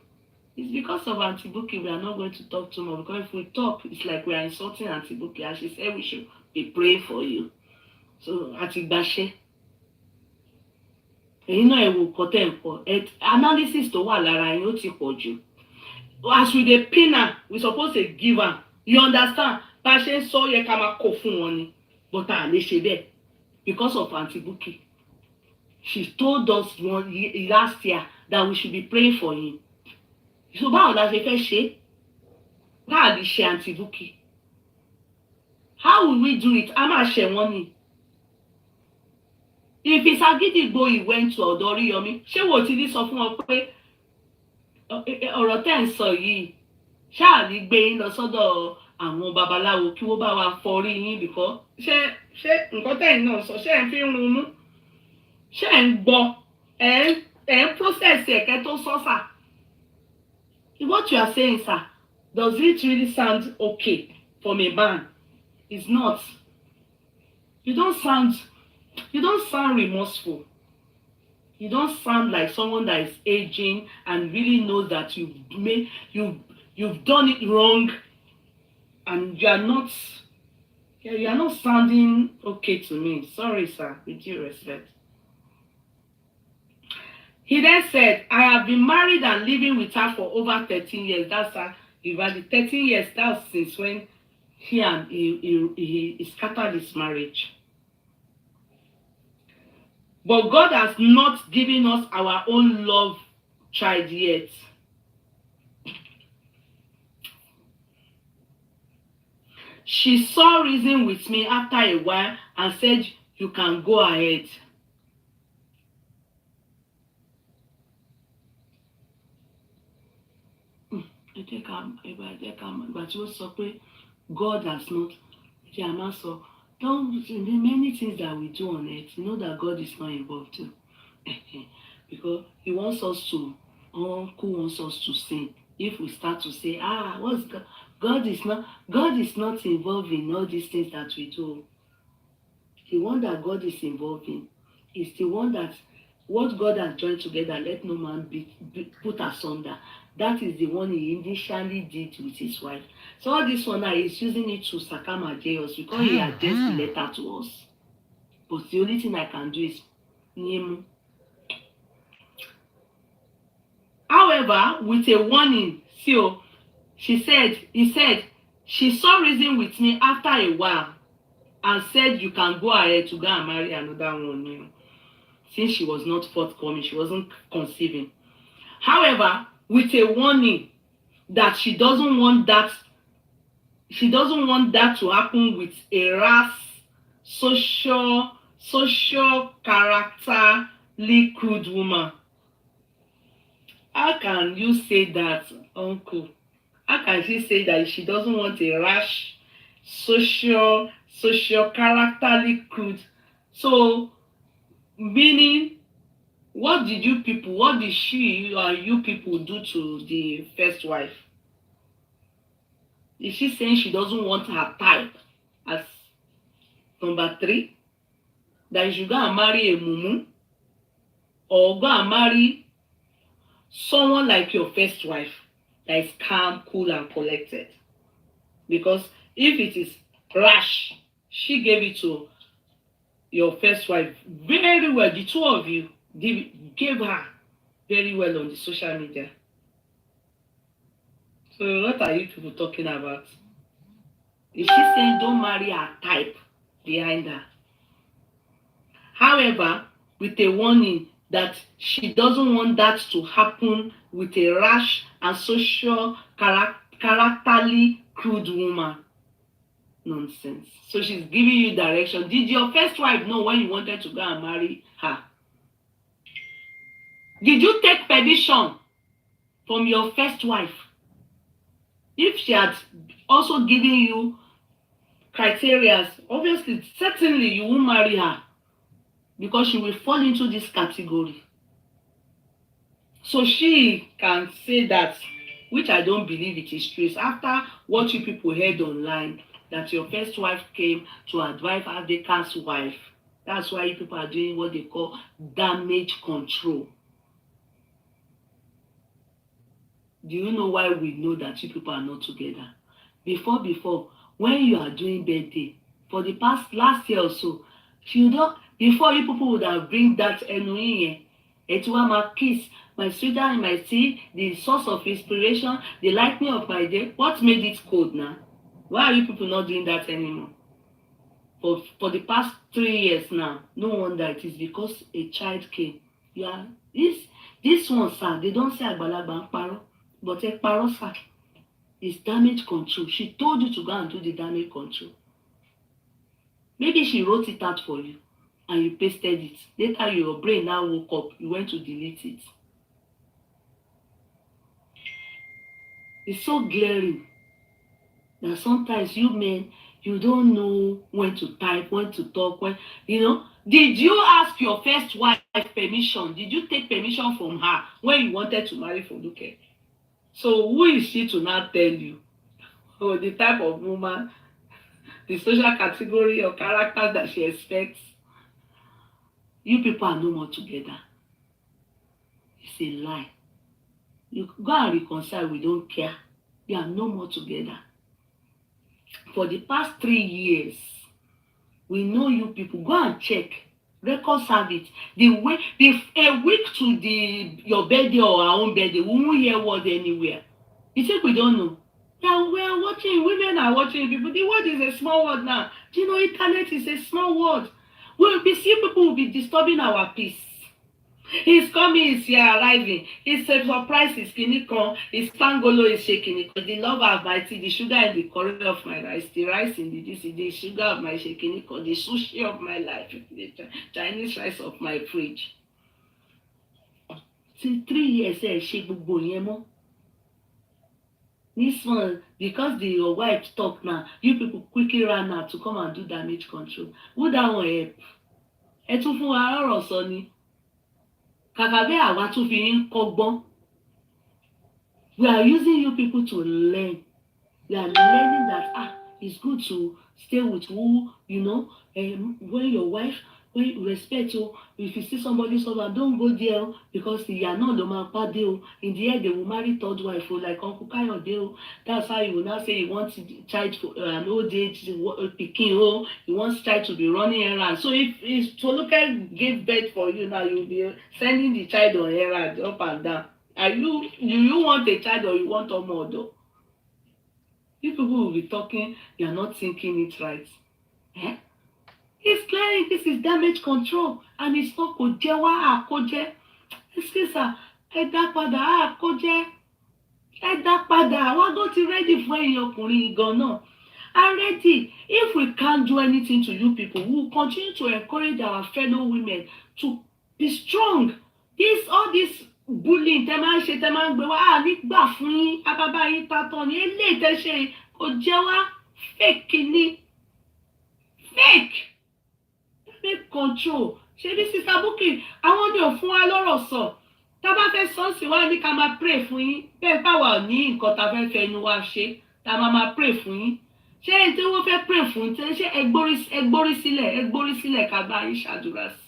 it's because of Auntie Buki we are not going to talk too much, because if we talk, it's like we are insulting Auntie Buki, and she said we should be praying for you. So, Auntie Bashe, you know, analysis to what Lara you ti pọ̀jù. As we dey pin her, we suppose to give her. You understand? Bashe so ye kama kó fún wọn ni, but lè ṣe bẹ́ẹ̀ because of Auntie Buki. She told us last year that we should be praying for him. So báwo la ṣe fẹ́ ṣe? Báwo lè ṣe Auntie Buki? How how will we do it? I'm a share money. If it's Agidigbo he went to ọ̀dọ̀ Oríyọmí, ṣé wò ti ní sọ fún wọn pé ọ̀rọ̀ tẹ́ ń sọ yìí ṣáà ní gbé yín lọ sọ́dọ̀ àwọn babaláwo kí wọ́n bá wa fọrí yín bìkọ́ ṣé nǹkan tẹ́ ń náà sọ ṣé ẹ̀ ń fi ń runú ṣé ẹ̀ ń gbọ́ ẹ̀ ń process ẹ̀kẹ́ tó sọ́sà. What you are saying, sir, does it really sound okay from a man? It's not. You don't sound remorseful. You don't sound like someone that is aging and really knows that you've done it wrong, and you are not sounding okay to me. Sorry, sir, with due respect. He then said, I have been married and living with her for over 13 years. That's her. About the 13 years, that's since when he scattered his marriage. But God has not given us our own love child yet. She saw reason with me after a while and said, you can go ahead. But you also say God has not. So the many things that we do on earth, you know that God is not involved too. Because He wants us to, Uncle wants us to sin. If we start to say, what's God? God is not involved in all these things that we do. The one that God is involved in is the one that what God has joined together, let no man be put asunder. That is the one He initially did with His wife. So all this one now is using it to sakamage us because He addressed the letter to us. But the only thing I can do is name. However, with a warning, he said, she saw reason with me after a while and said, you can go ahead to go and marry another one. Since she was not forthcoming, she wasn't conceiving. However, with a warning that she doesn't want that to happen with a rash, social characterly crude woman. How can you say that, Uncle? How can she say that she doesn't want a rash, social characterly crude? So, meaning, what did she or you people do to the first wife? Is she saying she doesn't want her type as number 3? That you should go and marry a mumu? Or go and marry someone like your first wife that is calm, cool, and collected? Because if it is rash, she gave it to your first wife very well. The two of you gave her very well on the social media. So what are you people talking about? Is she saying don't marry her type behind her? However, with a warning that she doesn't want that to happen with a rash and social characterly crude woman. Nonsense. So she's giving you direction. Did your first wife know when you wanted to go and marry her? Did you take permission from your first wife? If she had also given you criteria, obviously, certainly you won't marry her because she will fall into this category. So she can say that, which I don't believe it is true. After what you people heard online, that your first wife came to advise Adeka's wife. That's why you people are doing what they call damage control. Do you know why we know that you people are not together? Before, when you are doing birthday, for the last year or so, before you people would have bring that annoying, my kiss, my sweetheart, my tea, the source of inspiration, the lightning of my day. What made it cold now? Why are you people not doing that anymore? For the past 3 years now, no wonder it is because a child came. Yeah, this one, sir, they don't say Agbalagba Paro, but a Paro, sir, is damage control. She told you to go and do the damage control. Maybe she wrote it out for you and you pasted it. Later your brain now woke up, you went to delete it. It's so glaring that sometimes you men, you don't know when to type, when to talk, when, Did you ask your first wife permission? Did you take permission from her when you wanted to marry Foluke? So who is she to now tell you the type of woman, the social category or character that she expects? You people are no more together. It's a lie. You go and reconcile, we don't care. They are no more together. For the past 3 years, we know you people. Go and check. Record service. A week to your birthday or our own birthday, we won't hear word anywhere. You think we don't know? Yeah, we are watching. Women are watching people. The word is a small word now. Do you know internet is a small word? People will be disturbing our peace. He's coming, he's here, arriving. His surprise is kinikon. His pangolo is shaking. The love of my tea, the sugar in the curry of my rice, the rice in the sugar of my shaking, the sushi of my life, the Chinese rice of my fridge. Since 3 years, she gbogbo yẹn mọ́. This one, because your wife talk now, you people quickly ran out to come and do damage control. Who that one help? Ẹ tún fún wa ọ̀rọ̀ sọ ni. Kàkà bẹ́ẹ̀ àwa tún fi ń kọ́gbọ́n. We are using you people to learn. We are learning that it's good to stay with who, when your wife, when you respect you, if you see somebody, don't go there because you are not the man part deal. In the end, they will marry third wife like Uncle Kayode. That's how you will now say he wants a child for an old age, pikin. He wants child to be running errands. So if Foluke give birth for you now, you'll be sending the child on errands up and down. Do you want a child or you want a model? You people will be talking, you are not thinking it right. It's clear this is damage control and it's not kojewa koje. Excuse me, eda pada koje. Eda pada. Why don't you ready for your ọkùnrin gan-an? I'm ready. If we can't do anything to you people, we will continue to encourage our fellow women to be strong. All this bullying, tẹ́ máa ń ṣe, tẹ́ máa ń gbé wá, nígbà fún yín, abábá yín tatọ́ ni, eléyìí tẹ́ ṣe kò jẹ́ wá, fake ni. Fake. Make control. Ṣé bí Sister Bukky, àwọn ni ò fún wa lọ́rọ̀ sọ. Tá bá fẹ́ sọ sí wa ní ká máa pray fún yín. Bẹ́ẹ̀ báwa ní nǹkan tá fẹ́ fẹnu wa ṣe, tá máa pray fún yín. Ṣé ẹni tí wọ́n fẹ́ pray fún yín, ṣé ẹgbórí sílẹ̀ ká bá yín ṣàdúrà sí.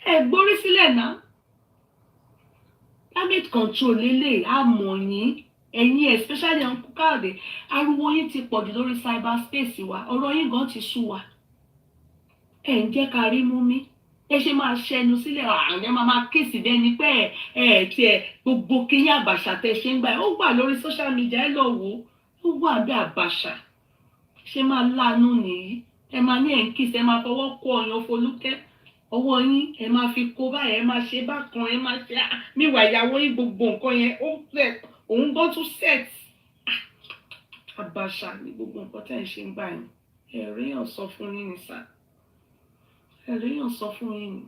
Ẹgbórí sílẹ̀ náà. Damage control lélẹ̀ àmọ̀ yín. Ẹ̀yin especially Uncle Kayode, ariwo yín ti pọ̀jù lórí cyberspace wa, ọ̀rọ̀ yín gan ti sú wa. Ẹ ń jẹ́ ká rí mú mi. Ẹ ṣe máa ṣẹnu sílẹ̀ àwọn ẹ̀ máa kéèsì bẹ́ẹ̀ ni pé tiẹ̀ gbogbo kíní àbàṣà tẹ́ ṣe ń gbà ó wà lórí social media ẹ lọ wò ó wà bí àbàṣà. Ṣé máa láàánú nìyí? Ẹ máa ní ẹ̀ ń kíìsì, ẹ máa fọwọ́ kó ọyàn Foluke. Ọwọ́ yín ẹ máa fi kó báyìí, ẹ máa ṣe bákan, ẹ máa ṣe míwà ìyàwó yín gbogbo nǹkan yẹn ó fẹ́. Òun gbọ́ tún set àbàṣà ní gbogbo nǹkan tẹ́ ẹ̀ ṣe ń gbà yín. Ẹ̀ríyàn sọ fún yín ni sá. Ẹ̀ríyàn sọ fún yín ni.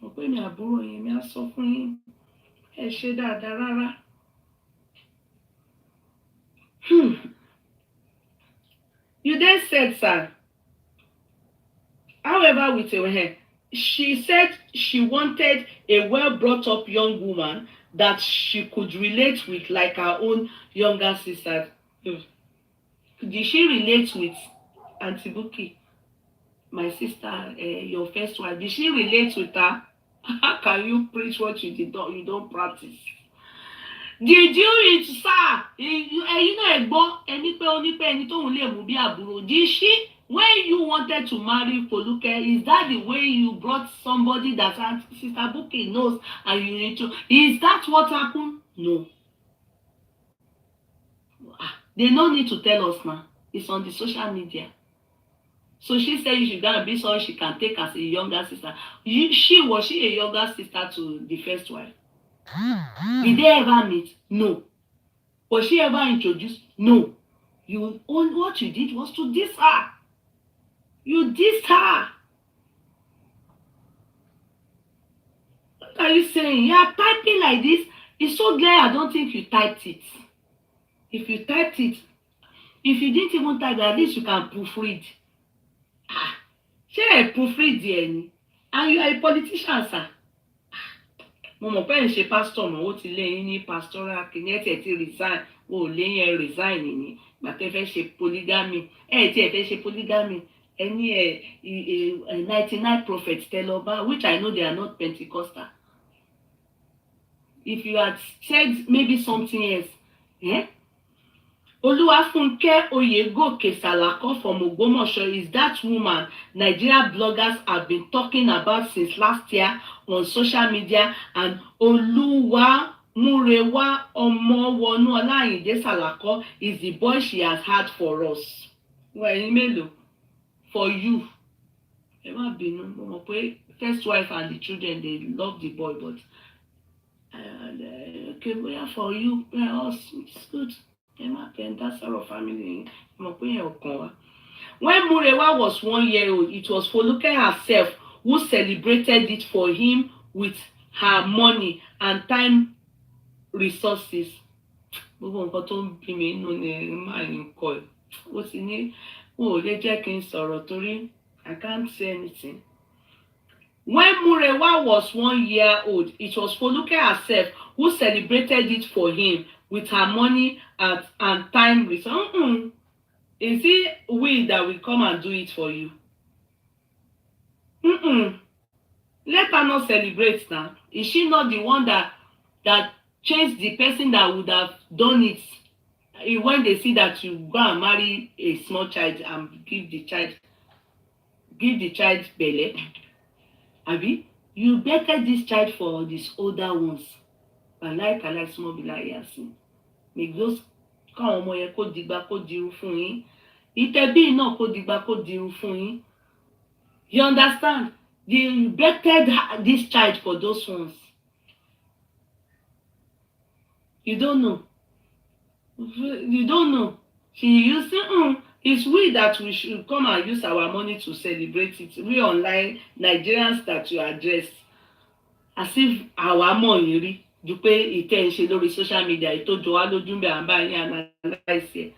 Mo pé mi àbúrò yín mi á sọ fún yín. Ẹ ṣe dáadáa rárá. You then said, sir, however, with your hair, she said she wanted a well-brought-up young woman that she could relate with like her own younger sister. Did she relate with Auntie Bukky, my sister, your first wife? Did she relate with her? How can you preach what you don't practice? Did you, sir? Did she? When you wanted to marry Foluke, is that the way you brought somebody that Sister Bukky knows and you need to? Is that what happened? No. They no need to tell us now. It's on the social media. So she said you should go and be someone she can take as a younger sister. Was she a younger sister to the first wife? Did they ever meet? No. Was she ever introduced? No. What you did was to diss her. You dissed her. What are you saying? You are typing like this. It's so clear. I don't think you typed it. If you typed it, if you didn't even type it, at least you can proofread. Ṣé ẹ proofread ẹ ni? And you are a politician, sir. Mo mọ̀ pé ẹ̀ ń ṣe pastor mọ̀, ó ti lé yín ní pastoral kìíní ẹ̀ tí ẹ ti resign, o ò lé yẹn resign ni. Ìgbà tẹ́ fẹ́ ṣe polygamy, ẹ̀ tí ẹ fẹ́ ṣe polygamy, ẹ ní 99 prophets tẹ́ lọ bá, which I know they are not Pentecostal. If you had said maybe something else, Oluwafunke Oyegoke Salako from Ogbomoso is that woman Nigeria bloggers have been talking about since last year on social media, and Oluwa Murewa Omowonu Olayinde Salako is the boy she has had for us. Well, Imelo, for you. Ema binu, mo mọ̀ pé first wife and the children, they love the boy, but okay, for you, us, it's good. That's our family. When Murewa was 1 year old, it was Foluke herself who celebrated it for him with her money and time resources. I can't say anything. When Murewa was 1 year old, it was Foluke herself who celebrated it for him with her money and time resources. Is it we that will come and do it for you? Let her not celebrate now. Is she not the one that changed the person that would have done it when they see that you go and marry a small child and give the child belle? Abi, you bettered this child for these older ones. I like small be like yasin. Make those káwọn ọmọ yẹn kó dìgbà kó dirú fún yín. Ìtẹ̀bí náà kó dìgbà kó dirú fún yín. You understand? You bettered this child for those ones. You don't know. You don't know. She used it's we that we should come and use our money to celebrate it. We online Nigerians that you address as if our money ju pé ìtẹ́ ń ṣe lórí social media ètò jọ wá lójú ń bẹ à ń bá yín analyse.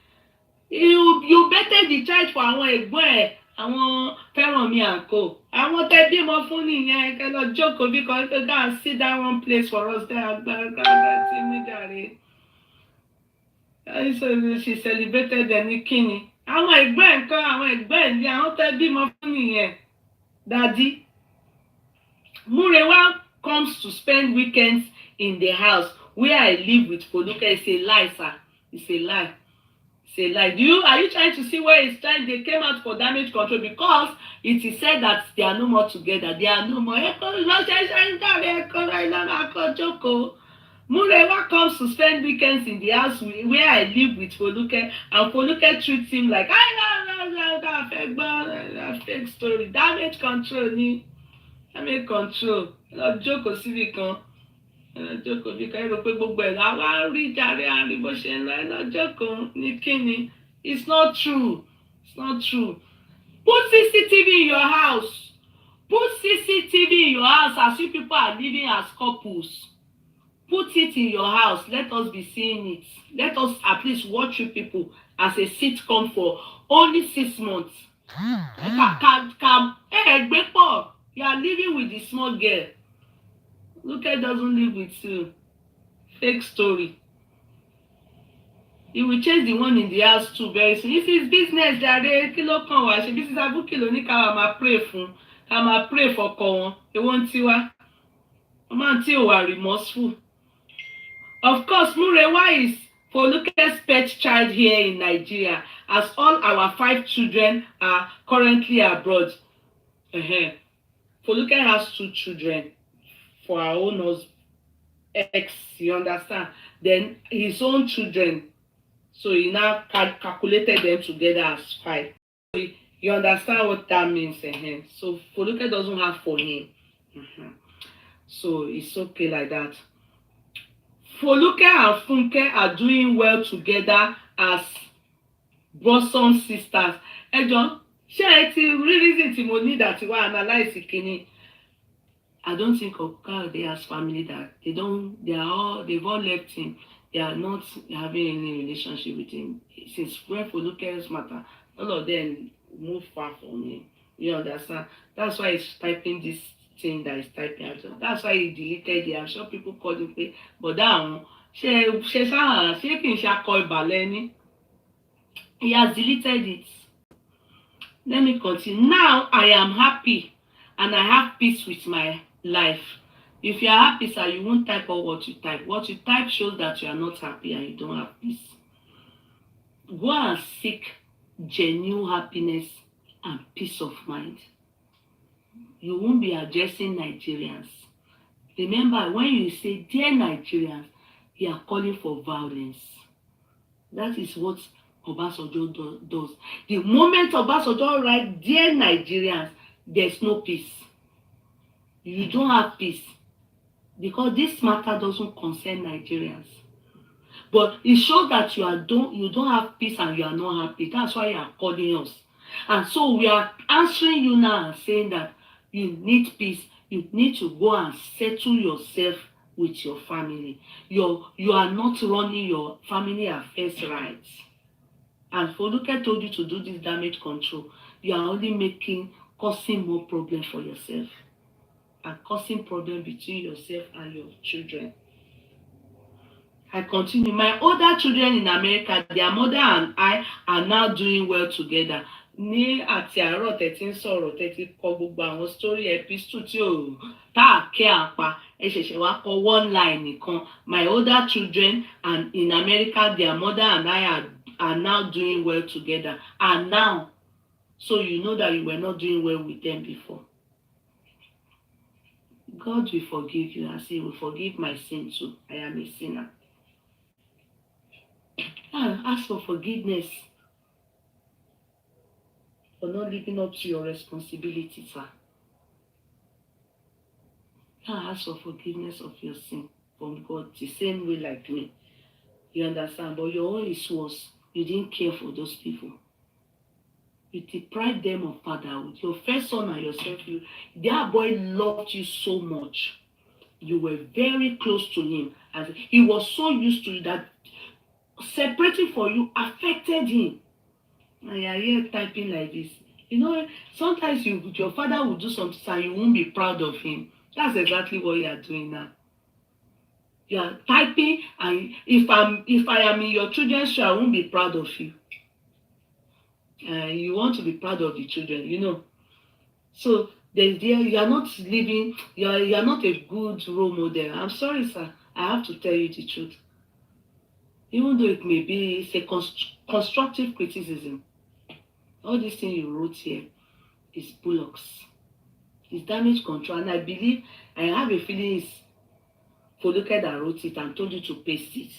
You betted the child for àwọn ẹ̀gbọ́n ẹ̀, àwọn Fẹ́rànmi and co. Àwọn tẹ́ bímọ fún nìyẹn kẹ́ lọ jókòó because they go and sit down one place for us there agbára tí mi jàre. So she celebrated ẹni kíni. Àwọn ẹ̀gbọ́n ẹ̀ nǹkan, àwọn ẹ̀gbọ́n ẹ̀ ní àwọn tẹ́ bímọ fún nìyẹn. Daddy, Murewa comes to spend weekends in the house where I live with Foluke. It's a lie, sir. It's a lie. It's a lie. Are you trying to see where it's trying? They came out for damage control because it is said that they are no more together. They are no more. Murewa comes to spend weekends in the house where I live with Foluke, and Foluke treats him like fake story. Damage control ni. Damage control. Jókòó síbi kan. Jókòó bí ká rò pé gbogbo ẹ̀ láwa rí jàre àrí bó ṣe ń lọ ẹ lọ́jọ́ kan ní kíni. It's not true. It's not true. Put CCTV in your house. Put CCTV in your house as you people are living as couples. Put it in your house. Let us be seeing it. Let us at least watch you people as a sitcom for only 6 months. You are living with the small girl. Luke doesn't live with you. Fake story. He will chase the one in the house too very soon. If it's business, jare kilo kan wa ṣe business abukilo ní ká máa pray fún. Ká máa pray for ko wọn. Ewon tiwa. Ọmọ tí ó wà remorseful. Of course, Murewa is Foluke's pet child here in Nigeria, as all our 5 children are currently abroad. Foluke has 2 children for our own ex, you understand? Then his own children, so he now calculated them together as 5. You understand what that means? So Foluke doesn't have for him. So it's okay like that. Foluke and Funke are doing well together as bosom sisters. Ṣé ẹ ti rí reason tí mo need àti wá analyse kínní? I don't think of Kayode as family that they've all left him. They are not having any relationship with him. Since when Foluke's matter, all of them move far from him. You understand? That's why he's typing this thing that he's typing. That's why he deleted it. I'm sure people called him, but that one, he has deleted it. Let me continue. Now I am happy and I have peace with my life. If you are happy, sir, you won't type all what you type. What you type shows that you are not happy and you don't have peace. Go and seek genuine happiness and peace of mind. You won't be addressing Nigerians. Remember, when you say, dear Nigerians, you are calling for violence. That is what Obasanjo does. The moment Obasanjo writes, dear Nigerians, there's no peace. You don't have peace. Because this matter doesn't concern Nigerians. But it shows that you don't have peace and you are not happy. That's why you are calling us. And so we are answering you now and saying that you need peace. You need to go and settle yourself with your family. You are not running your family affairs right. And Foluke told you to do this damage control. You are only causing more problem for yourself. And causing problem between yourself and your children. I continue. My older children in America, their mother and I are now doing well together. Ní àti àárọ̀ tẹ́tí ń sọ̀rọ̀ tẹ́tí kọ gbogbo àwọn story epistle tí ò tá a kẹ́ àpá ẹ ṣẹ̀ṣẹ̀ wá kọ one line nìkan. My older children and in America, their mother and I are now doing well together. And now, so you know that you were not doing well with them before. God will forgive you as He will forgive my sin too. I am a sinner. Ask for forgiveness for not living up to your responsibility, sir. Ask for forgiveness of your sin from God the same way like me. You understand? But your own is worse. You didn't care for those people. You deprived them of fatherhood. Your first son and yourself, that boy loved you so much. You were very close to him. As he was so used to you that separating for you affected him. And you are here typing like this. You know, sometimes your father will do something and you won't be proud of him. That's exactly what you are doing now. You are typing, and if I am in your children's show, I won't be proud of you. You want to be proud of the children, you know. So you are not living. You are not a good role model. I'm sorry, sir. I have to tell you the truth. Even though it may be a constructive criticism, all this thing you wrote here is bullocks. It's damage control, and I have a feeling it's Foluke that wrote it and told you to paste it.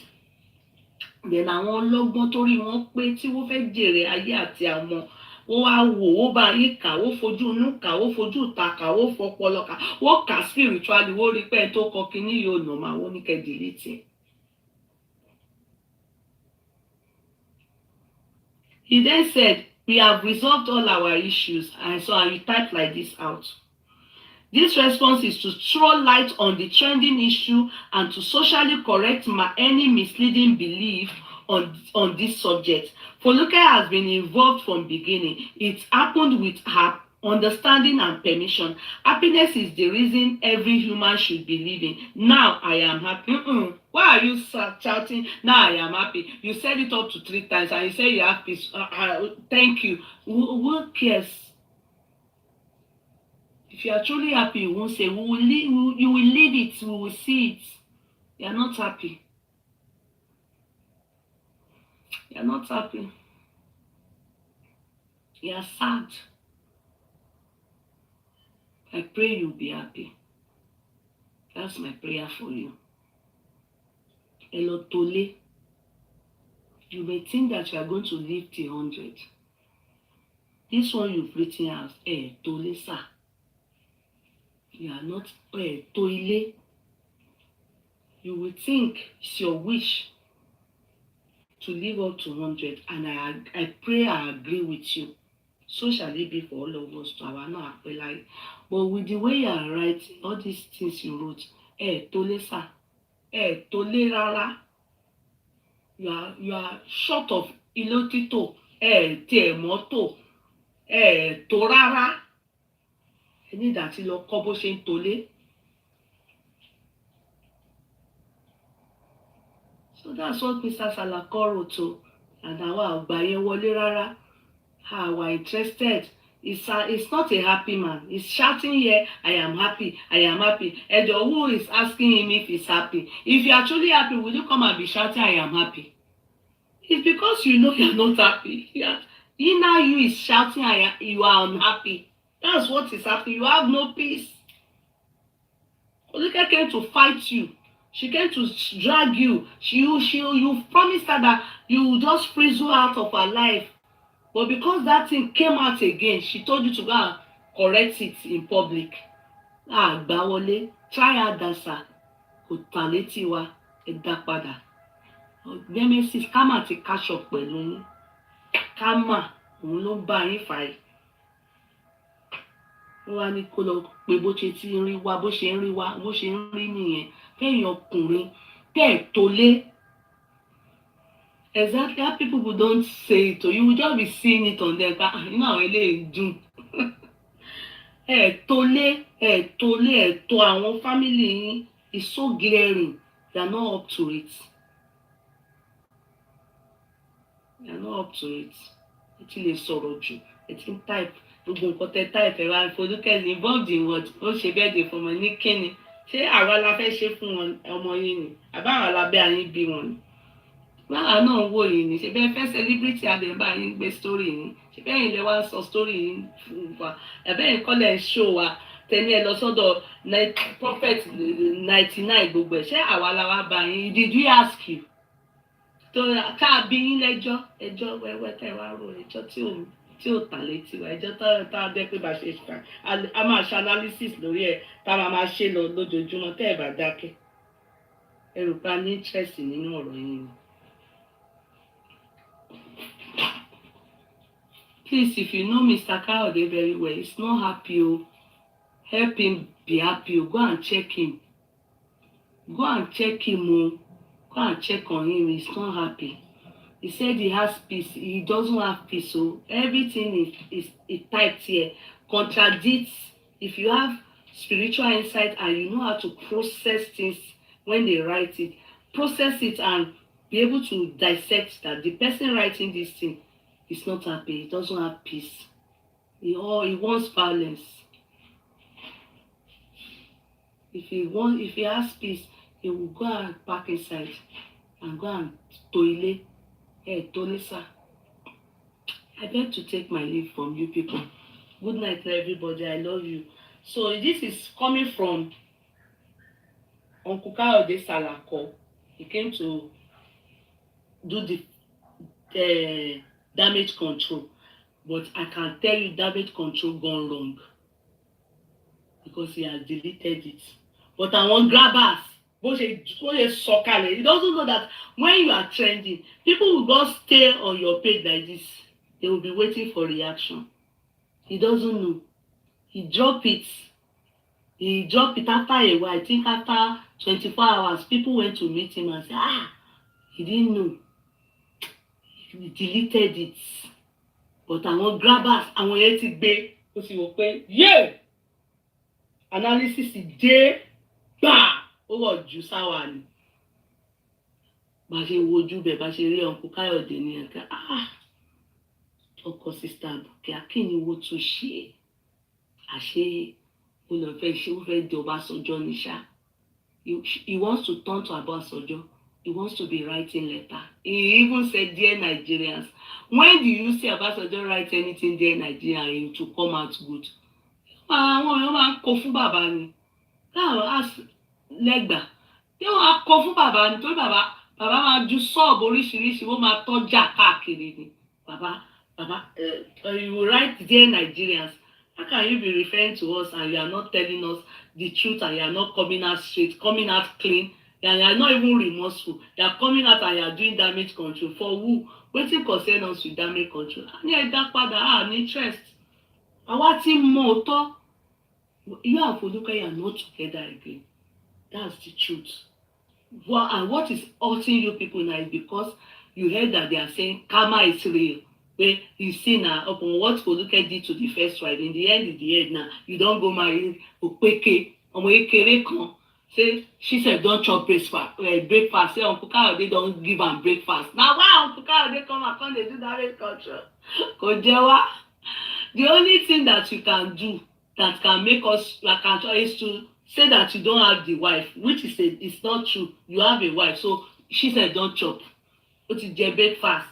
Then àwọn ọlọ́gbọ́n torí wọ́n pé tí wọ́n fẹ́ jèrè ayé àti àwọn wọ́n wá wò ó bá yín kà ó fojú inú kà ó fojú ìta kà ó fọpọlọ kà wọ́n kà spiritually wọ́n rí pé ẹ̀ tó kọ kínní yóò nà máa wọ́n ní kẹ́ delete. He then said, we have resolved all our issues, and you type like this out. This response is to throw light on the trending issue and to socially correct any misleading belief on this subject. Foluke has been involved from beginning. It happened with her understanding and permission. Happiness is the reason every human should be living. Now I am happy. Why are you shouting, now I am happy? You said it up to 3 times and you say you have peace. Thank you. Who cares? If you are truly happy, you won't say, you will leave it, we will see it. You are not happy. You are not happy. You are sad. I pray you'll be happy. That's my prayer for you. Hello, Tole. You may think that you are going to live till 100. This one you've written as, Tole, sir. You are not Toile. You will think it's your wish to live up to 100, and I pray I agree with you. So shall it be for all of us to our no apply. But with the way you are writing, all these things you wrote, tole sa, tole rara. You are short of ilotito, te moto, to rara. I need that you look kobo shen tole. So that's what Mr. Salako wrote to, and our àgbáyé wọlé rárá. We're interested. It's not a happy man. He's shouting here, I am happy, I am happy. And who is asking him if he's happy? If you are truly happy, will you come and be shouting, I am happy? It's because you know you're not happy. Inner you is shouting, you are unhappy. That's what is happening. You have no peace. Foluke came to fight you. She came to drag you. You promised her that you will just freeze her out of her life. But because that thing came out again, she told you to go and correct it in public. Gbawole, try hard dancer, kò tà létí wa, ẹ dá padà. Nemesis, Kama ti catch up pẹ̀lú yín. Kama, òun ló bá yín fà yìí. Wọ́n wá ní kó lọ pé bó ṣe ti ń rí wá, bó ṣe ń rí wá, bó ṣe ń rí nìyẹn. Kẹ́yìn ọkùnrin, tẹ́ tó lé. Exactly how people don't say it, or you will just be seeing it on them. You know, really do. Tole, to àwọn family is so glaring. They are not up to it. They are not up to it. It's lè sọ̀rọ̀ jù. It's in type. Gbogbo nǹkan tẹ́ type ẹ̀rọ Foluke involved in what? Ó ṣe birthday fún ọmọ ní kíni. Ṣé àwa la fẹ́ ṣe fún ọmọ yín ni? Àbá àwa la bẹ́ ayín bí wọn ni? Lára náà wò yìí ni, ṣe bẹ́ẹ̀ fẹ́ celebrity àdẹ̀bá yín gbé story yín, ṣe bẹ́ẹ̀ yín lè wá sọ story yín fún wa, ẹ̀bẹ́ yín kọ́ lẹ̀ ń show wa, tẹ̀lé ẹ lọ sọ́dọ̀ prophet 99 gbogbo ẹ̀, ṣé àwa la wá bá yín? Did we ask you? tó ká bí yín lẹ́jọ́ ẹjọ́ wẹ́wẹ́ tẹ́ wá rò ẹjọ́ tí ò tà létí wa ẹjọ́ tá a dẹ́ pé bá ṣe ṣe a máa ṣe analysis lórí ẹ̀ tá a máa ṣe lọ lójoojúmọ́ tẹ́ ẹ̀ bá dákẹ́ ẹrù pa ní interest nínú ọ̀rọ̀ yín ni. Please, if you know Mr. Kayode very well, he's not happy. Help him be happy. Go and check him. Go and check him. Go and check on him. He's not happy. He said he has peace. He doesn't have peace. So everything is typed here. Contradicts. If you have spiritual insight and you know how to process things when they write it, process it and be able to dissect that the person writing this thing is not happy. He doesn't have peace. He wants violence. If he has peace, he will go and park inside and go and toilet. Hey, Tolisa. I beg to take my leave from you people. Good night, everybody. I love you. So this is coming from Uncle Kayode Salako. He came to do the damage control, but I can tell you damage control gone wrong because he has deleted it. But I want grabbers. He doesn't know that when you are trending, people will just stay on your page like this. They will be waiting for reaction. He doesn't know. He dropped it. He dropped it after a while. I think after 24 hours, people went to meet him and said, he didn't know. He deleted it. But I want grabbers. I want it to be. Yeah! Analysis is there. Bah! Ó jù sáwà ni. Bá ṣe wojú bẹ̀ bá ṣe rí Uncle Kayode ní ẹ̀ka. Ọkọ sister Àbùkẹ́ akíni wo tún ṣe. Àṣé ó lọ fẹ́ ṣe ó fẹ́ di Ọbásanjọ́ ní ṣá. He wants to turn to Ọbásanjọ́. He wants to be writing letter. He even said, dear Nigerians. When do you see Ọbásanjọ́ write anything, dear Nigerians, to come out good? Àwọn èèyàn máa ń kọ fún bàbá ni. Táwọn lẹ́gbà tí wọ́n á kọ fún bàbá nítorí bàbá máa ju sọ́ọ̀bù oríṣiríṣi wọ́n máa tọ́jà káàkiri ni. Bàbá you will write dear Nigerians. How can you be referring to us and you are not telling us the truth and you are not coming out straight, coming out clean? and you are not even remorseful. You are coming out and you are doing damage control for who? Wetin concern us with damage control? Ní ẹ̀dá padà ní interest. Àwa ti mọ̀ òótọ́. You and Foluke are not together again. That's the truth. Well, and what is hurting you people now is because you heard that they are saying karma is real. Where you see now upon what Foluke did to the first wife. In the end, now you don't go marry Opeke. Ekere kan. Say she said don't chop breakfast. Say Uncle Kayode don't give am breakfast. Now why Uncle Kayode come and come dey do damage control? Kojewa. The only thing that you can do that can make us like is to say that you don't have the wife, which is it's not true. You have a wife, so she said don't chop. But it's your breakfast.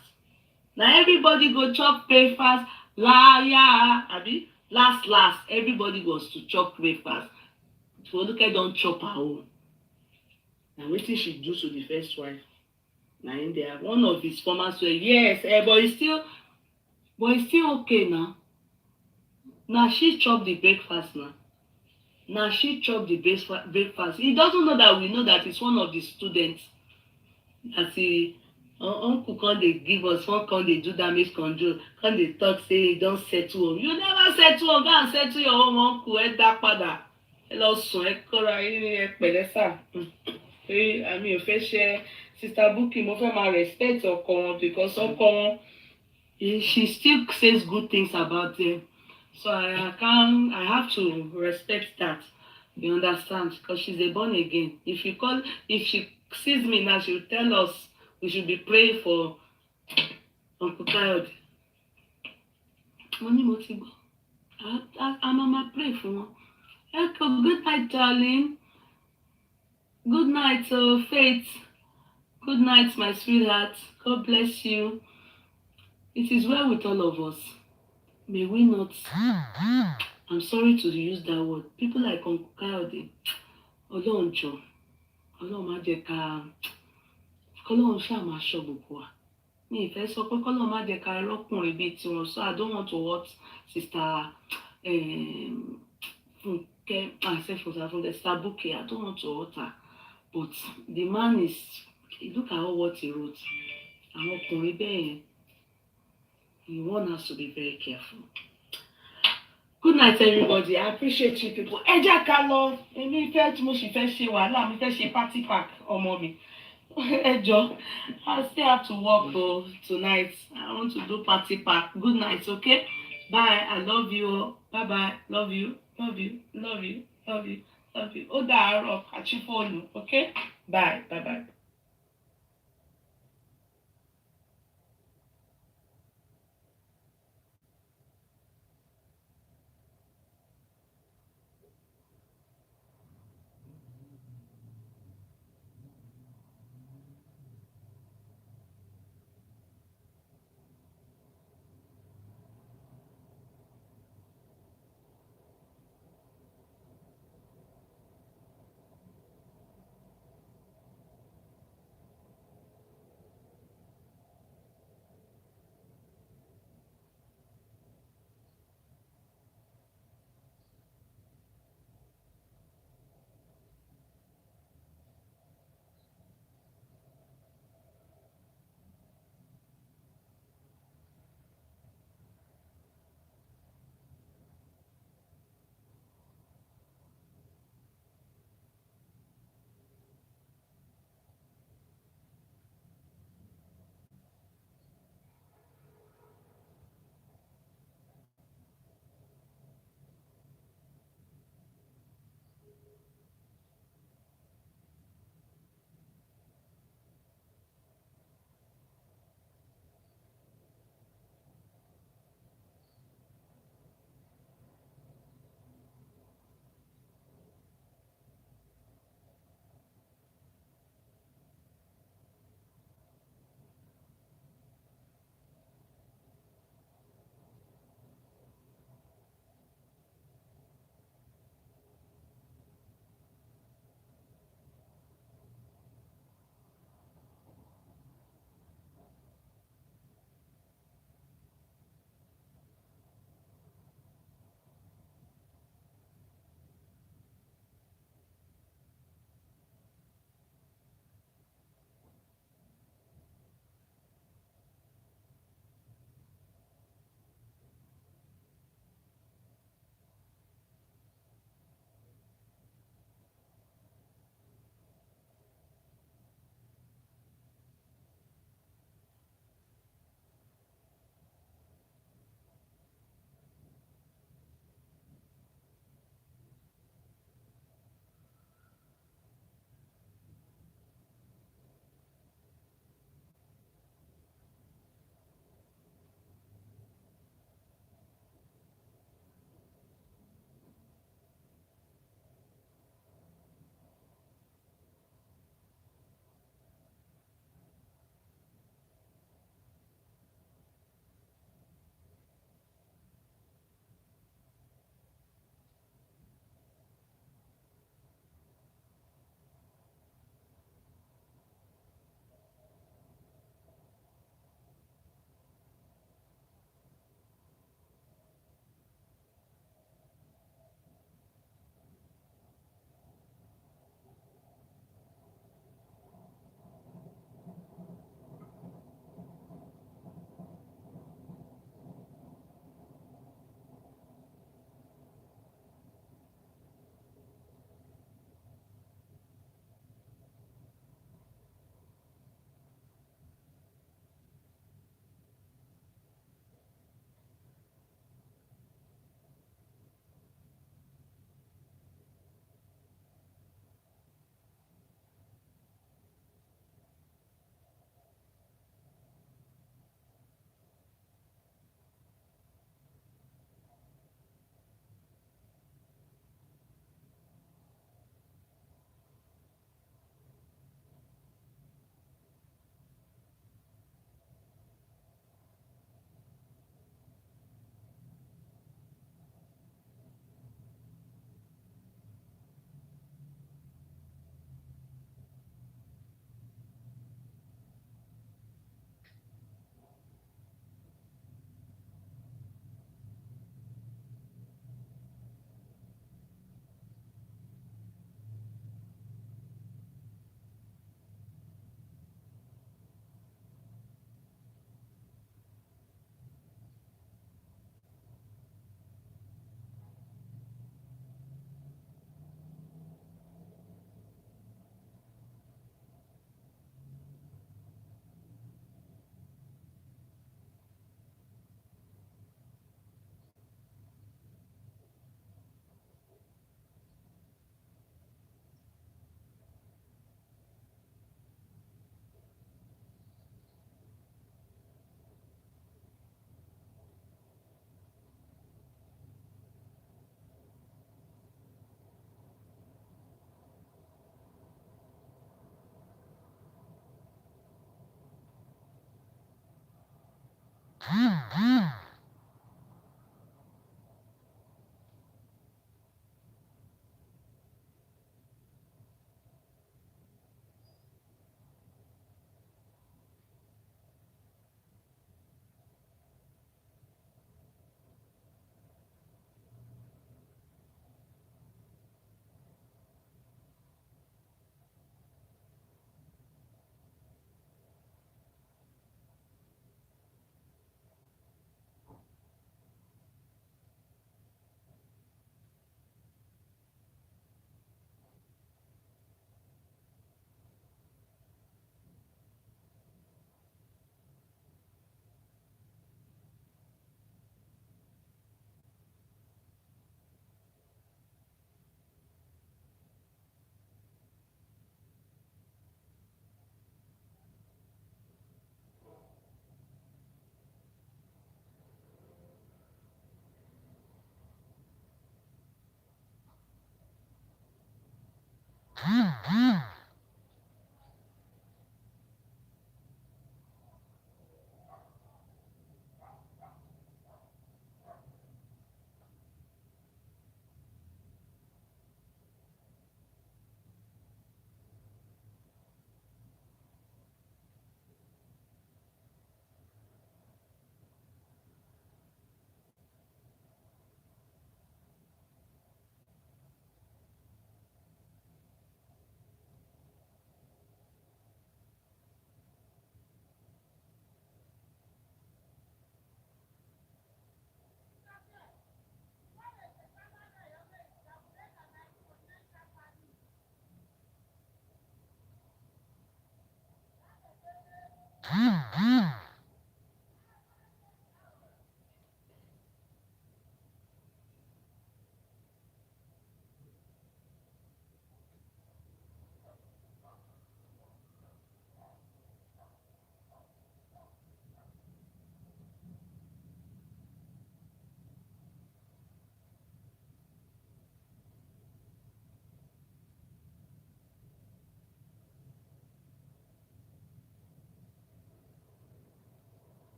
Now everybody go chop breakfast. Abi last everybody was to chop breakfast. So look at don't chop her own. Now wetin she do to the first wife? Now in there, one of his former say yes, but it's still okay now. Now she chop the breakfast now. Now she chop the breakfast. He doesn't know that we know that it's one of the students that he uncle come dey give us, one come dey do damage control, come dey talk say he don settle home. You never settle home. Go and settle your home, uncle. Ẹ dá padà. Ẹ lọ sùn, ẹ kọ́ra ẹ pẹ̀lẹ́ sà. Àmì ò fẹ́ ṣe Sister Buki, mo fẹ́ máa respect ọkọ wọn because ọkọ wọn, she still says good things about them. So I have to respect that. You understand? Because she's a born again. If she sees me now, she will tell us we should be praying for Uncle Kayode. Money motibo. I'm pray for one. Echo, good night, darling. Good night, Faith. Good night, my sweetheart. God bless you. It is well with all of us. May we not, I'm sorry to use that word, people like Uncle Kayode, Ọlọ́run jọ̀ọ́, Ọlọ́run má jẹ́ ká, k'Ọlọ́run ṣáà máa ṣọ́ gbogbo wa. Mi ìfẹ́ sọ pé k'Ọlọ́run má jẹ́ ká rọ́kùnrin bíi tiwọn, so I don't want to hurt Sister Funke, Sister Buki, I don't want to hurt her. But the man is, look at what he wrote. Àwọn ọkùnrin bẹ́ẹ̀ yẹn, one has to be very careful. Good night, everybody. I appreciate you people. Ẹ jẹ́ ká lọ. Èmi fẹ́ tí mo sì fẹ́ ṣe wàhálà, mi fẹ́ ṣe party pack ọmọ mi. Ẹ jọ̀ọ́, I still have to work tonight. I want to do party pack. Good night, okay? Bye. I love you. Bye bye. Love you. Love you. Love you. Love you. Love you. Ó dàárọ̀, àti fóònù, okay? Bye. Bye bye.